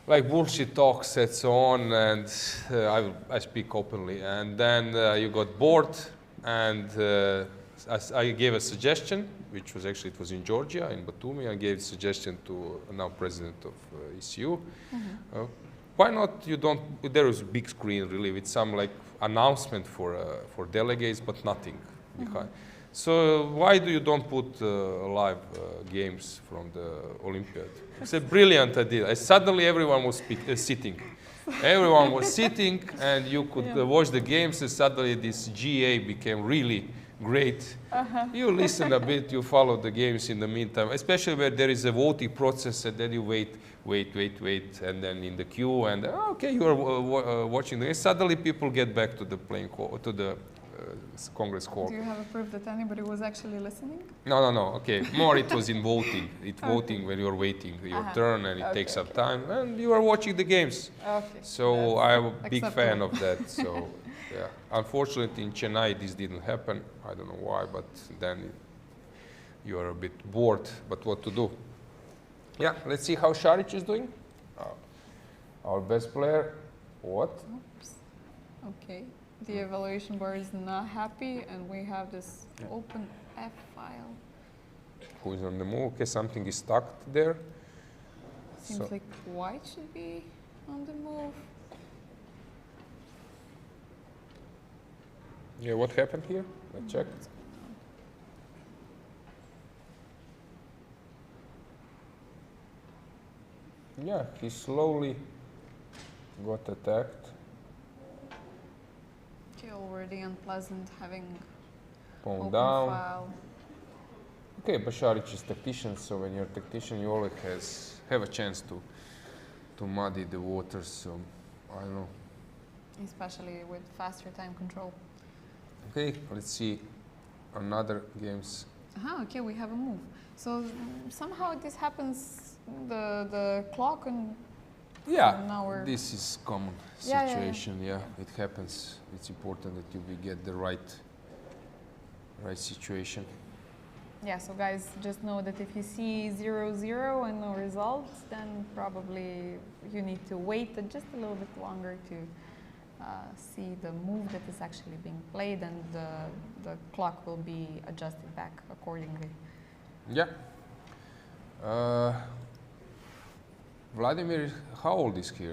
like bullshit talks and so on, and I speak openly, and then you got bored, and I gave a suggestion, which was actually, it was in Georgia, in Batumi. I gave a suggestion to now president of ECU. Why not you don't, there is a big screen really with some like announcement for delegates, but nothing behind. So why do you don't put live games from the Olympiad? It's a brilliant idea. Suddenly everyone was sitting. Everyone was sitting, and you could watch the games, and suddenly this GA became really great. You listen a bit, you follow the games in the meantime, especially where there is a voting process, and then you wait, and then in the queue, and okay, you are watching the game. Suddenly people get back to the playing hall, to the Congress hall. Do you have a proof that anybody was actually listening? No. Okay, more it was in voting. Voting when you're waiting your turn, and it takes some time, and you are watching the games. So I'm a big fan of that. So yeah, unfortunately in Chennai this didn't happen. I don't know why, but then you are a bit bored. But what to do? Yeah, let's see how Šarić is doing. Our best player. What? Oops. Okay. The evaluation bar is not happy, and we have this open F file. Who is on the move? Okay, something is stuck there. Seems like white should be on the move. Yeah, what happened here? Let's check. Yeah, he slowly got attacked. Already unpleasant having pawn open down. File. Okay, but Šarić is tactician, so when you're a tactician, you always have a chance to muddy the waters. So I don't know. Especially with faster time control. Okay, let's see another games. Okay, we have a move. So somehow this happens the clock and Yeah, now we're this is common Yeah, yeah, yeah. situation. Yeah, it happens. It's important that you will get the right situation. yeah. So guys, just know that if you see 0-0 and no results, then probably you need to wait just a little bit longer to see the move that is actually being played, and the clock will be adjusted back accordingly. Yeah. Vladimir, how old is he?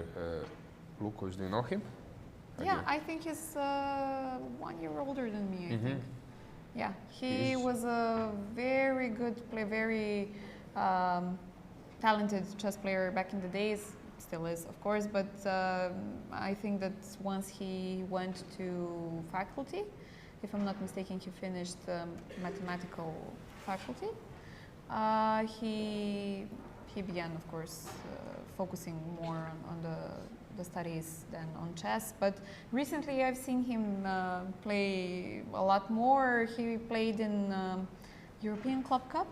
Lukovic, do you know him? Yeah, I think he's 1 year older than me, I Mhm. think. Yeah, he He's- was a very good player, very talented chess player back in the days, still is, of course, but I think that once he went to faculty, if I'm not mistaken, he finished mathematical faculty. He began, of course, focusing more on the studies than on chess. But recently, I've seen him play a lot more. He played in European Club Cup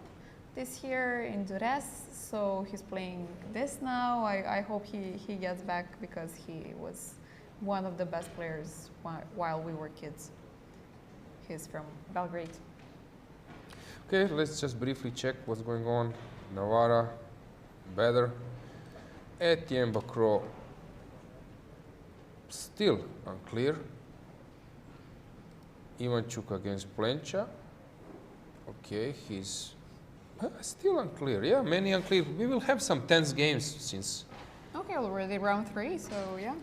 this year in Durres, so he's playing this now. I hope he gets back because he was one of the best players while we were kids. He's from Belgrade. Okay, let's just briefly check what's going on. Navara, better. Etienne Bacro, still unclear. Ivanchuk against Plencha. Okay, he's still unclear. Yeah, many unclear. We will have some tense games since. Okay, already round 3, so yeah.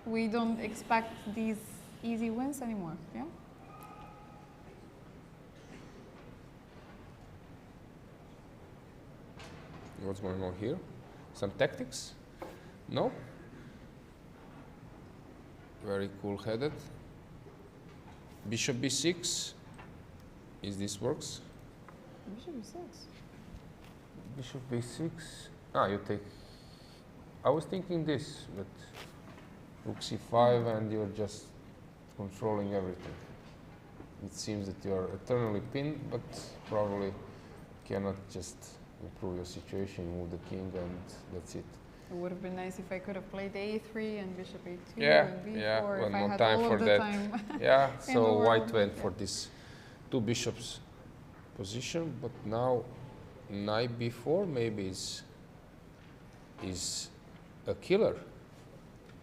We don't expect these easy wins anymore, yeah? What's going on here? Some tactics? No? Very cool-headed. Bishop b6. Is this works? Bishop e6. Bishop b6. Ah, you take. I was thinking this, but rook c5, and you're just controlling everything. It seems that you're eternally pinned, but probably cannot just improve your situation. You move the king, and that's it. It would have been nice if I could have played a3 and bishop a2 Yeah, and b4 yeah, if one I more had time all for of the that. time. Yeah, in the so white world, went yeah. for this 2 bishops position, but now knight b4 maybe is a killer.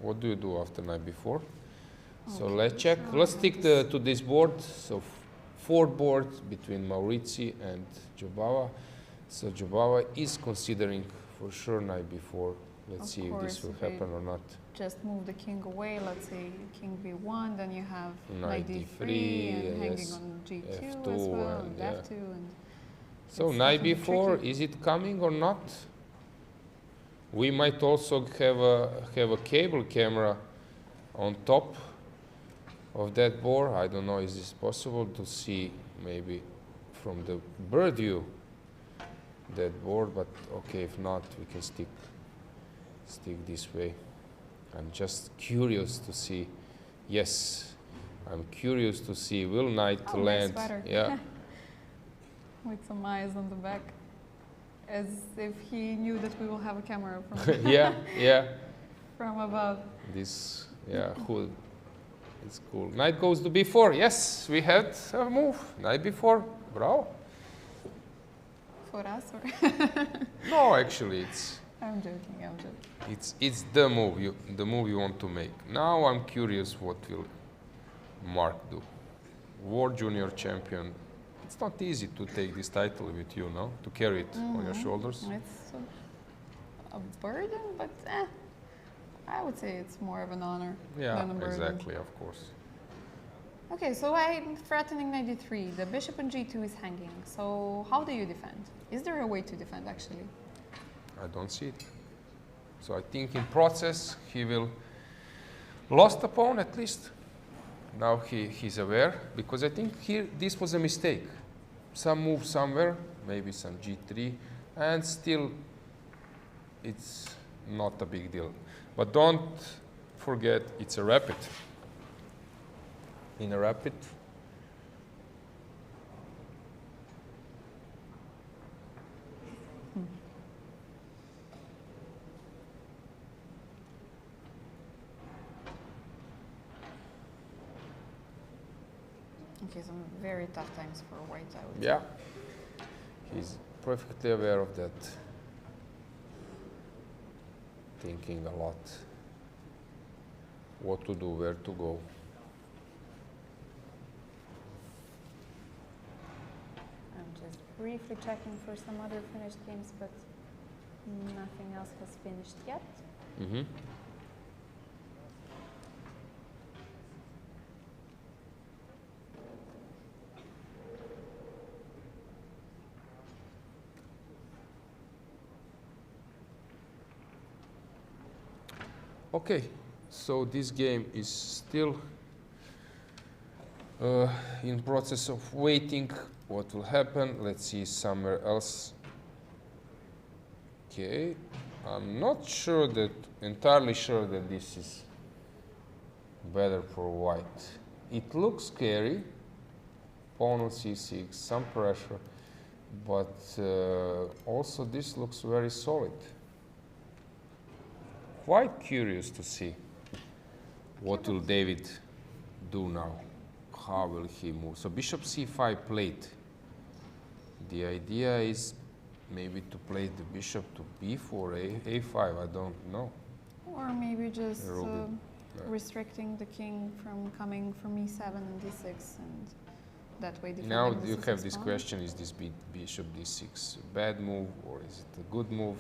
What do you do after knight b4? So Okay, let's check. so Let's I stick guess- to this board. So 4 board between Maurizi and Jobava. So Jobava is considering for sure knight b4. Let's Of see if this course, will if I- happen or not. Just move the king away, let's say king b1, then you have Knight knight d3 d3, and hanging yes, on g2 f2 as well, and and yeah. f2. And So it's knight definitely b4, tricky. is it coming or not? We might also have a cable camera on top of that board. I don't know, is this possible to see maybe from the bird view that board, but okay, if not, we can stick this way. I'm just curious to see. Yes, I'm curious to see, will knight Oh, nice land? sweater. Yeah. With some eyes on the back, as if he knew that we will have a camera from, Yeah, yeah. from above. This, yeah, cool. It's cool. Knight goes to b4. Yes, we had a move. Knight b4. Bravo. For us, or No, actually, it's I'm joking. it's the move you want to make. Now I'm curious what will Mark do. World Junior Champion. It's not easy to take this title with you, no? To carry it on your shoulders. It's a burden, but I would say it's more of an honor Yeah, than a burden. exactly, of course. Okay, so I'm threatening knight d3. The bishop on g2 is hanging. So how do you defend? Is there a way to defend, actually? I don't see it. So I think in process he will lost a pawn at least. Now he's aware, because I think here this was a mistake. Some move somewhere, maybe some g3, and still it's not a big deal. But don't forget it's a rapid. In a rapid, Okay, some very tough times for white, I would Yeah, he's perfectly aware of that. Thinking a lot. What to do, where to go. I'm just briefly checking for some other finished games, but nothing else has finished yet. Mm-hmm. Okay, so this game is still in process of waiting. What will happen? Let's see somewhere else. Okay, I'm not sure that entirely sure that this is better for white. It looks scary. Pawn on c6, some pressure, but also this looks very solid. Quite curious to see what will David do now. How will he move? So bishop c5 played. The idea is maybe to play the bishop to b4, a5, I don't know. Or maybe just Ruben, restricting the king from coming from e7 and d6, and that way defending Now the you c6 have this pawn. question, is this bishop d6 a bad move or is it a good move?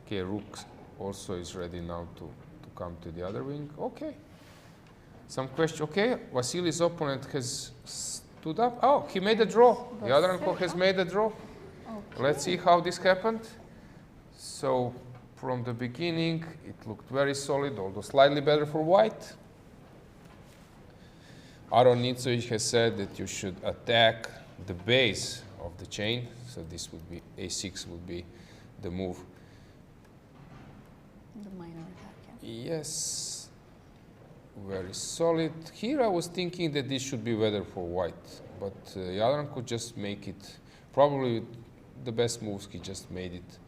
Okay, rook also is ready now to come to the other wing. Okay. Some question. Okay, Vasily's opponent has stood up. Oh, he made a draw. The other uncle has made a draw. Okay. Let's see how this happened. So from the beginning, it looked very solid, although slightly better for white. Aron Nicovic has said that you should attack the base of the chain. So this would be a6 would be the move. The minor attack, yeah. Yes, very solid. Here I was thinking that this should be better for white, but Jadran could just make it. Probably the best moves, he just made it.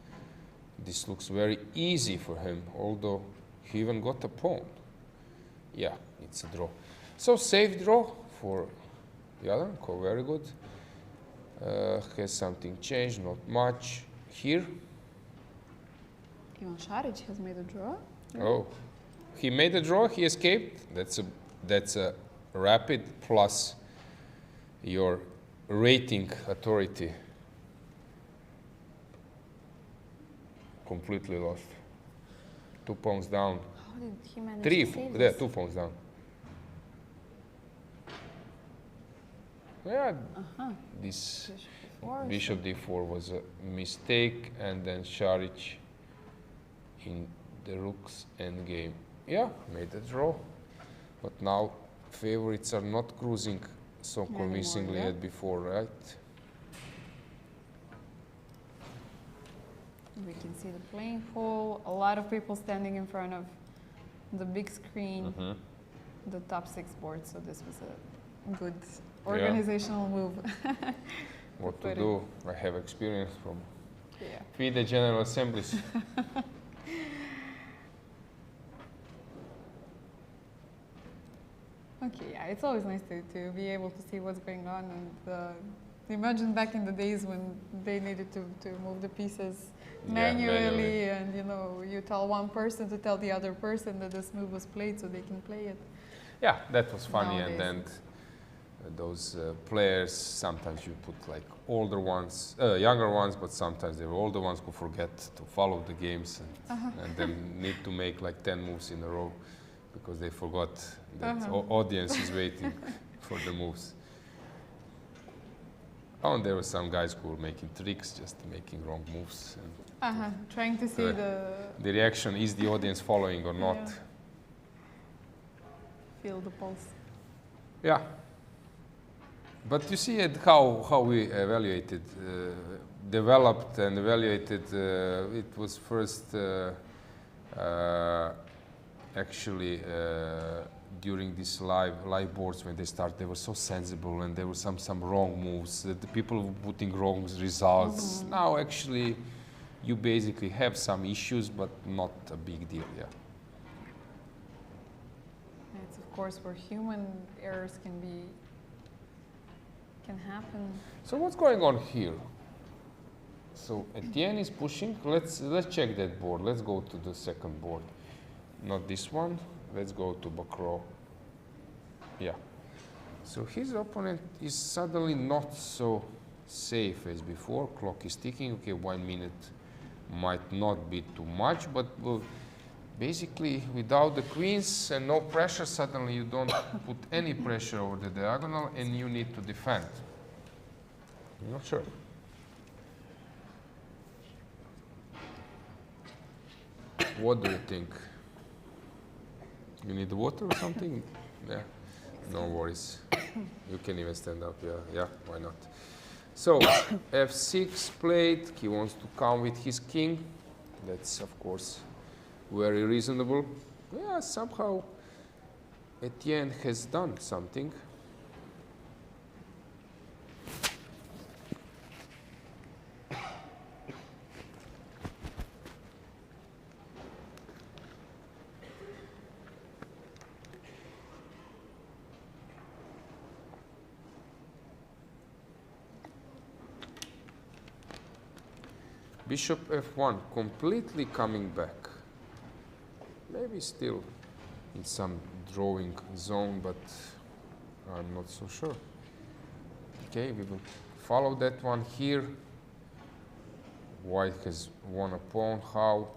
This looks very easy for him, although he even got a pawn. Yeah, it's a draw. So safe draw for Jadran, very good. Has something changed, not much. Here, Ivan Šarić has made a draw. oh, he made a draw. He escaped. That's a rapid plus your rating authority. Completely lost. 2 pawns down. How did he manage Three. to save There, this? 2 pawns down. Yeah, this Bishop d4, bishop d4 was a mistake, and then Šarić in the rook's endgame. Yeah, made a draw, but now favorites are not cruising so Anymore, convincingly yeah. as before, right? We can see the playing hall. A lot of people standing in front of the big screen, the top 6 board. So this was a good organizational move. What to Put it- do? I have experience from Yeah. FIDE General Assemblies. Okay, yeah, it's always nice to be able to see what's going on, and imagine back in the days when they needed to move the pieces manually, and you tell one person to tell the other person that this move was played so they can play it. Yeah, that was funny, and Nowadays then those players, sometimes you put like older ones, younger ones, but sometimes they were older ones who forget to follow the games and then need to make like 10 moves in a row because they forgot that audience is waiting for the moves. Oh, and there were some guys who were making tricks, just making wrong moves. And Trying to see the reaction, is the audience following or not? Yeah. Feel the pulse. Yeah. But you see how we evaluated, developed and evaluated. It was first actually during these live boards when they start. They were so sensible, and there were some wrong moves. The people were putting wrong results. Now actually, you basically have some issues, but not a big deal. Yeah. It's of course where human errors can be can happen. So what's going on here? So Etienne is pushing. Let's check that board. Let's go to the second board. Not this one. Let's go to Bacro. Yeah. So his opponent is suddenly not so safe as before. Clock is ticking. Okay, 1 minute might not be too much, but basically without the queens and no pressure, suddenly you don't put any pressure over the diagonal and you need to defend. I'm not sure. What do you think? You need water or something? Yeah, no worries. You can even stand up, yeah, why not? So, f6 played, he wants to come with his king. That's, of course, very reasonable. Yeah, somehow Etienne has done something. Bishop f1, completely coming back. Maybe still in some drawing zone, but I'm not so sure. Okay, we will follow that one here. White has won a pawn. How?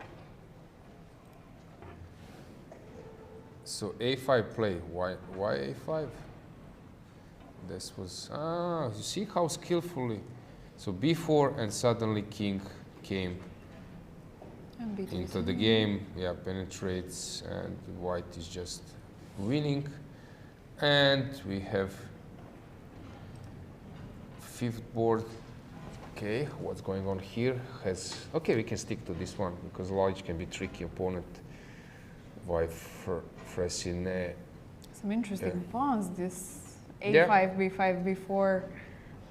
So a5 play. Why a5? This was, you see how skillfully. So b4 and suddenly king came into the game. Yeah, penetrates and white is just winning. And we have fifth board. Okay, what's going on here? Okay, we can stick to this one because Lalic can be tricky opponent. Why Fressinet? Some interesting pawns. This a5, b5, b4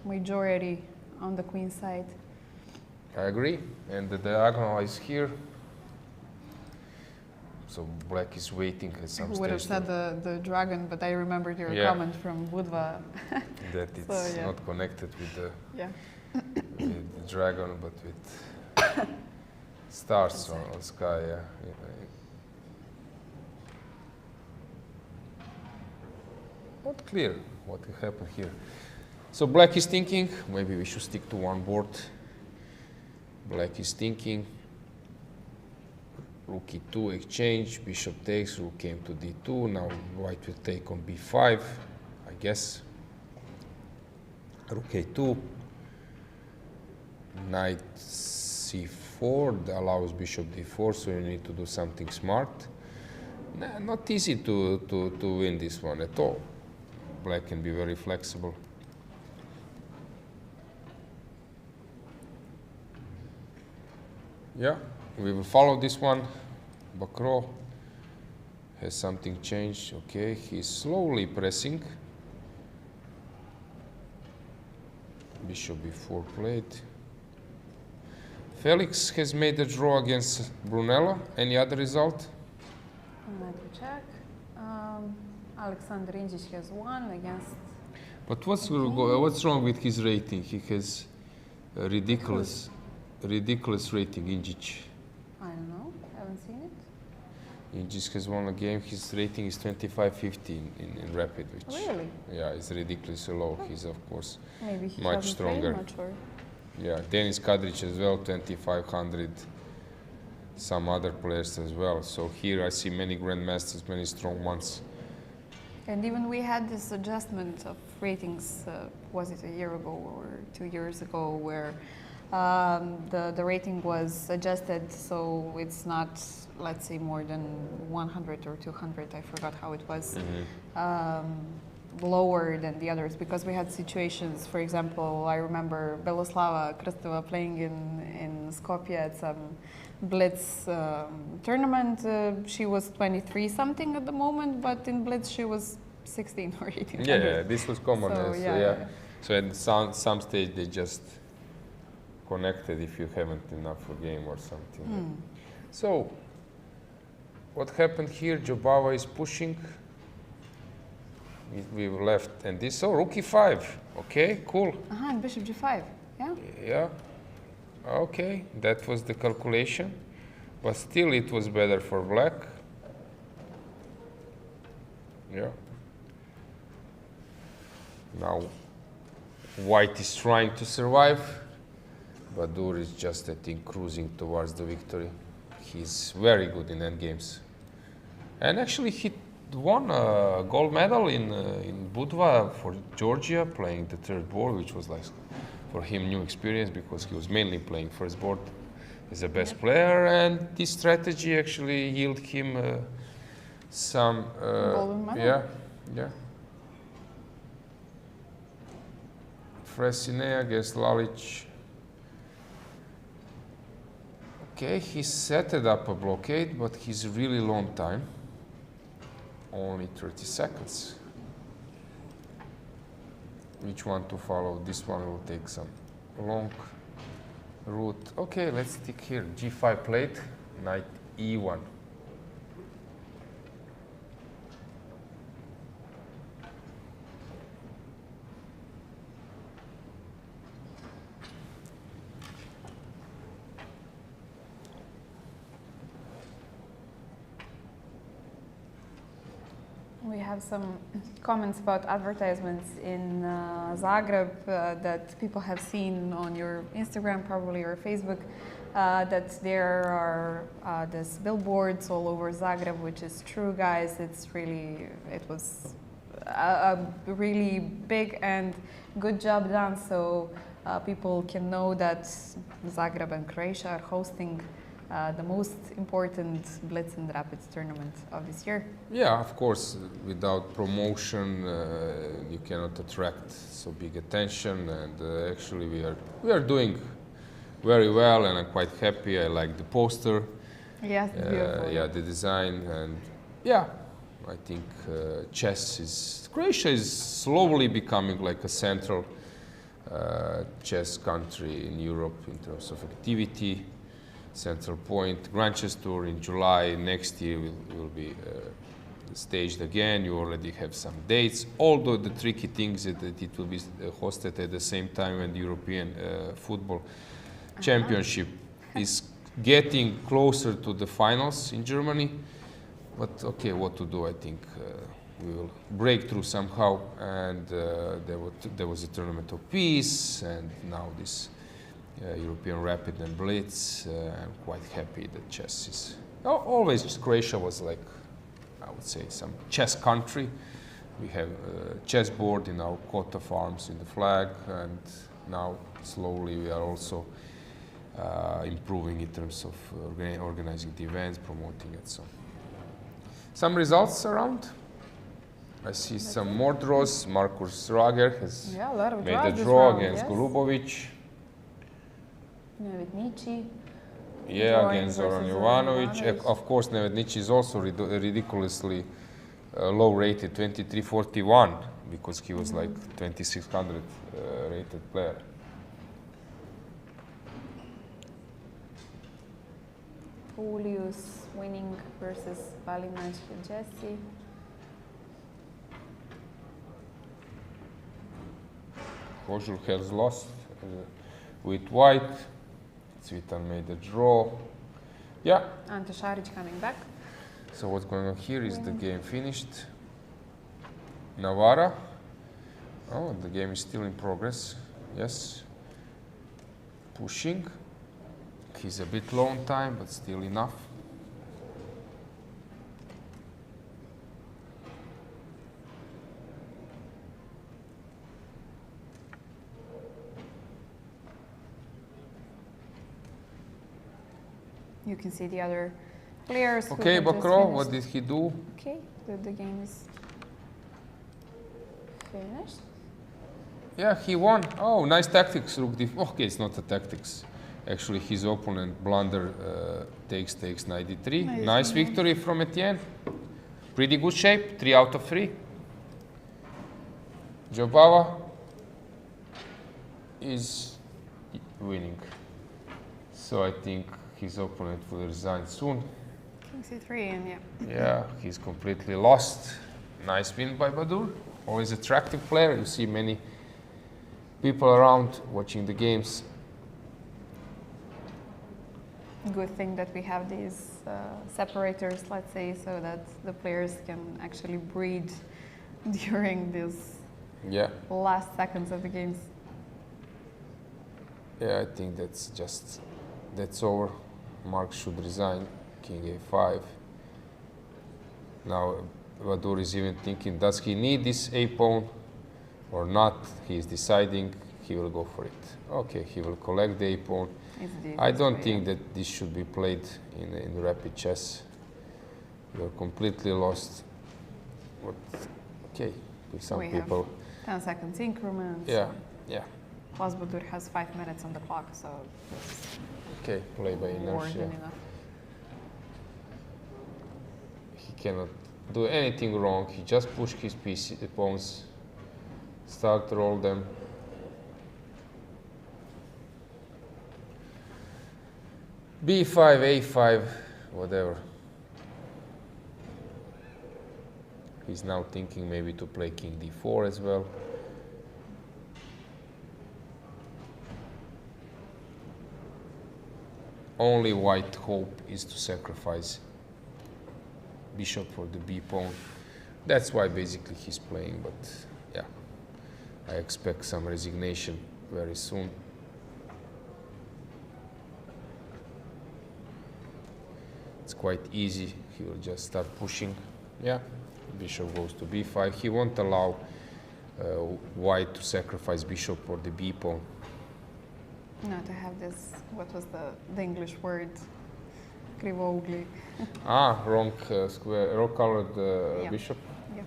majority on the queen side. I agree, and the diagonal is here. So black is waiting at some stage. Who would have said the dragon, but I remembered your comment from Budva. That it's not connected with the, with the dragon, but with stars on sky. Yeah. Not clear what will happen here. So black is thinking, maybe we should stick to one board. Black is thinking, rook e2 exchange, bishop takes, rook came to d2, now white will take on b5, I guess. Rook a2, knight c4, that allows bishop d4, so you need to do something smart. Nah, not easy to win this one at all. Black can be very flexible. Yeah, we will follow this one. Bacro has something changed. Okay, he's slowly pressing. Bishop b4 played. Felix has made a draw against Brunello. Any other result? Let me check. Alexander Inzic has won against. But what's wrong with his rating? He has a ridiculous rating, Inzic. I don't know. Haven't seen it. Inzic has won a game. His rating is 25-50 in rapid, which really? Yeah, it's ridiculously low. He's of course maybe he much stronger. Much, or? Yeah, Denis Kadric as well, 2500. Some other players as well. So here I see many grandmasters, many strong ones. And even we had this adjustment of ratings. Was it a year ago or 2 years ago, where the rating was adjusted, so it's not, let's say, more than 100 or 200. I forgot how it was. Lower than the others, because we had situations. For example, I remember Beloslava Krsteva playing in Skopje at some Blitz tournament. She was 23 something at the moment, but in Blitz she was 16 or 18. Yeah, this was common. So, So at some stage they just connected if you haven't enough for game or something. So what happened here? Jobava is pushing. we left, and this, oh, rook e5. Okay, cool. And bishop g5. Yeah. Yeah. Okay, that was the calculation, but still it was better for black. Yeah. Now white is trying to survive. Badur is just, I think, cruising towards the victory. He's very good in endgames. And actually he won a gold medal in Budva for Georgia, playing the third board, which was like for him new experience because he was mainly playing first board as the best player, and this strategy actually yielded him some Golden medal. yeah. Fressine against Lalic. Okay, he set it up a blockade, but he's really long time. Only 30 seconds. Which one to follow? This one will take some long route. Okay, let's stick here. G5 played, knight E1. We have some comments about advertisements in Zagreb that people have seen on your Instagram probably or Facebook, that there are these billboards all over Zagreb, which is true, guys. It was a really big and good job done, so people can know that Zagreb and Croatia are hosting the most important Blitz and Rapids tournament of this year. Yeah, of course, without promotion you cannot attract so big attention, and actually we are doing very well, and I'm quite happy. I like the poster. Yes, it's beautiful. Yeah, the design, and yeah, I think Croatia is slowly becoming like a central chess country in Europe in terms of activity. Central point, Grand Chess Tour in July next year will be staged again. You already have some dates, although the tricky thing is that it will be hosted at the same time when the European Football Championship is getting closer to the finals in Germany. But okay, what to do? I think we will break through somehow, and there was a tournament of peace, and now this European Rapid and Blitz. I'm quite happy that chess is... always Croatia was like, I would say, some chess country. We have a chessboard in our coat of arms in the flag, and now slowly we are also improving in terms of organizing the events, promoting it. So, some results around. I see some more draws. Markus Rager has Yeah, a lot of made draws a this draw round, against yes. Golubovic. Nevednici. Yeah, Drawing against Zoran versus Jovanovic. Jovanovic. Of course, Nevednici is also ridiculously low rated, 2341, because he was like 2600 rated player. Julius winning versus Balinac and Jesse. Kozul has lost with white. Cvitan made a draw. Yeah. Ante Šarić coming back. So what's going on here is the game finished. Navara. Oh, the game is still in progress. Yes. Pushing. He's a bit low on time, but still enough. You can see the other players. who Okay, have just Bakro, finished. what did he do? Okay, the game is finished. Yeah, he won. Oh, nice tactics. Okay, it's not a tactics. Actually, his opponent blunder takes 93. Nice victory from Etienne. Pretty good shape, 3 out of 3. Jobava is winning. So I think his opponent will resign soon. King C3 and yeah. Yeah, he's completely lost. Nice win by Badur. always attractive player. You see many people around watching the games. Good thing that we have these separators, let's say, so that the players can actually breathe during these Yeah. last seconds of the games. Yeah, I think that's over. Mark should resign. King a5. Now Badur is even thinking, does he need this a pawn or not? He is deciding. He will go for it. Okay, he will collect the a pawn. I don't think that this should be played in rapid chess. You're completely lost. But okay, with some We people. have 10 seconds increments. Yeah, yeah. Plus Badur has 5 minutes on the clock, so it's Okay, play by more inertia. than enough. He cannot do anything wrong. He just push his pawns, start roll them. B5, A5, whatever. He's now thinking maybe to play King D4 as well. Only white hope is to sacrifice bishop for the B pawn. That's why basically he's playing, but yeah, I expect some resignation very soon. It's quite easy. He will just start pushing. Yeah, bishop goes to B5. He won't allow white to sacrifice bishop for the B pawn. No, to have this, what was the English word? Krivougli. Wrong square, wrong colored Yeah. bishop. Yeah.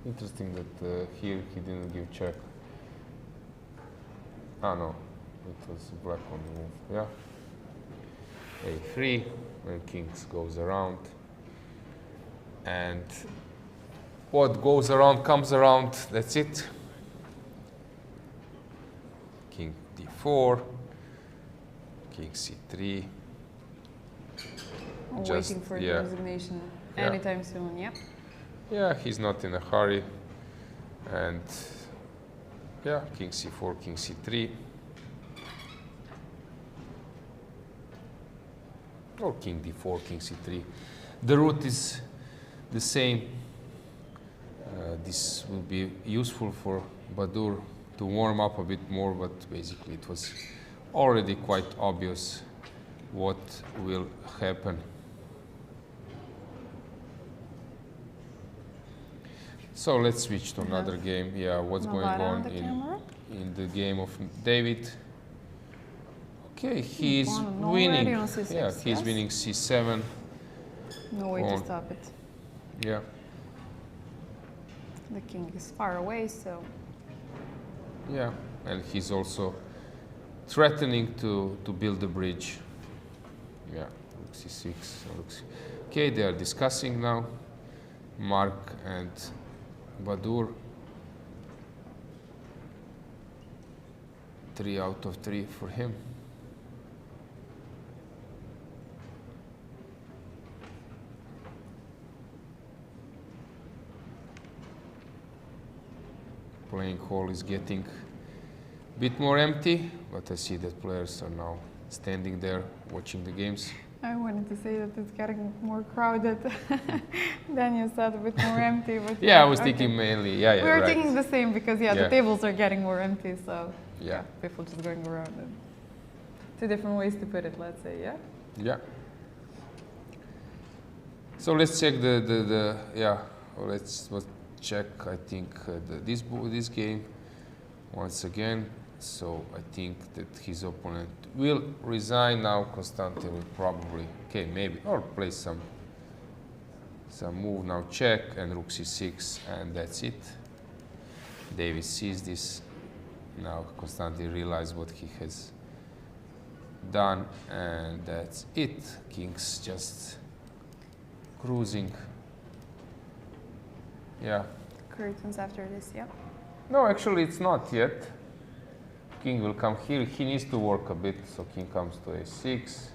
Interesting that here he didn't give check. No, it was black on the move. Yeah. A3, when kings goes around. And what goes around comes around, that's it. King D4, King C3. Just- Waiting for yeah. the resignation Yeah. anytime soon, yeah. Yeah, he's not in a hurry. And yeah, King C4, King C3. Or King D4, King C3. The route is the same. This will be useful for Badur to warm up a bit more, but basically it was already quite obvious what will happen. So let's switch to another game. Yeah, what's going Novara on the camera. in the game of David? Okay, he's Pawn already winning. on C6, Yeah, he's yes. winning C7. No way to Pawn. stop it. Yeah, The king is far away, so yeah, and he's also threatening to build the bridge. Yeah, rook C6. Okay, they are discussing now. Mark and Badur. 3 out of 3 for him. Playing hall is getting a bit more empty, but I see that players are now standing there watching the games. I wanted to say that it's getting more crowded. Then you said a bit more empty. But Yeah, I was okay. thinking mainly, yeah, We were right. thinking the same because Yeah. the tables are getting more empty, so Yeah. people just going around. And two different ways to put it, let's say, yeah. Yeah. So let's check let's check. I think this game once again. So I think that his opponent will resign now. Constantine will probably, okay, maybe, or play some move now. Check and rook c6, and that's it. David sees this. Now Constantine realizes what he has done, and that's it. King's just cruising. Yeah. Curtains after this, yeah. No, actually it's not yet. King will come here. He needs to work a bit, so king comes to a6.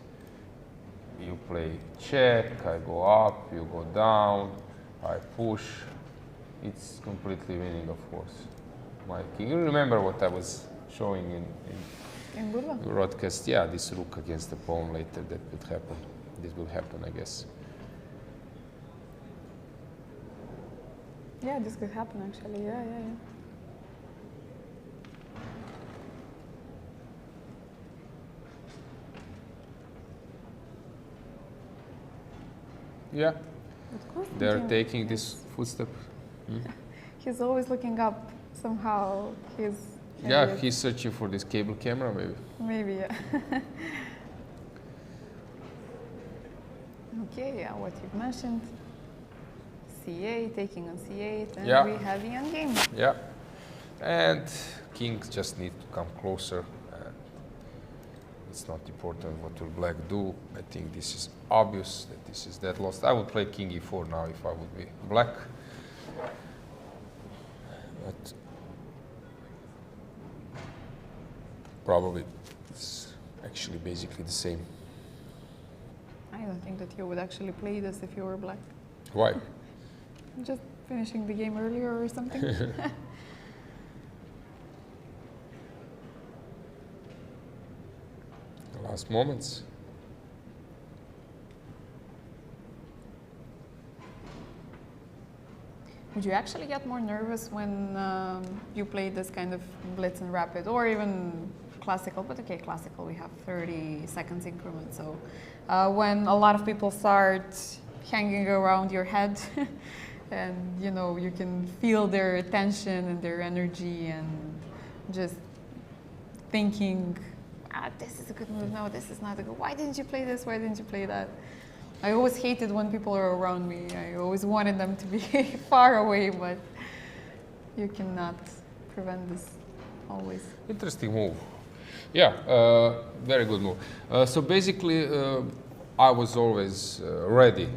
you play check, I go up, you go down, I push. It's completely winning, of course. My king. You remember what I was showing in Budva? broadcast? Yeah, this rook against the pawn later, that could happen. This will happen, I guess. Yeah, this could happen actually. Yeah. Yeah, But they're Constantine, taking this footstep. he's always looking up somehow. Yeah, he's searching for this cable camera, maybe. Maybe, yeah. Okay, yeah, what you've mentioned. C8, taking on C8, and Yeah. we have the endgame. Yeah, and king just need to come closer. It's not important what will black do. I think this is obvious that this is dead lost. I would play king e4 now if I would be black. But probably it's actually basically the same. I don't think that you would actually play this if you were black. Why? Just finishing the game earlier or something. Last moments. Would you actually get more nervous when you play this kind of blitz and rapid, or even classical? But okay, classical, we have 30 seconds increment. So when a lot of people start hanging around your head, and you know you can feel their attention and their energy, and just thinking, this is a good move. No, this is not a good. Why didn't you play this? Why didn't you play that? I always hated when people are around me. I always wanted them to be far away, but you cannot prevent this always. Interesting move. Yeah, very good move. So basically, I was always ready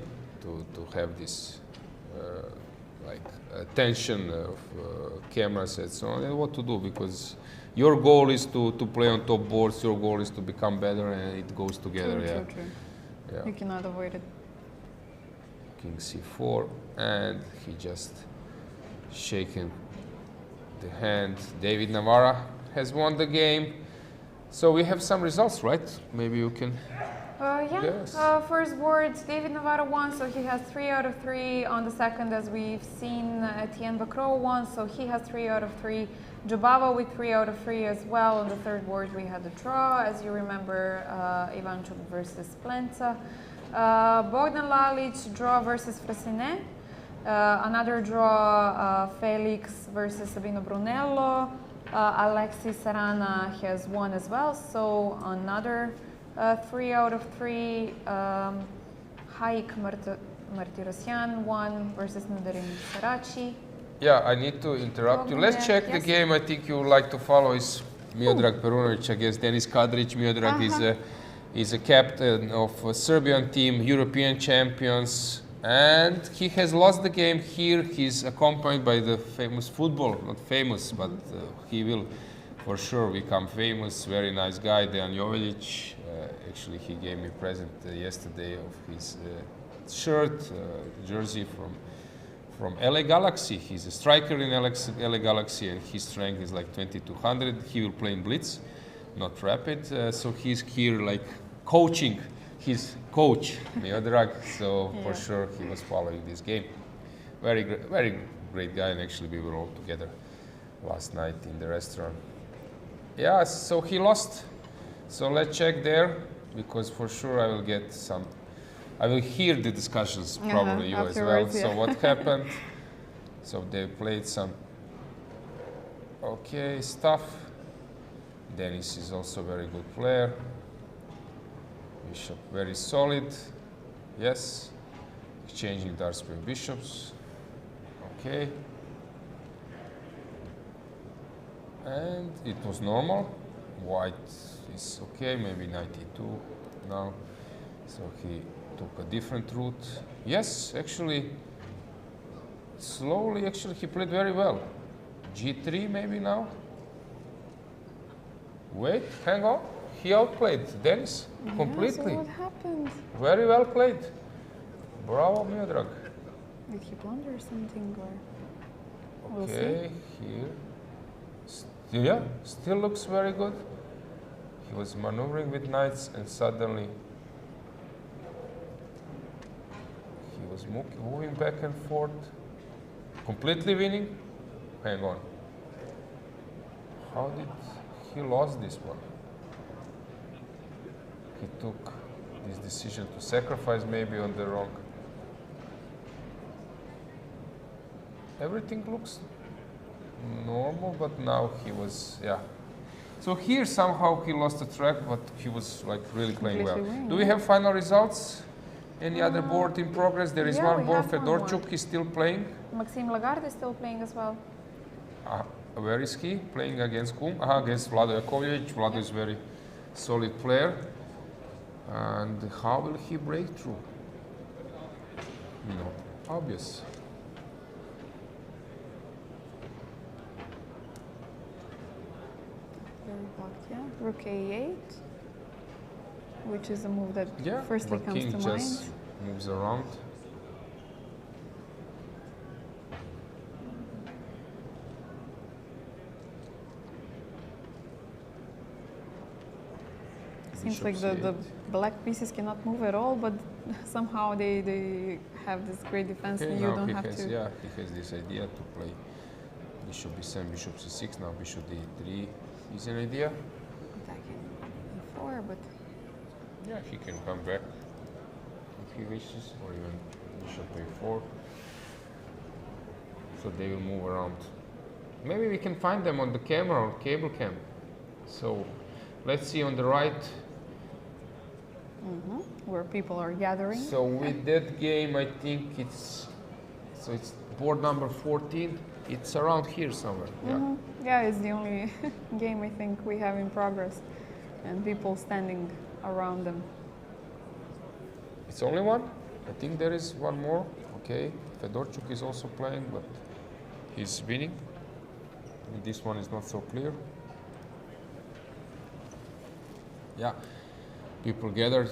to have this like attention of cameras and so on, and what to do, because your goal is to play on top boards. Your goal is to become better, and it goes together. True. Yeah. You cannot avoid it. King c4, and he just shaken the hand. David Navarra has won the game. So we have some results, right? Maybe you can. Yeah. Yes. First board, David Navarro won, so he has 3 out of 3. On the second, as we've seen, Etienne Bacro won, so he has 3 out of 3. Jubava with 3 out of 3 as well. On the third board, we had a draw, as you remember, Ivanchuk versus Plenca. Bogdan Lalic, draw versus Frasine. Another draw, Felix versus Sabino Brunello. Alexis Sarana has won as well, so another 3 out of 3. Haik Martirosyan won versus Nadarim Sarachi. Yeah, I need to interrupt you. Let's check the game. I think you would like to follow is Miodrag Perunovic against Denis Kadric. Miodrag is a captain of a Serbian team, European champions, and he has lost the game here. He's accompanied by the famous football, not famous, but he will for sure become famous. Very nice guy, Dejan Jovelic. Actually, he gave me a present yesterday of his shirt, jersey from LA Galaxy. He's a striker in LA Galaxy, and his strength is like 2200. He will play in Blitz, not Rapid. So he's here like coaching his coach, Miodrag. So for sure he was following this game. Very great guy, and actually we were all together last night in the restaurant. Yeah, so he lost. So let's check there, because for sure I will get some. I will hear the discussions, probably you as well. Yeah. So what happened? So they played some okay stuff. Denis is also a very good player. Bishop very solid. Yes. Exchanging darts with bishops. Okay. And it was normal. White is okay, maybe 92 now. So he took a different route. Yes, actually, slowly, actually, he played very well. G3 maybe now. Wait, hang on. He outplayed Denis completely. So what happened? happened? Very well played. Bravo, Miodrag. Did he blunder something or? We'll Okay, here. Yeah, still looks very good. He was maneuvering with knights and suddenly he was moving back and forth. Completely winning? Hang on. How did he lost this one? He took this decision to sacrifice maybe on the wrong. Everything looks normal, but now he was, yeah. So here somehow he lost the track, but he was like really playing well. Completely winning, Do we yeah. have final results? Any other board in progress? There is yeah, one we board, have one more. Fedorchuk is still playing. Maxime Lagarde is still playing as well. Where is he? Playing against whom? Against Vlado Jakovljevic. Vlado is very solid player. And how will he break through? No, obvious. Very blocked, yeah. Rook A8, which is a move that Yeah, firstly but comes king to just mind. moves around. Seems Bishop like the C8. black pieces cannot move at all, but somehow they have this great defense Okay, and you now don't he have has, to. yeah, he has this idea to play bishop b7, bishop c6, now bishop d3 is an idea. Attacking E4, but Yeah, he can come back if he wishes, or even bishop a4. So they will move around. Maybe we can find them on the camera, on cable cam. So let's see on the right. where people are gathering. So with that game, I think it's board number 14. It's around here somewhere. Yeah. Yeah, it's the only game I think we have in progress, and people standing around them. It's only one. I think there is one more. Okay, Fedorchuk is also playing, but he's winning. And this one is not so clear. Yeah, people gathered.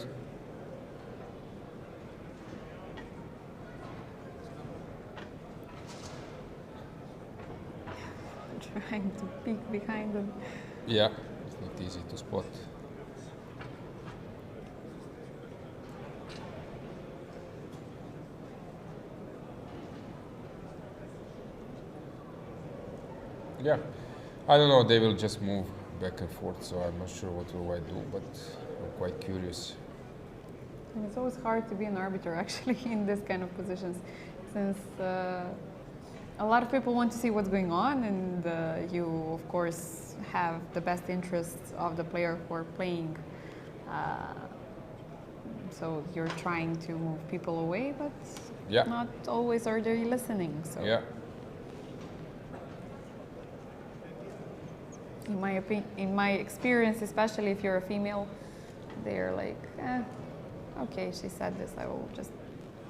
Trying to peek behind them. Yeah, it's not easy to spot. Yeah, I don't know, they will just move back and forth, so I'm not sure what will I do, but I'm quite curious. And it's always hard to be an arbiter actually in this kind of positions, since a lot of people want to see what's going on, and you of course have the best interests of the player who are playing. So you're trying to move people away, but Yeah. not always are they listening. So Yeah. in my experience, especially if you're a female, they're like, okay, she said this, I will just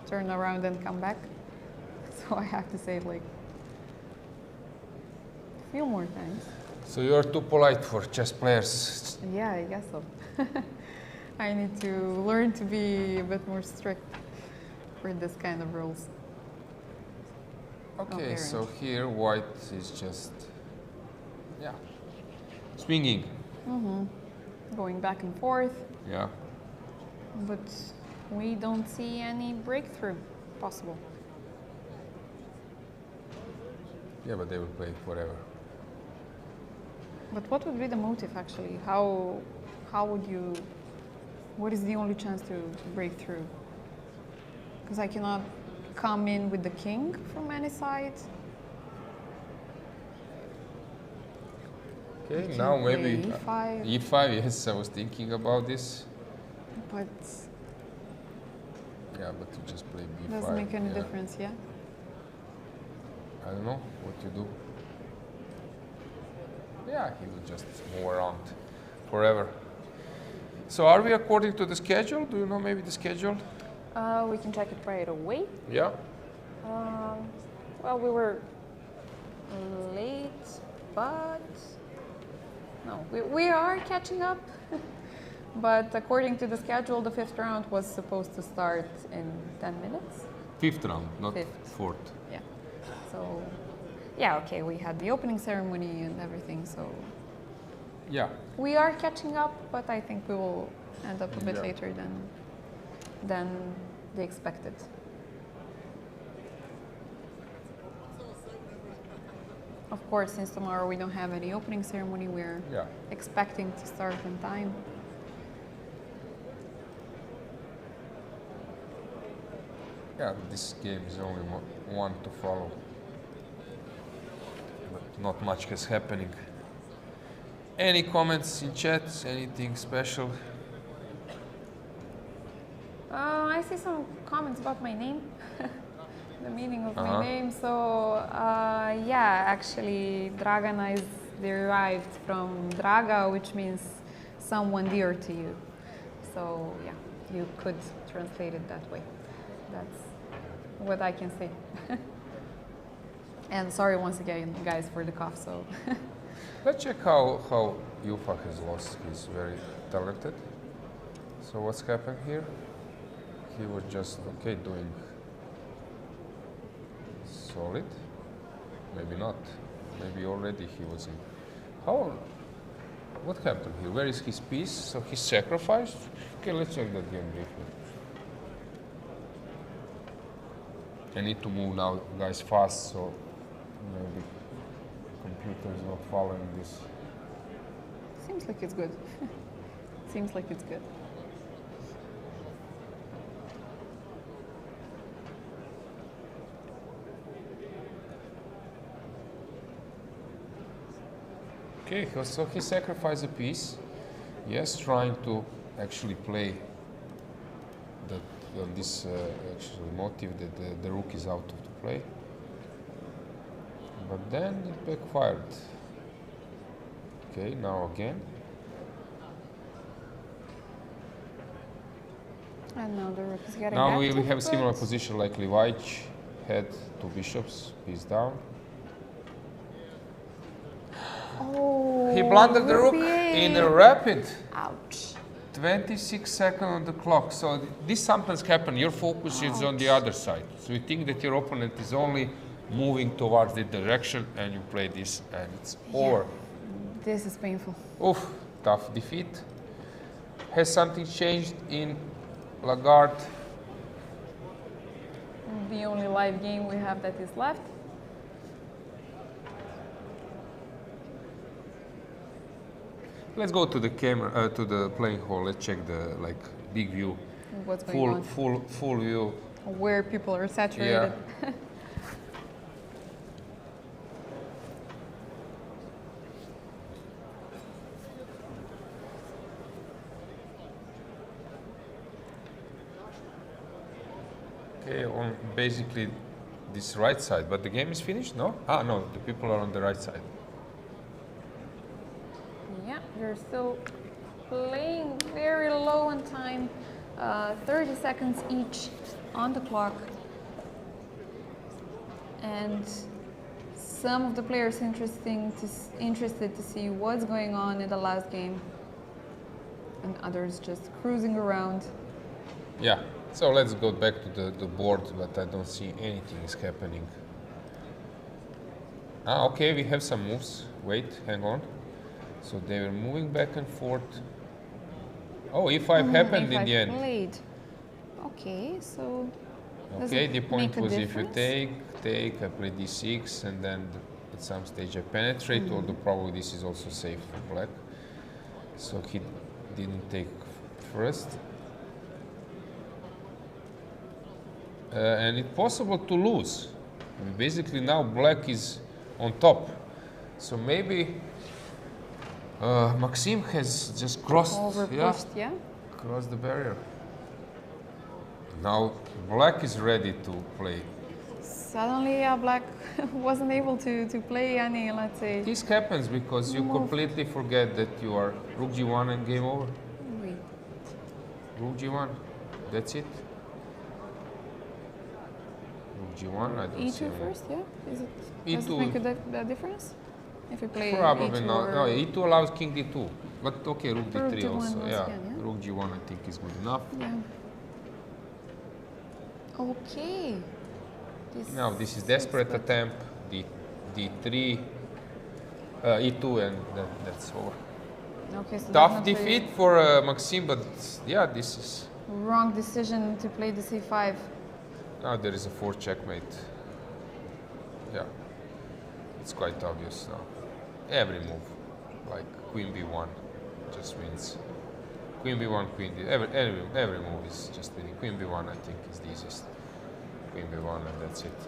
turn around and come back. So I have to say it like a few more times. So you're too polite for chess players. Yeah, I guess so. I need to learn to be a bit more strict for this kind of rules. Okay, so parent. here white is just, yeah, swinging. Going back and forth, Yeah. but we don't see any breakthrough possible. Yeah, but they will play forever. But what would be the motive actually? How would you, what is the only chance to break through? Because I cannot come in with the king from any side. Okay, You now can maybe play E5. E5, yes, I was thinking about this. But Yeah, but you just play B5. doesn't make any yeah. difference, yeah? I don't know what you do. Yeah, he will just move around forever. So are we according to the schedule? Do you know maybe the schedule? We can check it right away. Yeah. Well, we were late, but no, we are catching up. But according to the schedule, the fifth round was supposed to start in 10 minutes. Fifth round, not Fifth. fourth. Yeah. So, yeah, okay, we had the opening ceremony and everything, so Yeah. we are catching up, but I think we will end up a bit Yeah. later than they expected. Of course, since tomorrow we don't have any opening ceremony, we're Yeah. expecting to start in time. Yeah, this game is only one to follow. But not much is happening. Any comments in chats? Anything special? I see some comments about my name, the meaning of Uh-huh. my name. So, yeah, actually, Dragana is derived from Draga, which means someone dear to you. So, yeah, you could translate it that way. That's what I can say. And sorry once again, guys, for the cough. So, Let's check how Yufa has lost. He's very talented. So what's happened here? He was just doing solid. Maybe not. Maybe already he was in. What happened here? Where is his piece? So he sacrificed. Okay, let's check that game briefly. I need to move now, guys, fast. So maybe computer is not following this. seems like it's good. Seems like it's good. Okay, so he sacrificed a piece. Yes, trying to actually play this actually motive that the rook is out of the play. But then it backfired. Okay, now again. And now the rook is getting Now we active, have a similar but- position like Levaich had two bishops, piece down. Oh, He blundered the rook in a rapid. Ouch. 26 seconds on the clock. So this sometimes happens. Your focus is on the other side. So you think that your opponent is only moving towards the direction, and you play this, and it's over. This is painful. Oof, tough defeat. Has something changed in Lagarde? The only live game we have that is left. Let's go to the camera, to the playing hall. Let's check the big view, What's going on? full view. Where people are saturated. Okay, on basically this right side, but the game is finished, no? Ah, no, the people are on the right side. Yeah, they're still playing very low on time. 30 seconds each on the clock. And some of the players interested to see what's going on in the last game. And others just cruising around. Yeah, so let's go back to the board, but I don't see anything is happening. Ah, okay, we have some moves. Wait, hang on. So they were moving back and forth. Oh, E5 happened in the end. Played. Okay, so does Okay, it the point make a was if you difference? take, I play d6, and then at some stage I penetrate, although probably this is also safe for black. So he didn't take first. And it's possible to lose. I mean, basically now black is on top. So maybe Maxim has just crossed, Overpushed, yeah. crossed the barrier. Now black is ready to play. Suddenly, yeah, black wasn't able to play any, let's say. This happens because you Move. completely forget that you are rook g1 and game over. Wait. Rook g1, that's it. Rook g1, I don't see E2 any- first, yeah? Is it, does E2 it make a difference? If you play Probably E2 not. or No, e2 allows king d2. But okay, rook Rook d3 d1 also. once Yeah, again, yeah? rook g1 I think is good enough. Yeah. Okay. Now this is suits desperate that. attempt. D3, e2, and that's over. Okay, so Tough definitely defeat for Maxim, but yeah, this is. wrong decision to play the c5. Now there is a 4 checkmate. Yeah, it's quite obvious now. Every move, like queen b1, just wins. Queen b1, queen d. Every move is just winning. Queen b1, I think, is the easiest. Queen b1, and that's it.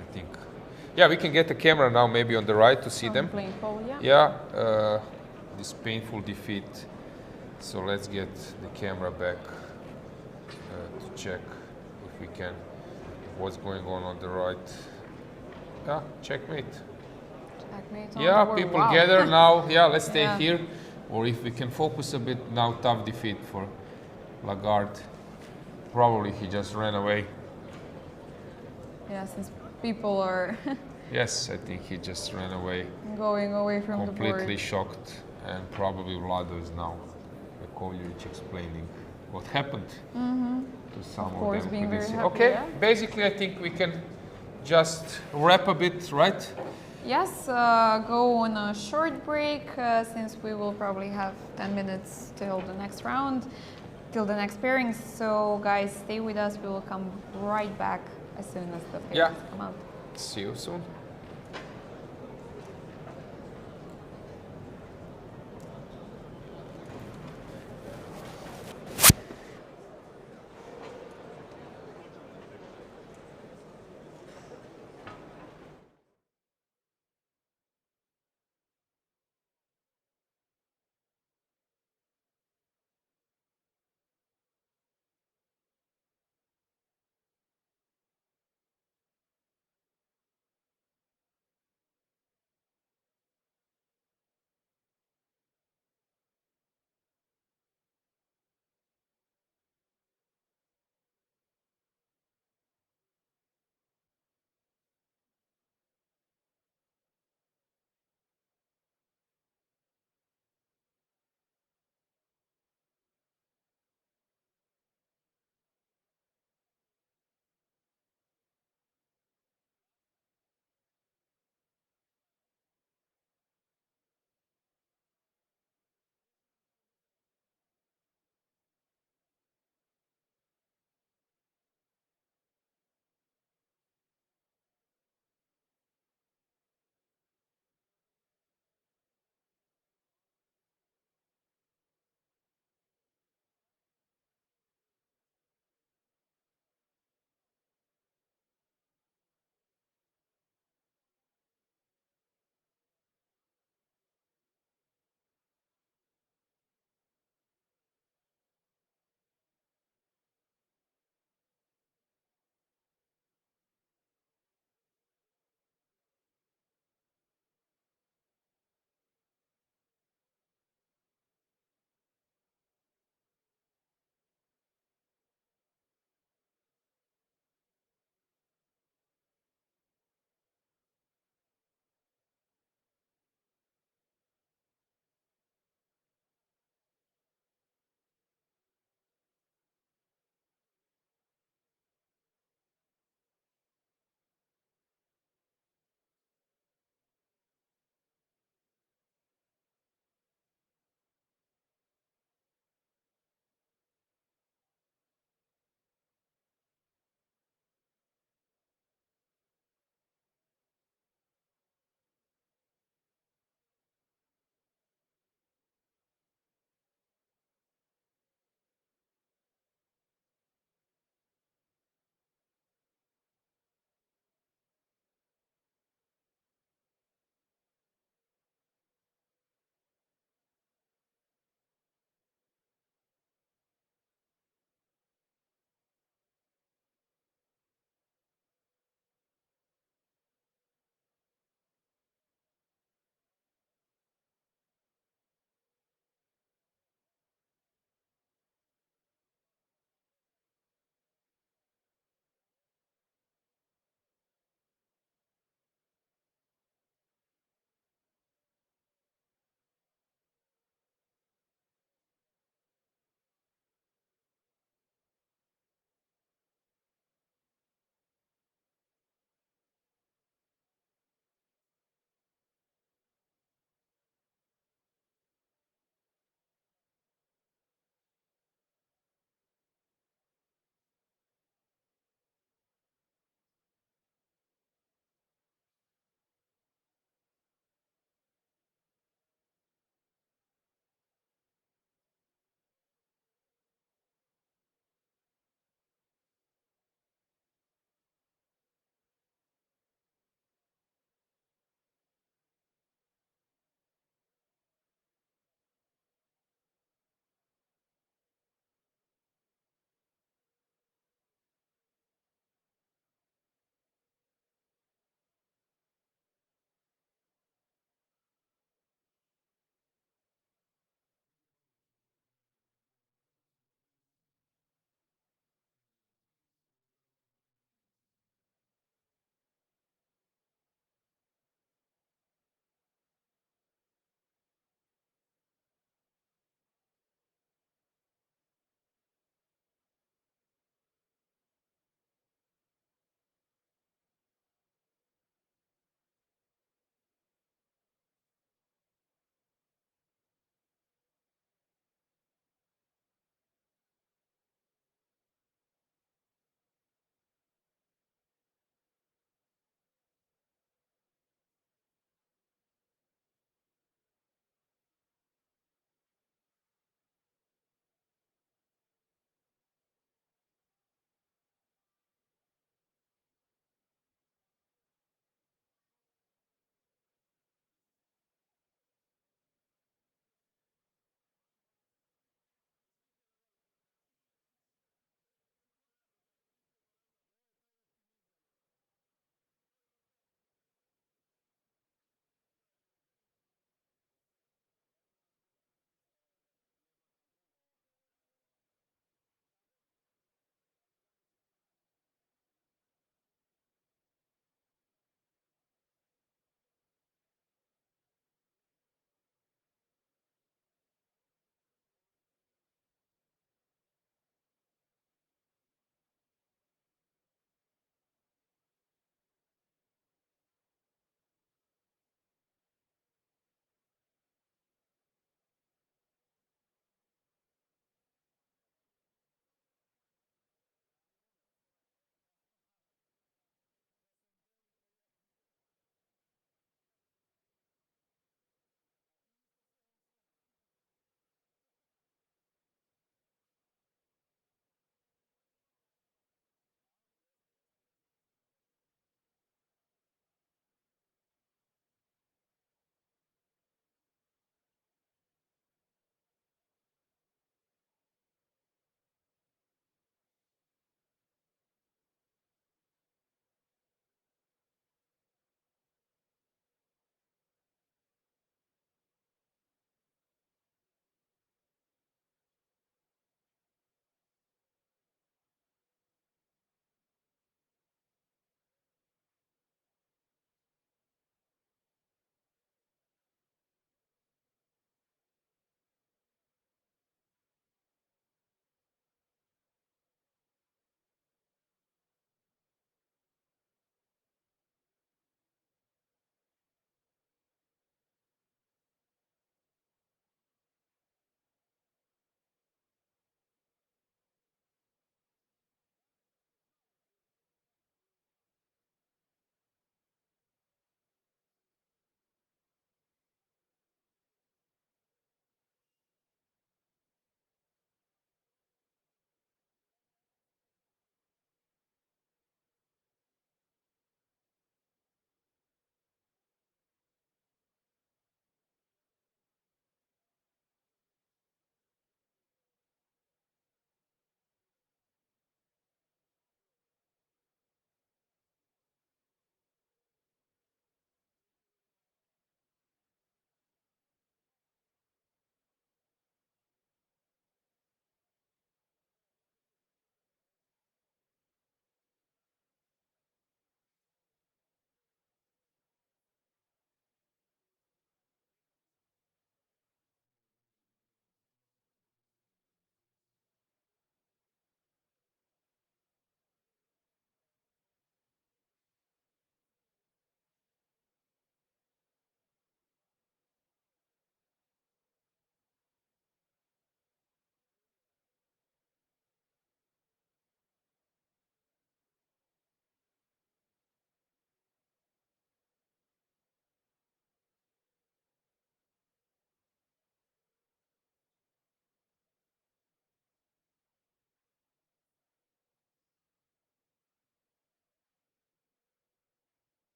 I think. Yeah, we can get the camera now, maybe on the right, to see them. Playing Pole, yeah. Yeah, this painful defeat. So let's get the camera back to check if we can what's going on the right. Yeah, checkmate. Checkmate on Yeah, the board. people Wow. gather now. Yeah, let's stay Yeah. here. Or if we can focus a bit now, tough defeat for Lagarde. Probably he just ran away. Yeah, since people are Yes, I think he just ran away. going away from the Completely board. shocked, and probably Vlado is now explaining what happened to some of, course, them. being who very did see- happy, Okay, yeah. basically I think we can just wrap a bit, right? Yes, go on a short break since we will probably have 10 minutes till the next round, till the next pairing. So guys, stay with us. We will come right back as soon as the pairings Yeah. come out. See you soon.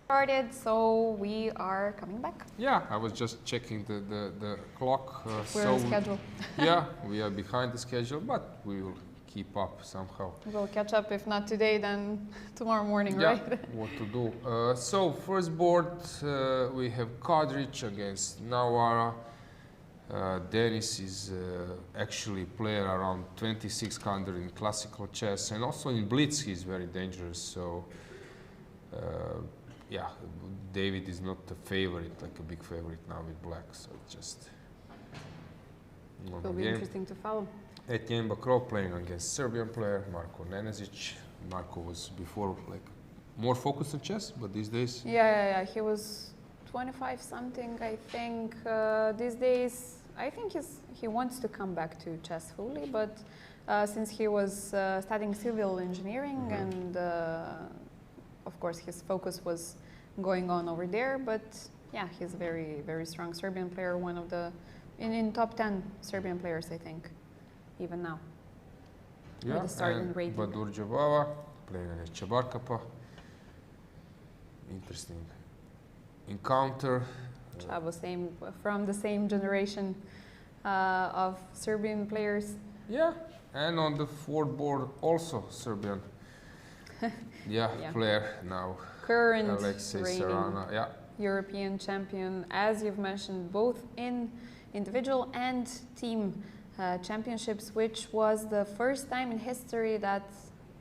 Started, so we are coming back. Yeah, I was just checking the clock. We're on schedule. Yeah, we are behind the schedule, but we will keep up somehow. We'll catch up, if not today, then tomorrow morning, Yeah, right? what to do. So, first board, we have Kadric against Nawara. Denis is actually player around 2600 in classical chess, and also in Blitz he's very dangerous. So, yeah, David is not a favorite, like a big favorite now with black. So it's just It'll be interesting to follow. Etienne Bakro playing against Serbian player Marko Nenezic. Marko was before like more focused on chess, but these days. Yeah. He was 25 something, I think. These days, I think he wants to come back to chess fully, but since he was studying civil engineering and of course his focus was going on over there, but yeah, he's a very, very strong Serbian player, one of the in top 10 Serbian players, I think, even now. Yeah, with the starting rating. Badur Jabava playing against Chabarkapa. Interesting encounter. Chavo, from the same generation of Serbian players. Yeah, and on the fourth board also Serbian. Yeah, player now. Current Alexei reigning Sarana. Yeah. European champion, as you've mentioned, both in individual and team championships, which was the first time in history that,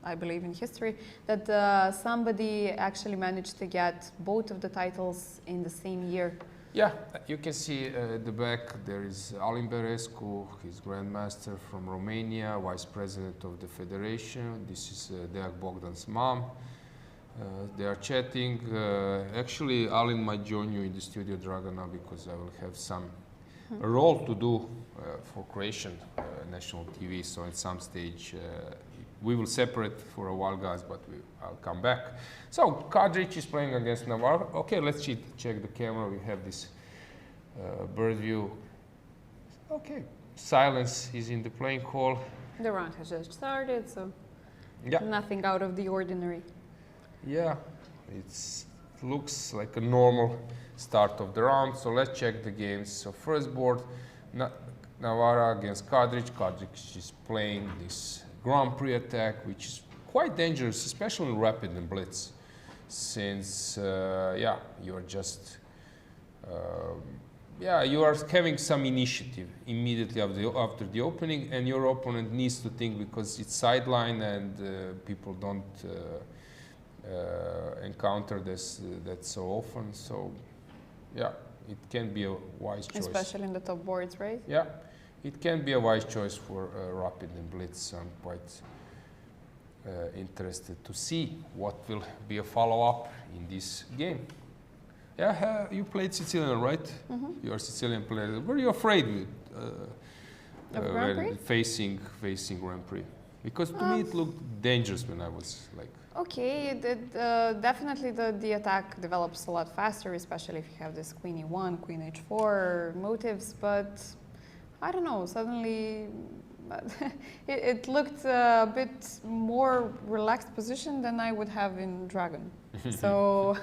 I believe in history, that somebody actually managed to get both of the titles in the same year. Yeah, you can see at the back there is Alin Berescu, he's grandmaster from Romania, vice president of the federation. This is Deak Bogdan's mom. They are chatting. Actually, Alin might join you in the studio, Dragana, because I will have some role to do for Croatian national TV. So at some stage, we will separate for a while, guys, but I'll come back. So Kadric is playing against Navarro. Okay, let's check the camera. We have this bird view. Okay, silence is in the playing hall. The round has just started, so Yeah. nothing out of the ordinary. Yeah, it looks like a normal start of the round. So let's check the games. So first board, Navarra against Kadric. Kadric is playing this Grand Prix attack, which is quite dangerous, especially in rapid and blitz, since yeah, you are just you are having some initiative immediately after the opening, and your opponent needs to think because it's sideline and people don't encounter this that so often. So yeah, it can be a wise choice. Especially in the top boards, right? Yeah, it can be a wise choice for rapid and blitz. I'm quite interested to see what will be a follow-up in this game. Yeah, you played Sicilian, right? You are Sicilian player. Were you afraid with Of Grand Prix? facing Grand Prix? Because to me it looked dangerous when I was like. Okay, definitely the attack develops a lot faster, especially if you have this Queen E1, Queen H4 motives, but I don't know, suddenly it looked a bit more relaxed position than I would have in Dragon. So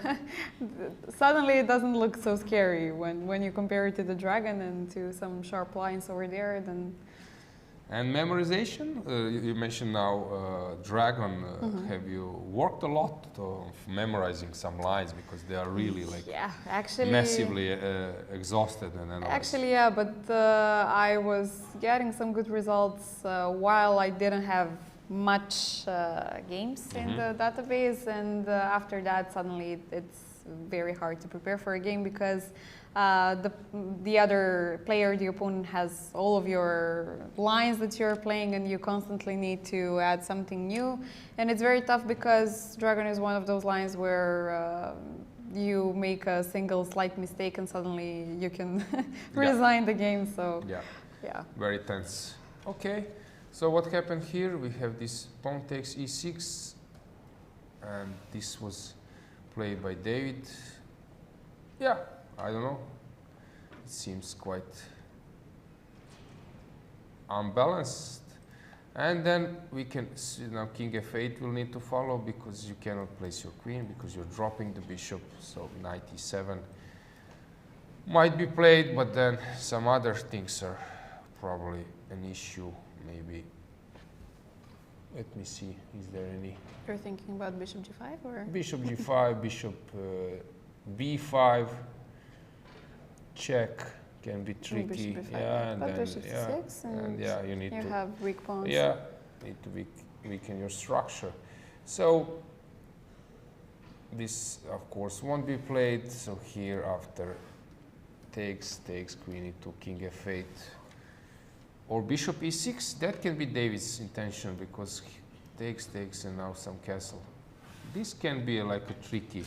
suddenly it doesn't look so scary when you compare it to the Dragon and to some sharp lines over there. Then. And memorization, you mentioned now Dragon. Have you worked a lot of memorizing some lines because they are really like massively exhausted and analyzed? Actually, yeah, but I was getting some good results while I didn't have much games in the database, and after that suddenly it's very hard to prepare for a game because the other player, the opponent, has all of your lines that you're playing and you constantly need to add something new, and it's very tough because Dragon is one of those lines where you make a single slight mistake and suddenly you can resign the game. So yeah, very tense. Okay, so what happened here? We have this pawn takes e6, and this was played by David. Yeah, I don't know. It seems quite unbalanced. And then we can, now king f8 will need to follow because you cannot place your queen because you're dropping the bishop. So knight e7 might be played, but then some other things are probably an issue, maybe. Let me see, is there any? You're thinking about bishop g5 or? Bishop g5, bishop b5, check can be tricky. Bishop b5, yeah, but and bishop then, c6, and yeah, you need you to have weak pawns. yeah, need to weaken your structure. So this, of course, won't be played. So here, after takes, queen e2, king f8, or bishop e6. That can be David's intention because takes, and now some castle. This can be like a tricky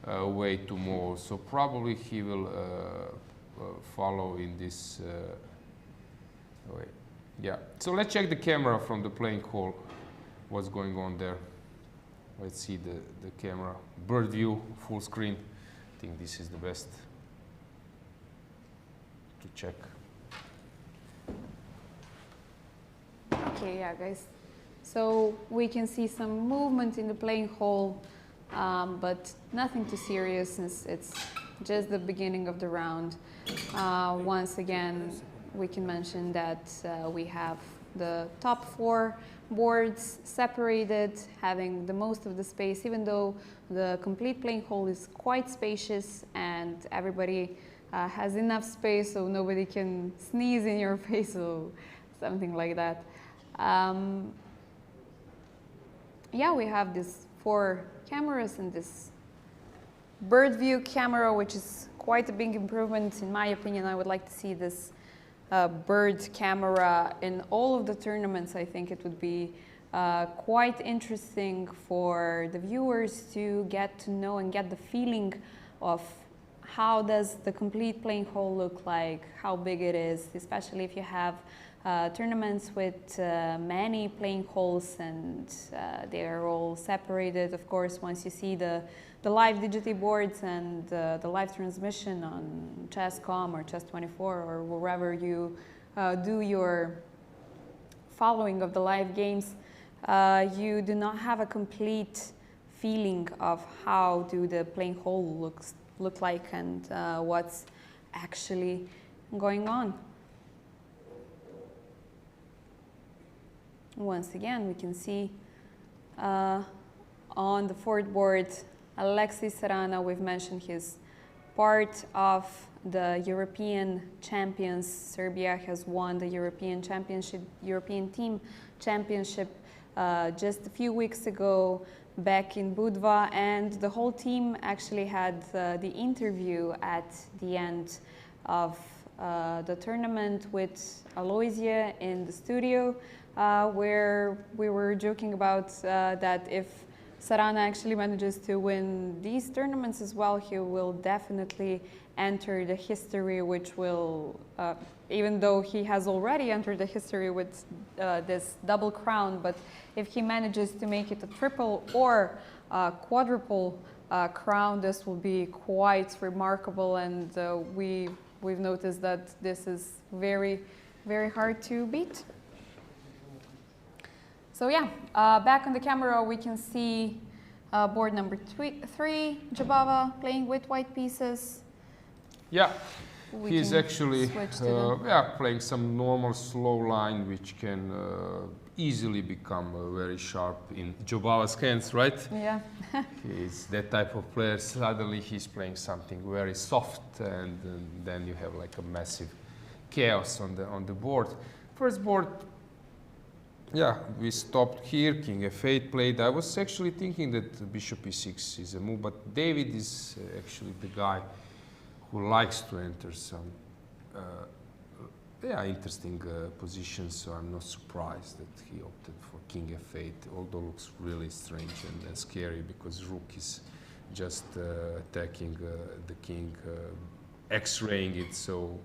way to move. So probably he will follow in this way. Yeah. So let's check the camera from the playing hall. What's going on there? Let's see the camera. Bird view, full screen. I think this is the best to check. Okay, yeah, guys. So we can see some movement in the playing hall, but nothing too serious since it's just the beginning of the round. Once again, we can mention that we have the top 4 boards separated, having the most of the space, even though the complete playing hall is quite spacious and everybody has enough space so nobody can sneeze in your face or something like that. Yeah, we have these 4 cameras and this bird view camera, which is quite a big improvement in my opinion. I would like to see this bird camera in all of the tournaments. I think it would be quite interesting for the viewers to get to know and get the feeling of how does the complete playing hall look like, how big it is, especially if you have tournaments with many playing halls and they are all separated. Of course, once you see the live DGT boards and the live transmission on Chess.com or Chess24 or wherever you do your following of the live games, you do not have a complete feeling of how do the playing hall look like and what's actually going on. Once again, we can see on the 4th board, Alexis Sarana. We've mentioned he's part of the European champions. Serbia has won the European team championship just a few weeks ago back in Budva, and the whole team actually had the interview at the end of the tournament with Aloysia in the studio, where we were joking about that if Sarana actually manages to win these tournaments as well, he will definitely enter the history, which will, even though he has already entered the history with this double crown, but if he manages to make it a triple or quadruple crown, this will be quite remarkable, and we've noticed that this is very, very hard to beat. So yeah, back on the camera we can see board number 3, Jabava playing with white pieces. Yeah, he's actually yeah, playing some normal slow line which can easily become very sharp in Jabava's hands, right? Yeah. He's that type of player. Suddenly he's playing something very soft, and then you have like a massive chaos on the board. First board, yeah, we stopped here, king f8 played. I was actually thinking that bishop e6 is a move, but David is actually the guy who likes to enter some interesting positions, so I'm not surprised that he opted for king f8, although looks really strange and scary because rook is just attacking the king, x-raying it, so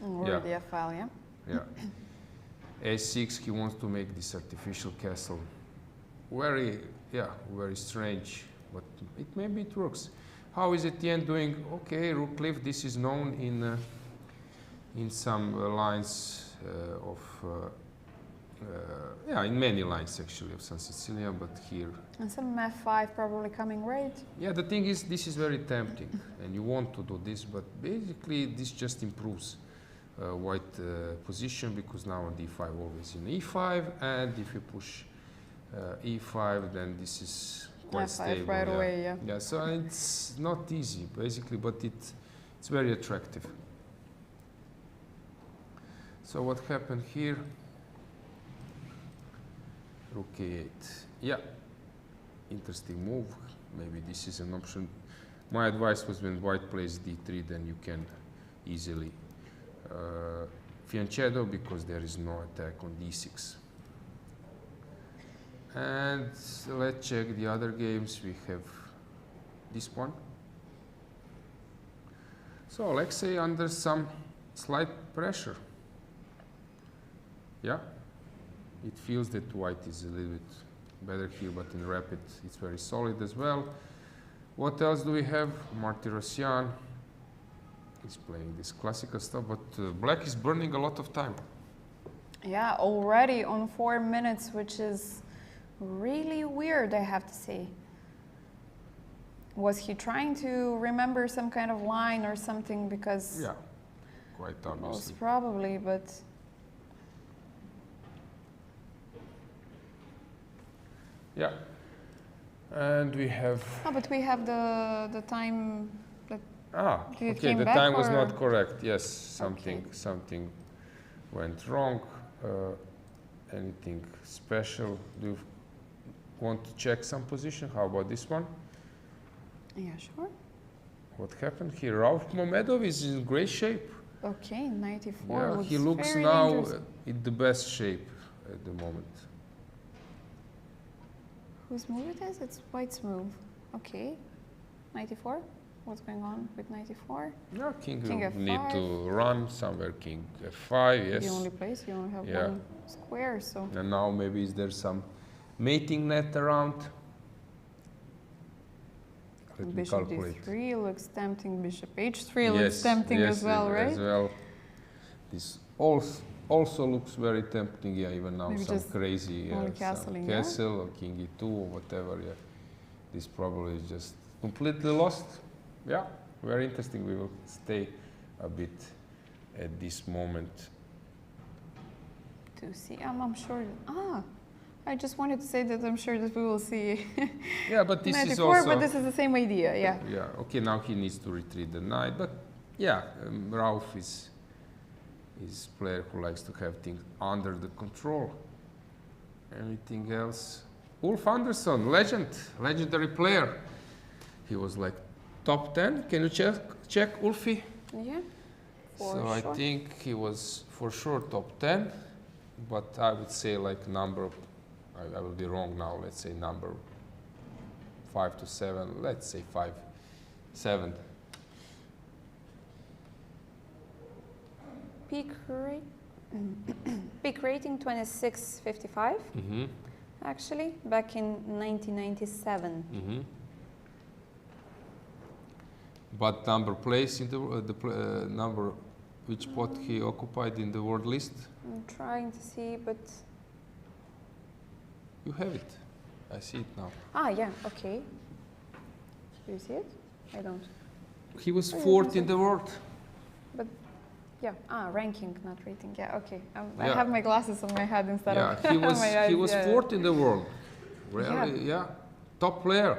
already yeah. a file, yeah? Yeah. a6, he wants to make this artificial castle. Very strange, but maybe it works. How is Etienne doing? Okay, rook cliff. This is known in some lines of Yeah, in many lines actually of San Sicilian, but here. And some f5 probably coming right. Yeah, the thing is, this is very tempting, and you want to do this, but basically this just improves white position, because now on d5 always in e5, and if you push e5, then this is quite f5 stable. right yeah. away, yeah. Yeah, so it's not easy basically, but it's very attractive. So what happened here? Rook a8. Yeah, interesting move. Maybe this is an option. My advice was when white plays d3, then you can easily fianchetto, because there is no attack on d6. And let's check the other games. We have this one. So Alexei under some slight pressure. Yeah, it feels that white is a little bit better here, but in rapid it's very solid as well. What else do we have? Martirosyan is playing this classical stuff, but black is burning a lot of time. Yeah, already on 4 minutes, which is really weird, I have to say. Was he trying to remember some kind of line or something? Because Yeah, quite obviously. most probably, but Yeah, and we have but we have the time. Did it okay. came The back, time was or- not correct. Yes, something went wrong. Anything special? Do you want to check some position? How about this one? Yeah, sure. What happened here? Rauf Mamedov is in great shape. Okay, 94. Yeah, he looks very now dangerous. in the best shape at the moment. Whose move it is? It's white's move. Okay, 94. What's going on with 94? Yeah, king King will need F5. to run somewhere. King F5. Yes. The only place you only have Yeah. one square, so And now maybe is there some mating net around? Let me bishop calculate. d3 looks tempting. Bishop h3 looks tempting as well, right? As well. This also looks very tempting. Yeah, even now Maybe some just crazy only some castling, yeah? castle or king e2 or whatever. Yeah, this probably is just completely lost. Yeah, very interesting. We will stay a bit at this moment. To see, I'm sure. I just wanted to say that I'm sure that we will see Yeah, but this is 94, also. but this is the same idea, yeah. Yeah. Okay. Now he needs to retreat the knight, but yeah, Rauf is player who likes to have things under the control. Anything else? Ulf Andersson, legendary player. He was like top 10. Can you check Ulfi? Yeah, for So sure. I think he was for sure top 10, but I would say like number, I will be wrong now, let's say number 5 to 7, let's say 5, 7. Peak rating 2655, Mm-hmm. actually, back in 1997. Mm-hmm. But number place in the number, which spot he occupied in the world list? I'm trying to see, but You have it. I see it now. yeah, okay. Do you see it? I don't. He was Oh, yeah, fourth that's in it. the world. Yeah, ranking, not rating. Yeah, okay. I Yeah. have my glasses on my head instead Yeah, of he was my eyes. he was yeah. fourth in the world. Really, yeah. Top player.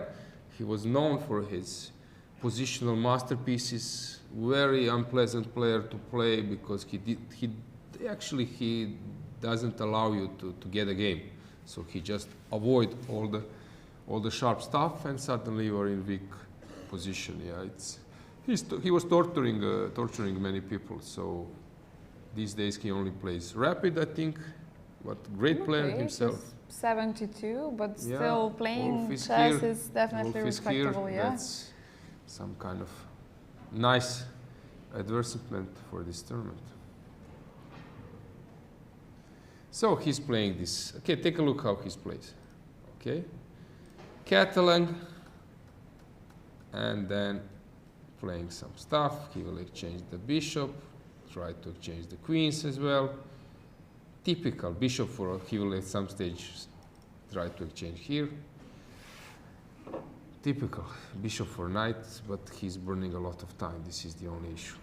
He was known for his positional masterpieces. Very unpleasant player to play because he doesn't allow you to get a game. So he just avoid all the sharp stuff, and suddenly you are in weak position. Yeah, he was torturing many people. So these days he only plays rapid, I think, but great player Okay, himself. he's 72, but Yeah, still playing Wolf is chess here. is definitely Wolf is here. respectable. Yeah. That's some kind of nice advertisement for this tournament. So he's playing this. Okay, take a look how he plays. Okay, Catalan, and then playing some stuff. He will exchange the bishop, try to exchange the queens as well. typical bishop for he will at some stage try to exchange here. Typical bishop for knight, but he's burning a lot of time. This is the only issue.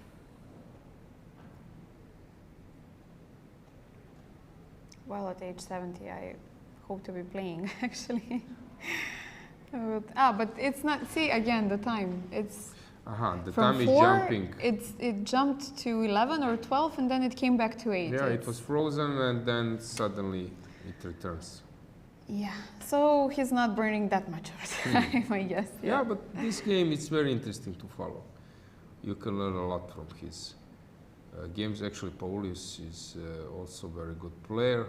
Well, at age 70, I hope to be playing actually. But it's not. See again the time. It's The from time 4, is jumping. It jumped to 11 or 12, and then it came back to 8. Yeah, it was frozen, and then suddenly it returns. Yeah, so he's not burning that much of time, I guess. Yeah, but this game is very interesting to follow. You can learn a lot from his games. Actually, Paulius is also a very good player.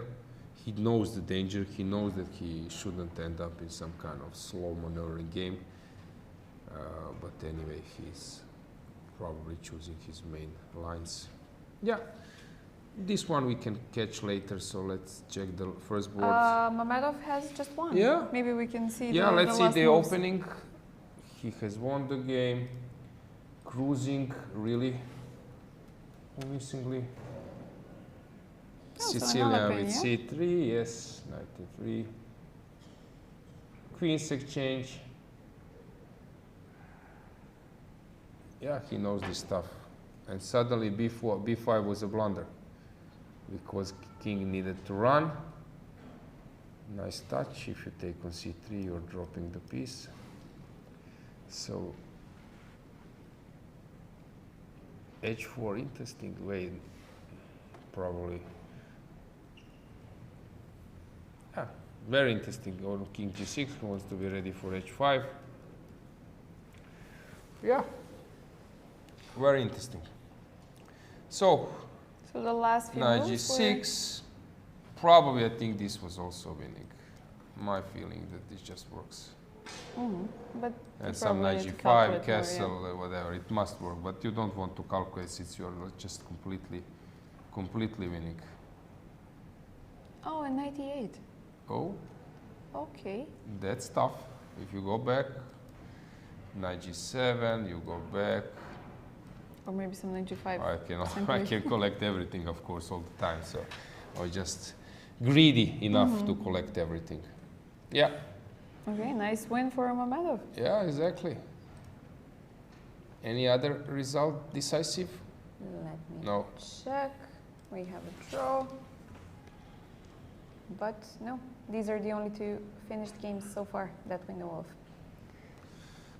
He knows the danger. He knows that he shouldn't end up in some kind of slow maneuvering game. But anyway, he's probably choosing his main lines. Yeah, this one we can catch later, so let's check the first board. Mamedov has just won. Yeah. Maybe we can see Yeah, let's see last the moves. opening. He has won the game, cruising really convincingly. Oh, so Sicilia another with queen, c3, yes, knight e3. Queen's exchange. Yeah, he knows this stuff. And suddenly b5 was a blunder because king needed to run. Nice touch. If you take on c3, you're dropping the piece. So h4, interesting way, probably. Yeah, very interesting. On king g6, he wants to be ready for h5. Yeah, very interesting. So the last few knight moves g6. Probably, I think this was also winning. My feeling that this just works. But And you some probably knight need to g5, calculate more, castle, whatever. It must work, but you don't want to calculate since you're just completely winning. Oh, and 98. Oh, Okay. that's tough. If you go back, knight g7, you go back. Or maybe some 95. I Simply. can collect everything, of course, all the time. So I was just greedy enough to collect everything. Yeah, Okay, nice win for Mamedov. yeah, exactly. Any other result decisive? Let me No. check. We have a draw. But no, these are the only 2 finished games so far that we know of.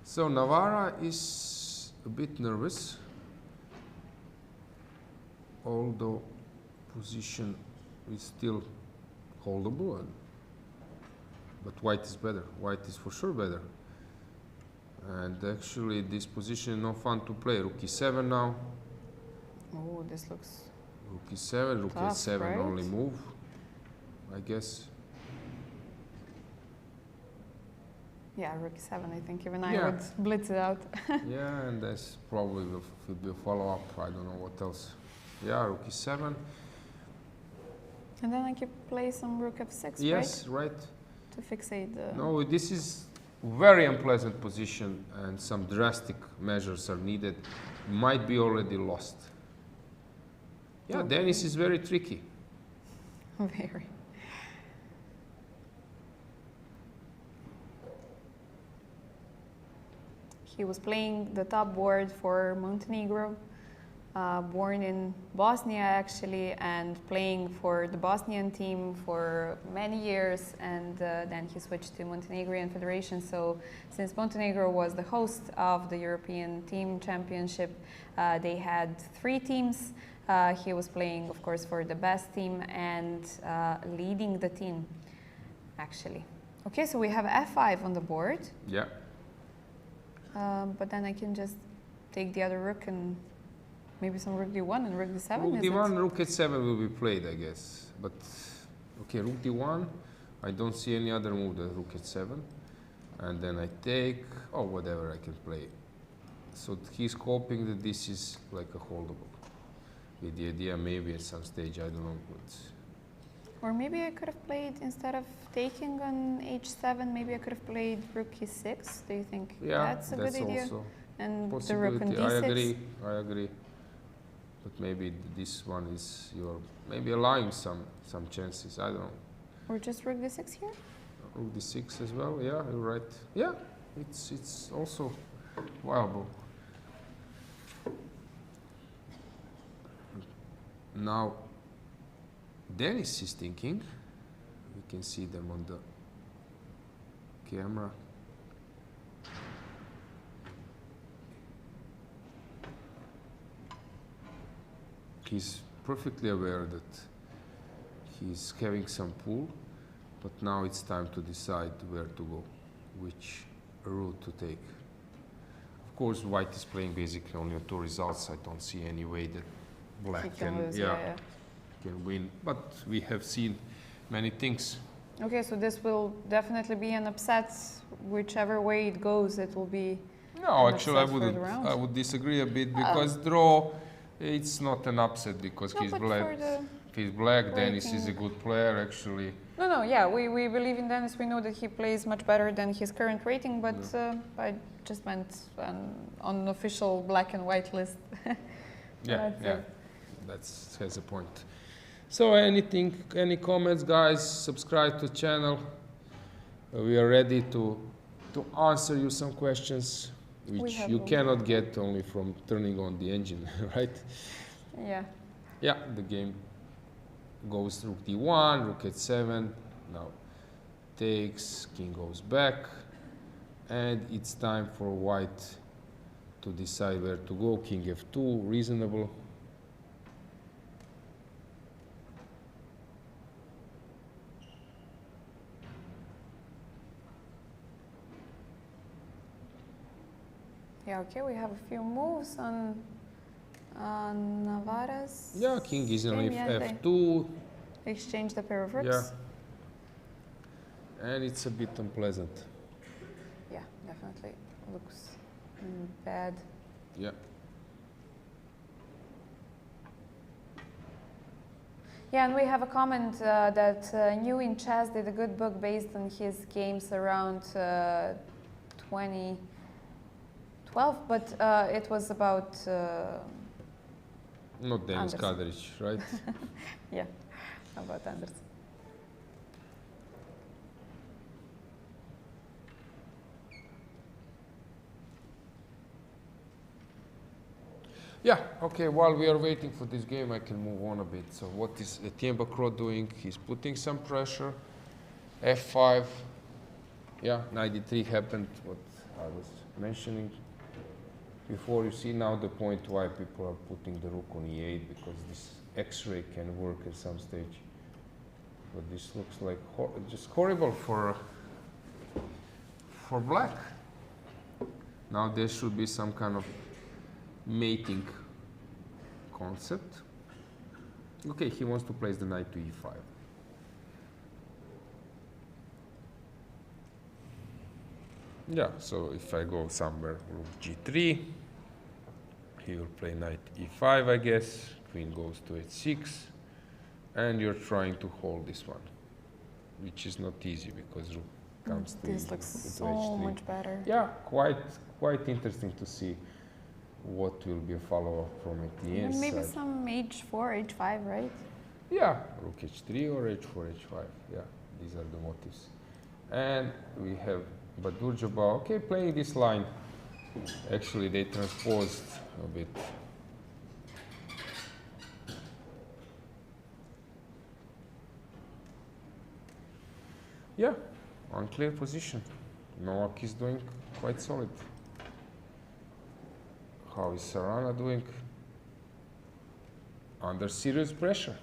So Navarra is a bit nervous, although position is still holdable, but white is better. White is for sure better. And actually this position is no fun to play. Rook e7 now. Oh, this looks... Rook e7, rook Tough, a7 right? only move, I guess. Yeah, rook 7, I think even I Yeah. would blitz it out. Yeah, and that's probably will be a follow-up. I don't know what else. Yeah, rook e7. And then I could play some rook f6, Yes, right? right. To fixate the... No, this is very unpleasant position and some drastic measures are needed. Might be already lost. Yeah, Okay. Dennis is very tricky. Very. He was playing the top board for Montenegro, born in Bosnia actually, and playing for the Bosnian team for many years, and then he switched to Montenegrin Federation. So since Montenegro was the host of the European Team Championship, they had 3 teams. He was playing, of course, for the best team and leading the team, actually. Okay, so we have f5 on the board. Yeah. But then I can just take the other rook and maybe some rook d1 and rook d7. Rook is d1, it? rook h7 will be played, I guess. But okay, rook d1. I don't see any other move than rook h7. And then I take, oh, whatever I can play. So he's hoping that this is like a holdable. With the idea maybe at some stage, I don't know. But Or maybe I could have played, instead of taking on h7, maybe I could have played rook e6. Do you think yeah, that's a good idea? also And the rook on possibility. d6. I agree. But maybe this one is you're maybe allowing some chances. I don't know. Or just rook d6 here? Rook d6 as well. Yeah, you're right. Yeah, it's also viable. Now, Dennis is thinking. We can see them on the camera. He's perfectly aware that he's having some pull, but now it's time to decide where to go, which route to take. Of course, white is playing basically only on 2 results. I don't see any way that black He can lose, yeah. can win. But we have seen many things. Okay, so this will definitely be an upset. Whichever way it goes, it will be. No, an actually, I upset for the round. would disagree a bit because draw, it's not an upset because No, he's but black. for the If he's black, Dennis is a rating- good player actually. No, yeah, we believe in Dennis. We know that he plays much better than his current rating, but I just meant on an official black and white list. Yeah, That's yeah, it. has a point. So any comments, guys? Subscribe to the channel. We are ready to answer you some questions, which have you all. cannot get only from turning on the engine, right? Yeah. Yeah, the game goes rook d1, rook h7, now takes, king goes back, and it's time for white to decide where to go. King f2, reasonable. Yeah, okay, we have a few moves on Navarra's. Yeah, king is on game, yeah, f2. they exchange the pair of rooks. Yeah. And it's a bit unpleasant. Yeah, definitely looks bad. Yeah. Yeah, and we have a comment that New in Chess did a good book based on his games around 2012, but it was about Not Dennis Anderson. Kadaric, right? yeah, about Anderson. Yeah, okay, while we are waiting for this game, I can move on a bit. So what is Etienne Bacro doing? He's putting some pressure. F5. Yeah, 93 happened, what I was mentioning before. You see now the point why people are putting the rook on e8, because this X-ray can work at some stage. But this looks like just horrible for black. Now there should be some kind of mating concept. Okay, he wants to place the knight to e5. Yeah, so if I go somewhere, rook g3, he will play knight e5, I guess. Queen goes to h6, and you're trying to hold this one, which is not easy because rook comes to This e- looks to so h3. much better. Yeah, quite interesting to see what will be a follow-up from Etienne's And maybe side. some h4, h5, right? Yeah, rook h3 or h4, h5. Yeah, these are the motives. And we have Badur Jabal. Okay, playing this line. Actually, they transposed a bit. Yeah, unclear position. Novak is doing quite solid. How is Sarana doing? Under serious pressure.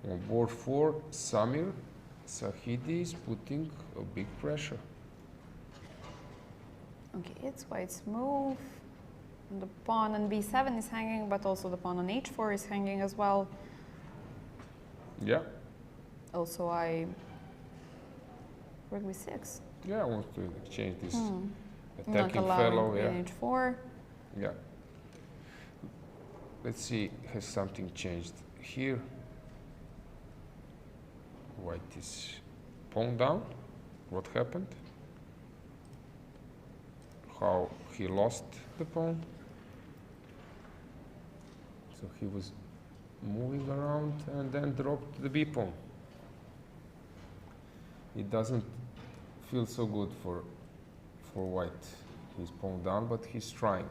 On board 4, Samir Sahidi is putting a big pressure. Okay, it's white's move. The pawn on b7 is hanging, but also the pawn on h4 is hanging as well. Yeah, Also, I rook b6. yeah, I want to exchange this Not attacking allowing fellow. queen Yeah, h4. yeah. Let's see, has something changed here? White is pawn down. What happened? How he lost the pawn? So he was moving around and then dropped the b pawn. It doesn't feel so good for white. He's pawn down, but he's trying.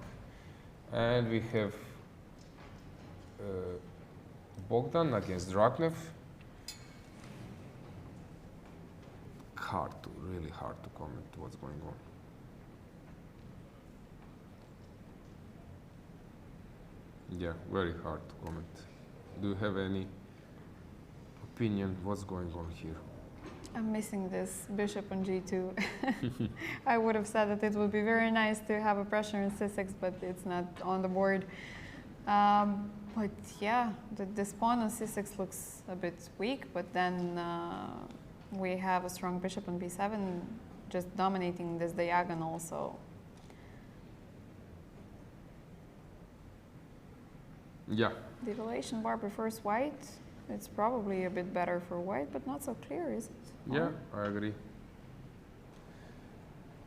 And we have Bogdan against Dragnev. Really hard to comment what's going on. Yeah, very hard to comment. Do you have any opinion what's going on here? I'm missing this bishop on g2. I would have said that it would be very nice to have a pressure in c6, but it's not on the board. But yeah, this pawn on c6 looks a bit weak, but then we have a strong bishop on b7 just dominating this diagonal, so. Yeah. The evaluation bar prefers white. It's probably a bit better for white, but not so clear, is it? Yeah, I agree.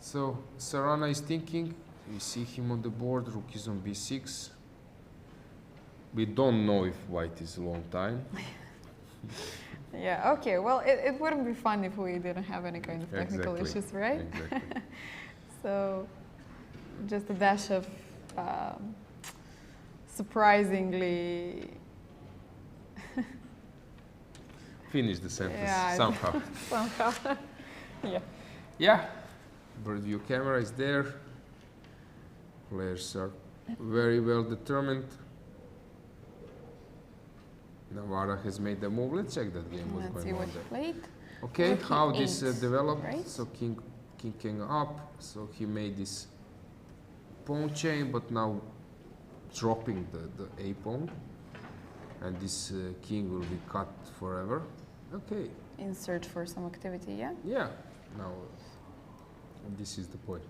So Sarana is thinking. We see him on the board. Rook is on b6. We don't know if white is a long time. Yeah, okay. Well, it wouldn't be fun if we didn't have any kind of technical issues, right? Exactly. So just a dash of surprisingly... Finish the sentence Yeah, somehow. somehow. Yeah. Yeah, bird view camera is there. Players are very well determined. Navarra has made the move. Let's check that game. What's Let's see going what on he there? played. Okay, Rook how this e8, developed. right? So king came up. So he made this pawn chain, but now dropping the a pawn, and this king will be cut forever. Okay. In search for some activity, yeah? Yeah. Now this is the point.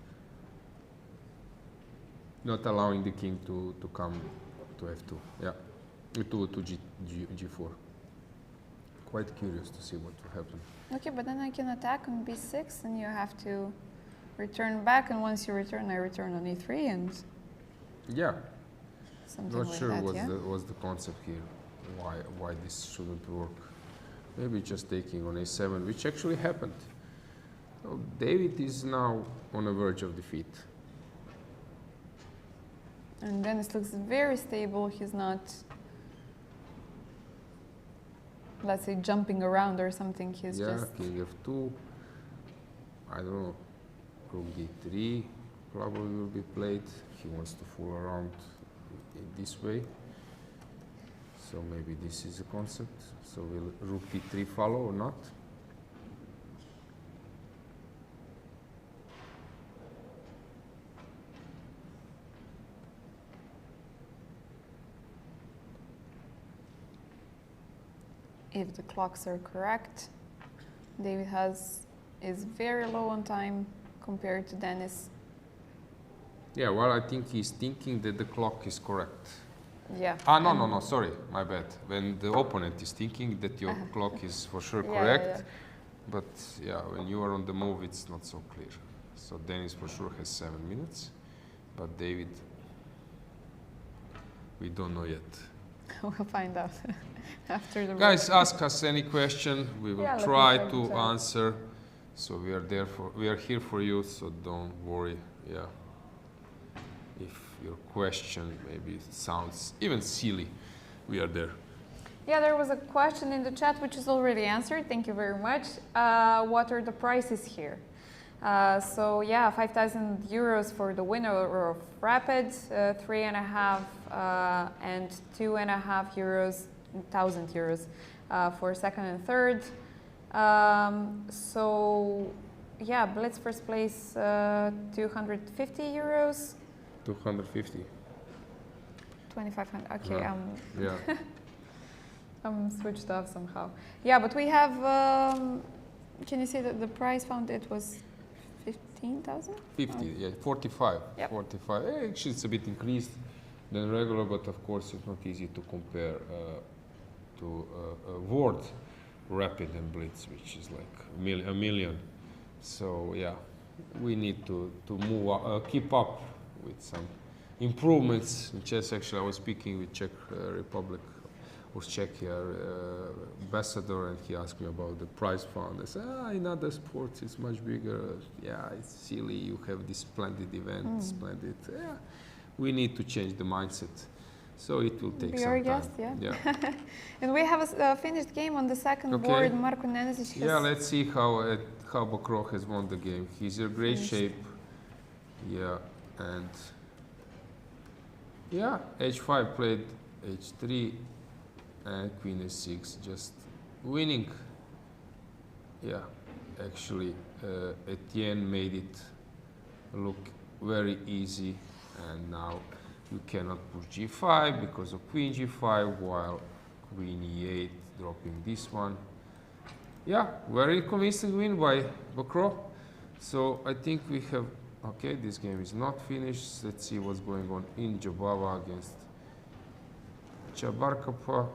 Not allowing the king to come to f2. Yeah. To g4. Quite curious to see what will happen. Okay, but then I can attack on b6 and you have to return back, and once you return, I return on e3 and Yeah. something Not like sure that, what's yeah? what's the concept here. Why this shouldn't work. Maybe just taking on a7, which actually happened. So David is now on the verge of defeat. And Dennis looks very stable. He's not, let's say, jumping around or something. He's Yeah, just... king f2. I don't know. Rook d3 probably will be played. He wants to fool around in this way. So maybe this is a concept. So will rook d3 follow or not? If the clocks are correct, David is very low on time compared to Dennis. Yeah, well, I think he's thinking that the clock is correct. Yeah. No, sorry, my bad. When the opponent is thinking that your clock is for sure Yeah, correct, yeah. but yeah, when you are on the move, it's not so clear. So Dennis for sure has 7 minutes, but David, we don't know yet. We'll find out after the Guys, break. ask us any question. We will Yeah, looking try forward to to it. answer. So we are here for you. So don't worry. Yeah. If your question maybe sounds even silly, we are there. Yeah, there was a question in the chat which is already answered. Thank you very much. What are the prices here? So yeah, 5,000 euros for the winner of Rapid, 3.5 and 2.5 euros, 1,000 euros for second and third. So yeah, Blitz first place, 250 euros. 250. 2,500. Okay, Yeah. Yeah. I'm switched off somehow. Yeah, but we have. Can you see that the price found it was 15,000? 50, yeah, 45. Yep. 45. Actually, it's a bit increased than regular, but of course, it's not easy to compare to Word Rapid and Blitz, which is like a million. So yeah, we need to move, keep up with some improvements in chess. Actually, I was speaking with Czech Republic or Czechia ambassador, and he asked me about the prize fund. I said, in other sports it's much bigger. Yeah, it's silly. You have this splendid event, splendid. Yeah, we need to change the mindset. So it will take some time. Guest, yeah. And we have a finished game on the second board. Marko Nenezic has... Yeah, let's see how Bacro has won the game. He's in great shape. Yeah, and yeah, h5 played h3 and queen h6, just winning. Yeah, actually Etienne made it look very easy, and now you cannot push g5 because of queen g5, while queen e8 dropping this one. Yeah, very convincing win by Bacro. So I think we have, okay, this game is not finished. Let's see what's going on in Jobava against Chabarkapa.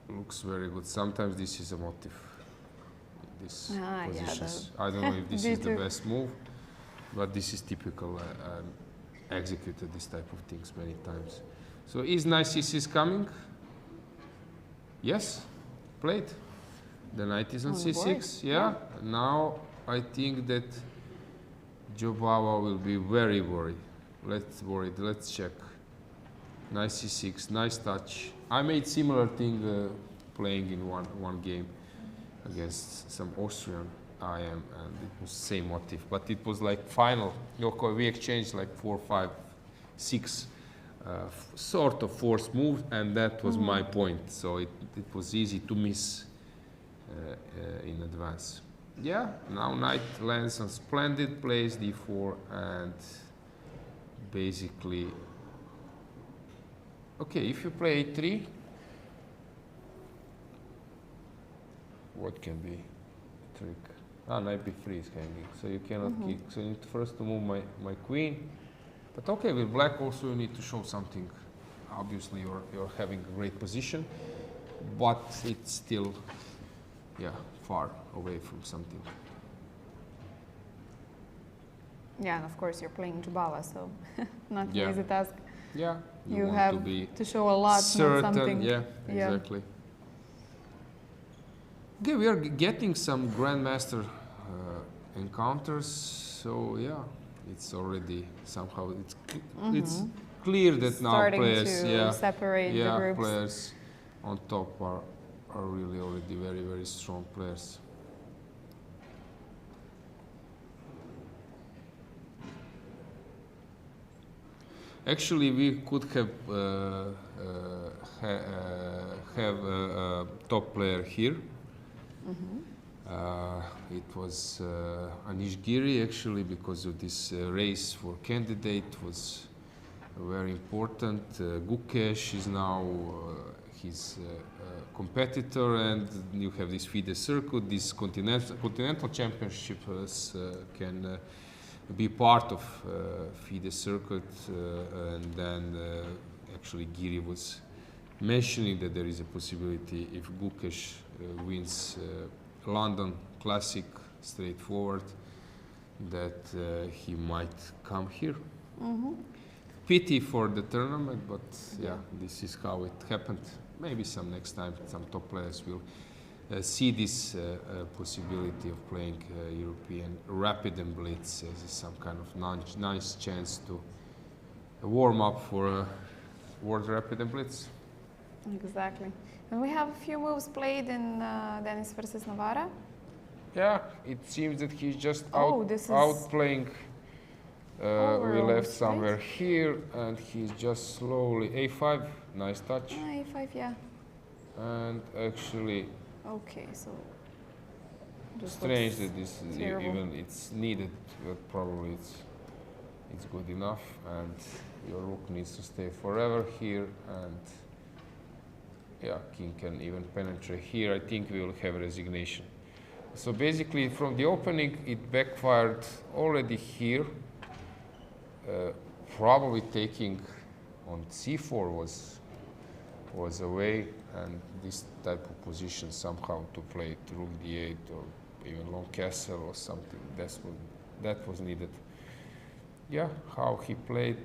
Looks very good. Sometimes this is a motive. This positions. I don't know if this is the best move, but this is typical. Executed this type of things many times. So is nice is coming. Yes, played. The knight is on c6. Yeah. Now I think that Jobava will be very worried. Let's check. Knight c6. Nice touch. I made similar thing playing in one game against some Austrian IM, and it was same motif, but it was like final. We exchanged like 4, 5, 6 sort of forced moves, and that was my point. So it was easy to miss in advance. Yeah, now knight lands on splendid place, d4, and basically, okay, if you play a3, what can be a trick? Knight b3 is hanging, so you cannot kick. So you need first to move my queen. But okay, with black also you need to show something. Obviously you're having a great position, but it's still, yeah, far away from something. Yeah, and of course you're playing Jobava, so not an easy task. Yeah, you have to show a lot, certain, not something. Yeah, exactly. Okay, we are getting some grandmaster encounters, so yeah, it's already somehow it's clear that starting now players, to separate the groups. Players on top are really already very, very strong players. Actually, we could have a top player here. It was Anish Giri, actually, because of this race for candidate was very important. Gukesh is now his competitor, and you have this FIDE circuit. This continental championships can be part of FIDE circuit, and then actually Giri was mentioning that there is a possibility if Gukesh wins London Classic straightforward, that he might come here. Pity for the tournament, but yeah, this is how it happened. Maybe some next time some top players will see this possibility of playing European Rapid and Blitz as some kind of nice chance to warm up for World Rapid and Blitz. Exactly. And we have a few moves played in Denis versus Navarra. Yeah, it seems that he's just outplaying. We left somewhere here, and he's just slowly a5. Nice touch. a5, yeah. And actually, okay, so strange that this is even it's needed, but probably it's good enough. And your rook needs to stay forever here, and yeah, king can even penetrate here. I think we will have resignation. So basically, from the opening, it backfired already here. Probably taking on c4 was a way, and this type of position somehow to play rook d8 or even long castle or something. that was needed. Yeah, how he played,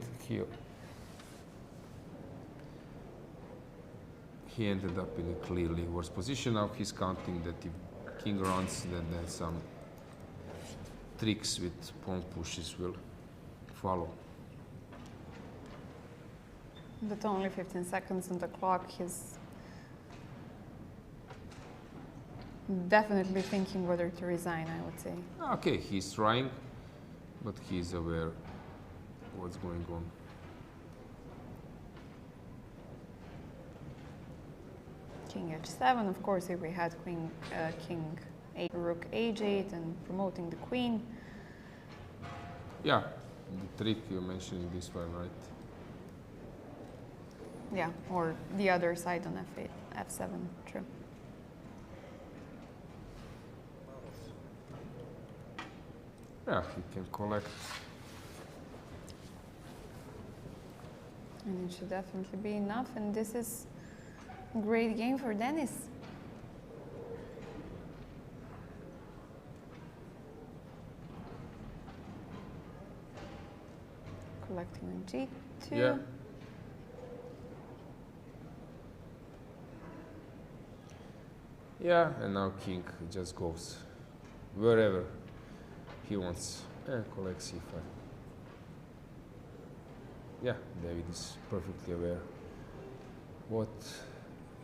he ended up in a clearly worse position. Now he's counting that if king runs, then some tricks with pawn pushes will follow. But only 15 seconds on the clock. He's definitely thinking whether to resign, I would say. Okay, he's trying, but he's aware what's going on. King h7, of course, if we had king rook h8 and promoting the queen. Yeah, the trick you're mentioning this one, right? Yeah, or the other side on f8, f7, true. Yeah, he can collect. And it should definitely be enough, and this is a great game for Denis. Collecting on g2. Yeah. Yeah, and now king just goes wherever he wants and collects c5. Yeah, David is perfectly aware what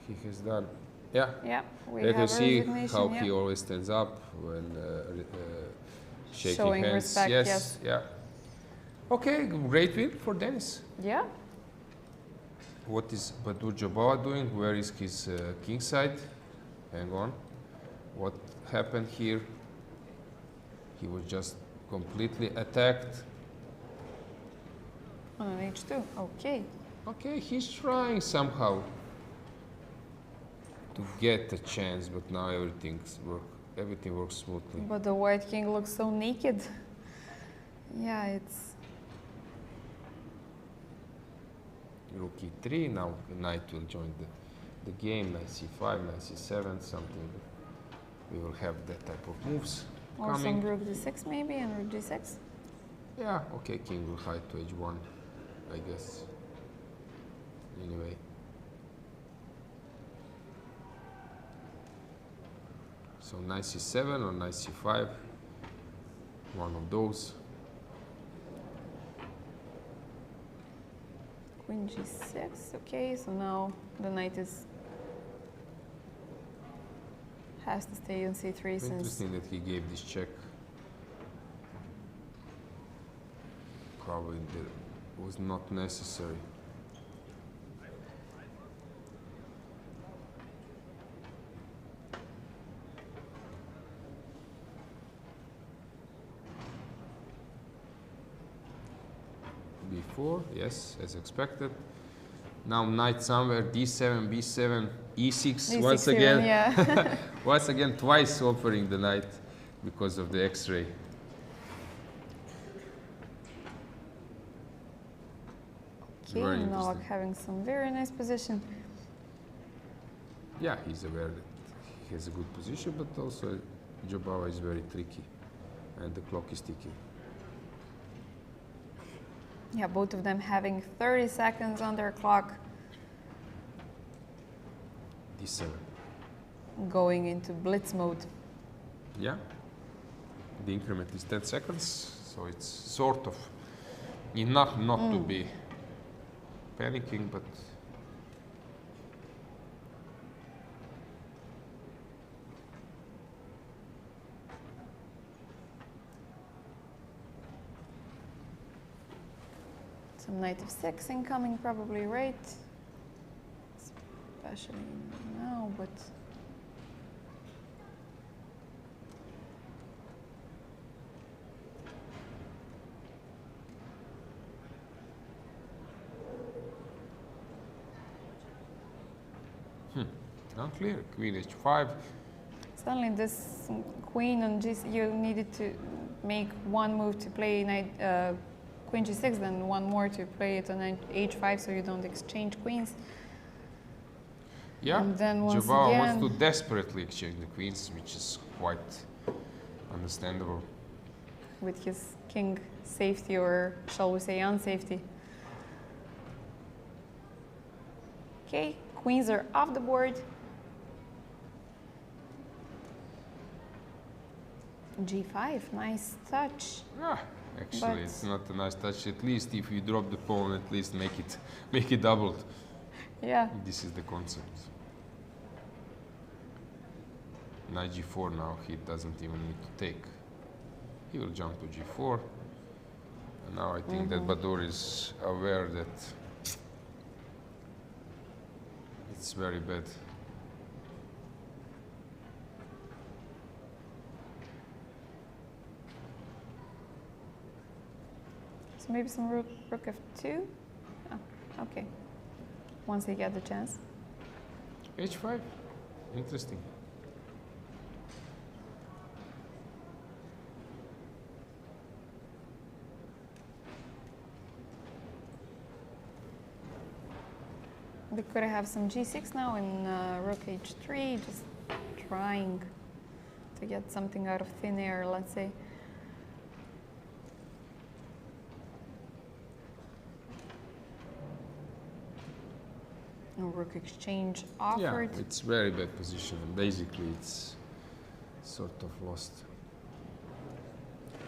he has done. Yeah, Yeah, we let have us a see resignation, how yeah. he always stands up when shaking Showing hands. respect, yes. Yeah. Okay, great win for Denis. Yeah, What is Badur Jabbar doing? Where is his king side? Hang on. What happened here? He was just completely attacked. on an h2, okay. Okay, he's trying somehow to get a chance, but now everything works smoothly. But the white king looks so naked. Yeah, it's... Rook e3, now knight will join the game, knight c5, knight c7, something. We will have that type of moves Or coming. some rook d6 maybe, and rook d6. Yeah, okay, king will hide to h1, I guess. Anyway. So knight c7 or knight c5, one of those. Queen g6, okay, so now the knight has to stay on c3 since... Interesting that he gave this check. Probably that was not necessary. Before, yes, as expected. Now knight somewhere, d7, b7, e6, d6 once even, again. yeah. Once again, twice offering the knight because of the X-ray. Okay, Very Novak interesting. having some very nice position. Yeah, he's aware that he has a good position, but also Jabbar is very tricky and the clock is ticking. Yeah, both of them having 30 seconds on their clock, d7. going into blitz mode. Yeah, the increment is 10 seconds, so it's sort of enough not to be panicking, but Some knight f6 incoming probably, right? Especially now, but... unclear. Queen h5. Suddenly this queen on g6, you needed to make one move to play knight, queen g6, then one more to play it on h5 so you don't exchange queens. Yeah, And then once Jabbar again- wants to desperately exchange the queens, which is quite understandable. with his king safety, or shall we say unsafety. Okay, queens are off the board. G5, nice touch. Ah, actually, But- it's not a nice touch. At least if you drop the pawn, at least make it doubled. Yeah, This is the concept. Knight G4 now, he doesn't even need to take. He will jump to G4. And now I think that Badur is aware that it's very bad. so maybe some rook F2. Oh, okay, once he get the chance. H5, interesting. We could have some G6 now and rook H3, just trying to get something out of thin air, let's say. No rook exchange offered. Yeah, it's very bad position. Basically, it's sort of lost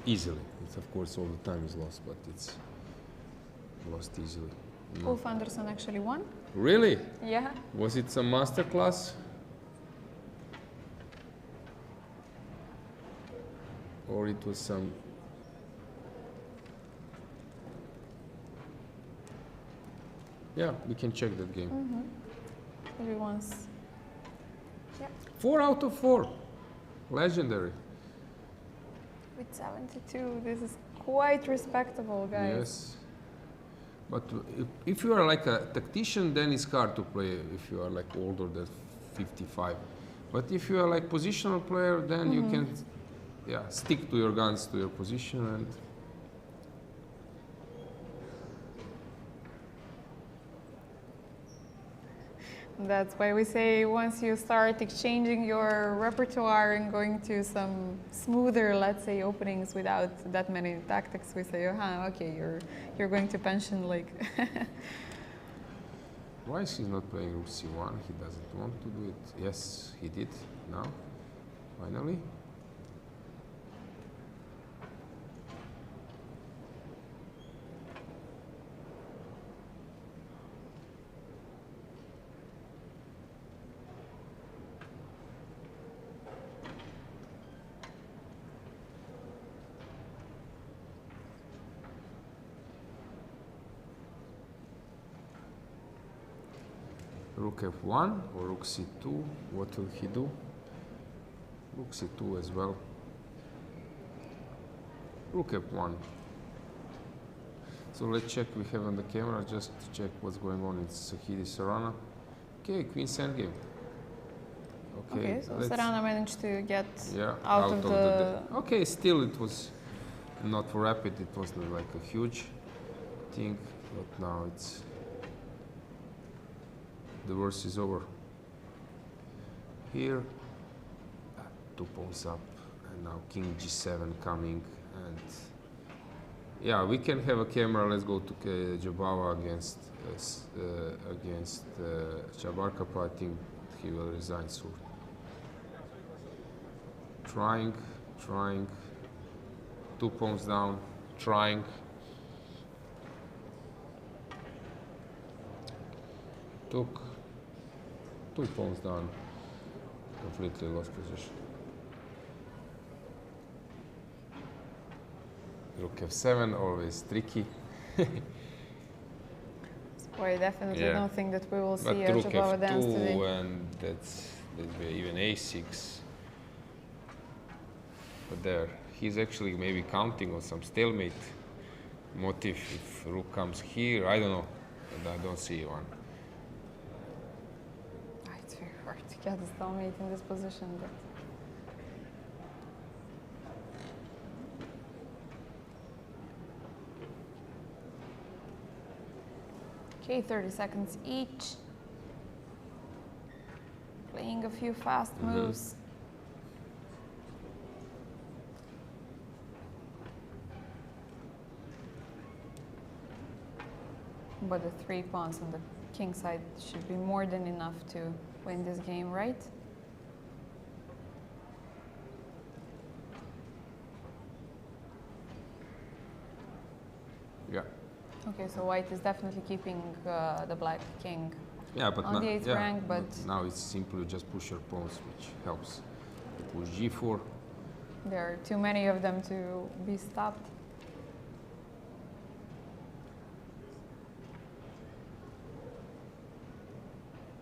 easily. It's of course all the time is lost, but it's lost easily. No. Ulf Anderson actually won. Really? Yeah. Was it some master class? Or it was some... Yeah, we can check that game. Maybe once. Yeah. 4 out of 4. Legendary. With 72, this is quite respectable, guys. Yes. But if you are like a tactician, then it's hard to play if you are like older than 55. But if you are like positional player, then you can, yeah, stick to your guns, to your position, and That's why we say once you start exchanging your repertoire and going to some smoother, let's say, openings without that many tactics, we say, okay, you're going to pension like. why is he not playing rook c1? He doesn't want to do it. Yes, he did. Now, finally. Rook f1 or rook c2, what will he do? Rook c2 as well. Rook f1. So let's check, we have on the camera, just to check what's going on in Sahidi Sarana. Okay, queen endgame. Okay, so Sarana managed to get yeah, out of the... Okay, still it was not rapid, it wasn't like a huge thing, but now it's... the worst is over. Here, 2 pawns up, and now king g7 coming, and yeah, we can have a camera. Let's go to Jabava against Chabarkapa. I think he will resign soon. Trying, 2 pawns down, trying. Took 2 pawns down, completely lost position. Rook f7, always tricky. So I definitely Yeah. don't think that we will But see a rook Jabava dance f2, today. and that's even a6. But there, he's actually maybe counting on some stalemate motif if rook comes here. I don't know, but I don't see one. It's very hard to get a stalemate in this position, but... Okay, 30 seconds each. Playing a few fast moves. But the 3 pawns on the king side should be more than enough to win this game, right? Yeah. Okay, so white is definitely keeping the black king Yeah, but on the 8th rank, but now it's simply just push your pawns, which helps. Push g4. there are too many of them to be stopped.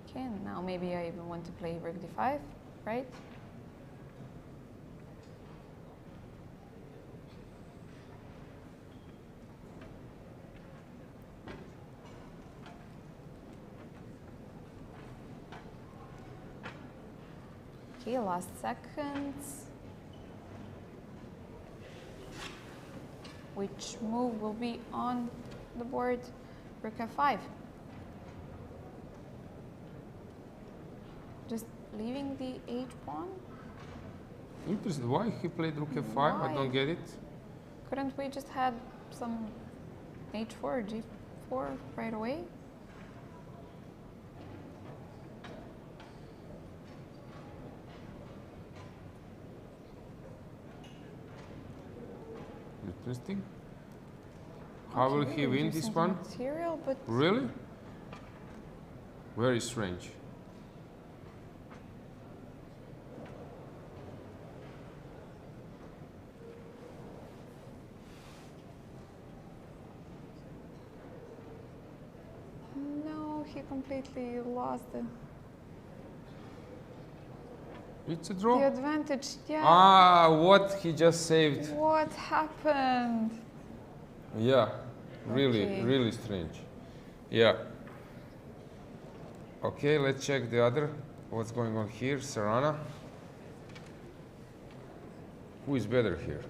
Okay, now maybe I even want to play rook d5, right? Okay, last seconds. Which move will be on the board? Rook f5. Just leaving the h pawn? Interesting. Why he played rook f5? Why? I don't get it. Couldn't we just had some h4, g4 right away? Interesting. How will Okay, he win this reducing the one? Material, but Really? Very strange. no, he completely lost It's a the draw. advantage. Yeah. Ah, what he just saved. What happened? Yeah, really, Okay. really strange. Yeah. Okay, let's check the other. What's going on here? Serrana. Who is better here?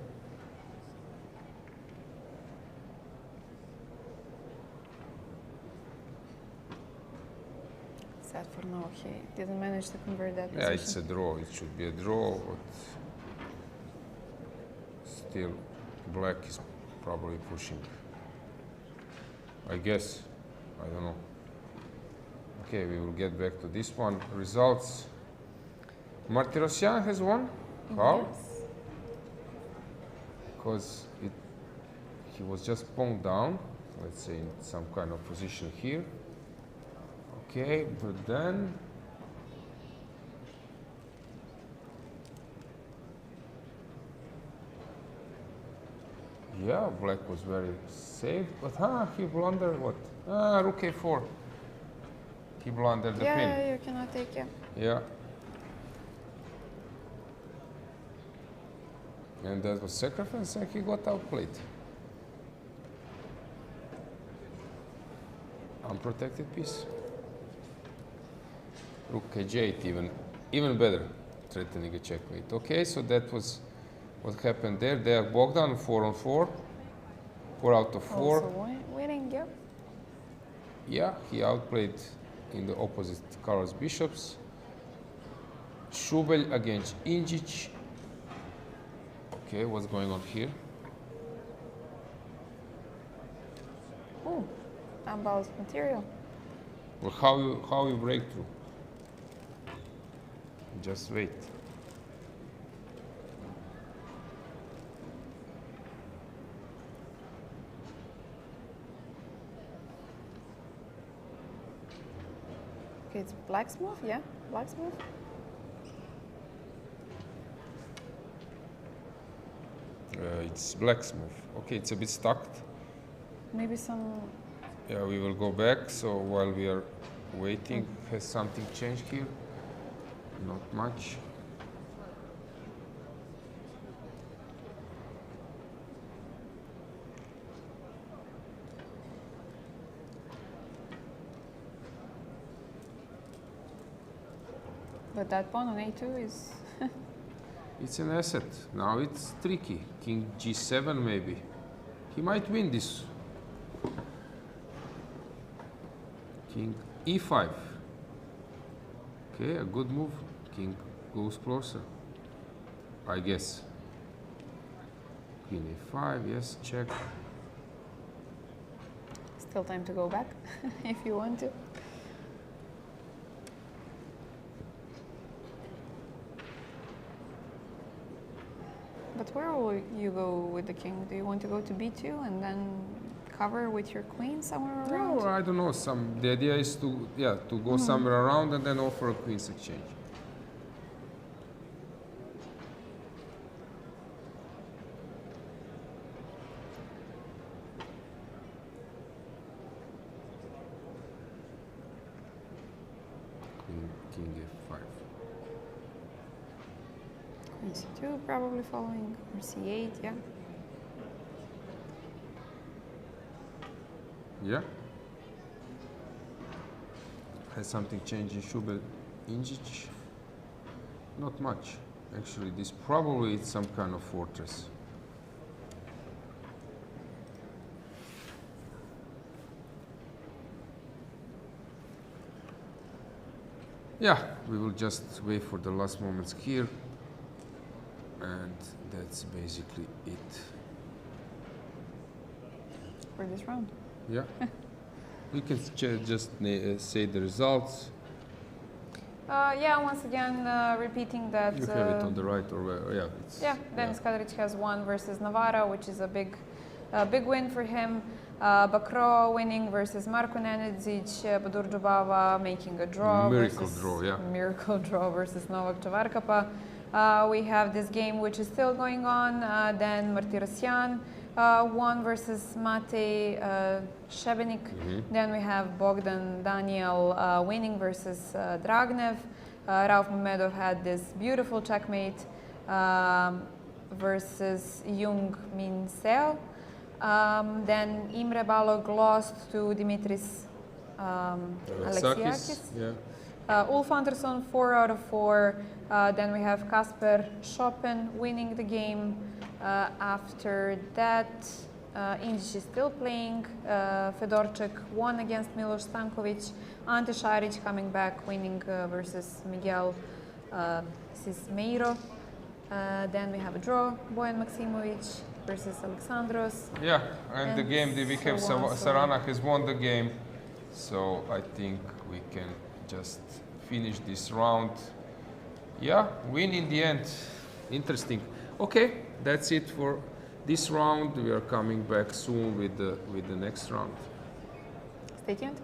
Sad for now, he didn't manage to convert that Yeah, it's a position. draw. It should be a draw, but still, black is probably pushing. I guess. I don't know. Okay, we will get back to this one. Results. Martirosyan has won. How? Yes. Because he was just pawned down. Let's say in some kind of position here. Okay, but then yeah, black was very safe, but he blundered what? Rook a4. He blundered the Yeah, pin. you cannot take it. Yeah. And that was sacrifice, and he got outplayed. Unprotected piece. Rook h8, even better, threatening a checkmate. Okay, so that was what happened there. There, Bogdan, 4 on 4. 4 out of 4. Also winning, yeah. Yeah, he outplayed in the opposite colors bishops. Šubelj against Injic. Okay, what's going on here? Oh, unbalanced material. Well, how you break through? Just wait. Okay, it's black's move, yeah? Black's move. It's black's move. Okay, it's a bit stuck. Maybe some. Yeah, we will go back. So while we are waiting, has something changed here? Not much. But that pawn on a2 is. It's an asset. Now it's tricky. King g7 maybe. He might win this. King e5. Okay, a good move. King goes closer. I guess. Queen a5, yes, check. still time to go back if you want to. But where will you go with the king? Do you want to go to b2 and then cover with your queen somewhere around? No, I don't know. The idea is to go somewhere around and then offer a queen's exchange. King f5. Queen c2 probably following, or c8, yeah. Yeah. Has something changed in Schubel Injic? Not much. Actually, this probably is some kind of fortress. Yeah, we will just wait for the last moments here. And that's basically it. For this round. Yeah. We can just say the results. Yeah, once again, repeating that. You have it on the right or where? Yeah. Yeah, Denis Kadric has won versus Navarra, which is a big win for him. Bakro winning versus Marko Nenedzic, Badur Dubava making a draw. Miracle draw, yeah. Miracle draw versus Novak Čavarkapa. We have this game which is still going on. Then Martirosyan won versus Matej Šebenik. Then we have Bogdan Daniel winning versus Dragnev. Rauf Mamedov had this beautiful checkmate versus Jung Min Seo. Then Imre Balog lost to Dimitris Alexiakis. Yeah. Ulf Andersson 4 out of 4. Then we have Kasper Chopin winning the game. After that, Injic is still playing. Fedorček won against Miloš Stankovic. Ante Šarić coming back, winning versus Miguel Cismeiro. Then we have a draw. Bojan Maksimovic versus Alexandros. Yeah, and the game, Divikev Sarana has won the game. So I think we can just finish this round. Yeah, win in the end. Interesting. Okay, that's it for this round. We are coming back soon with the next round. Stay tuned.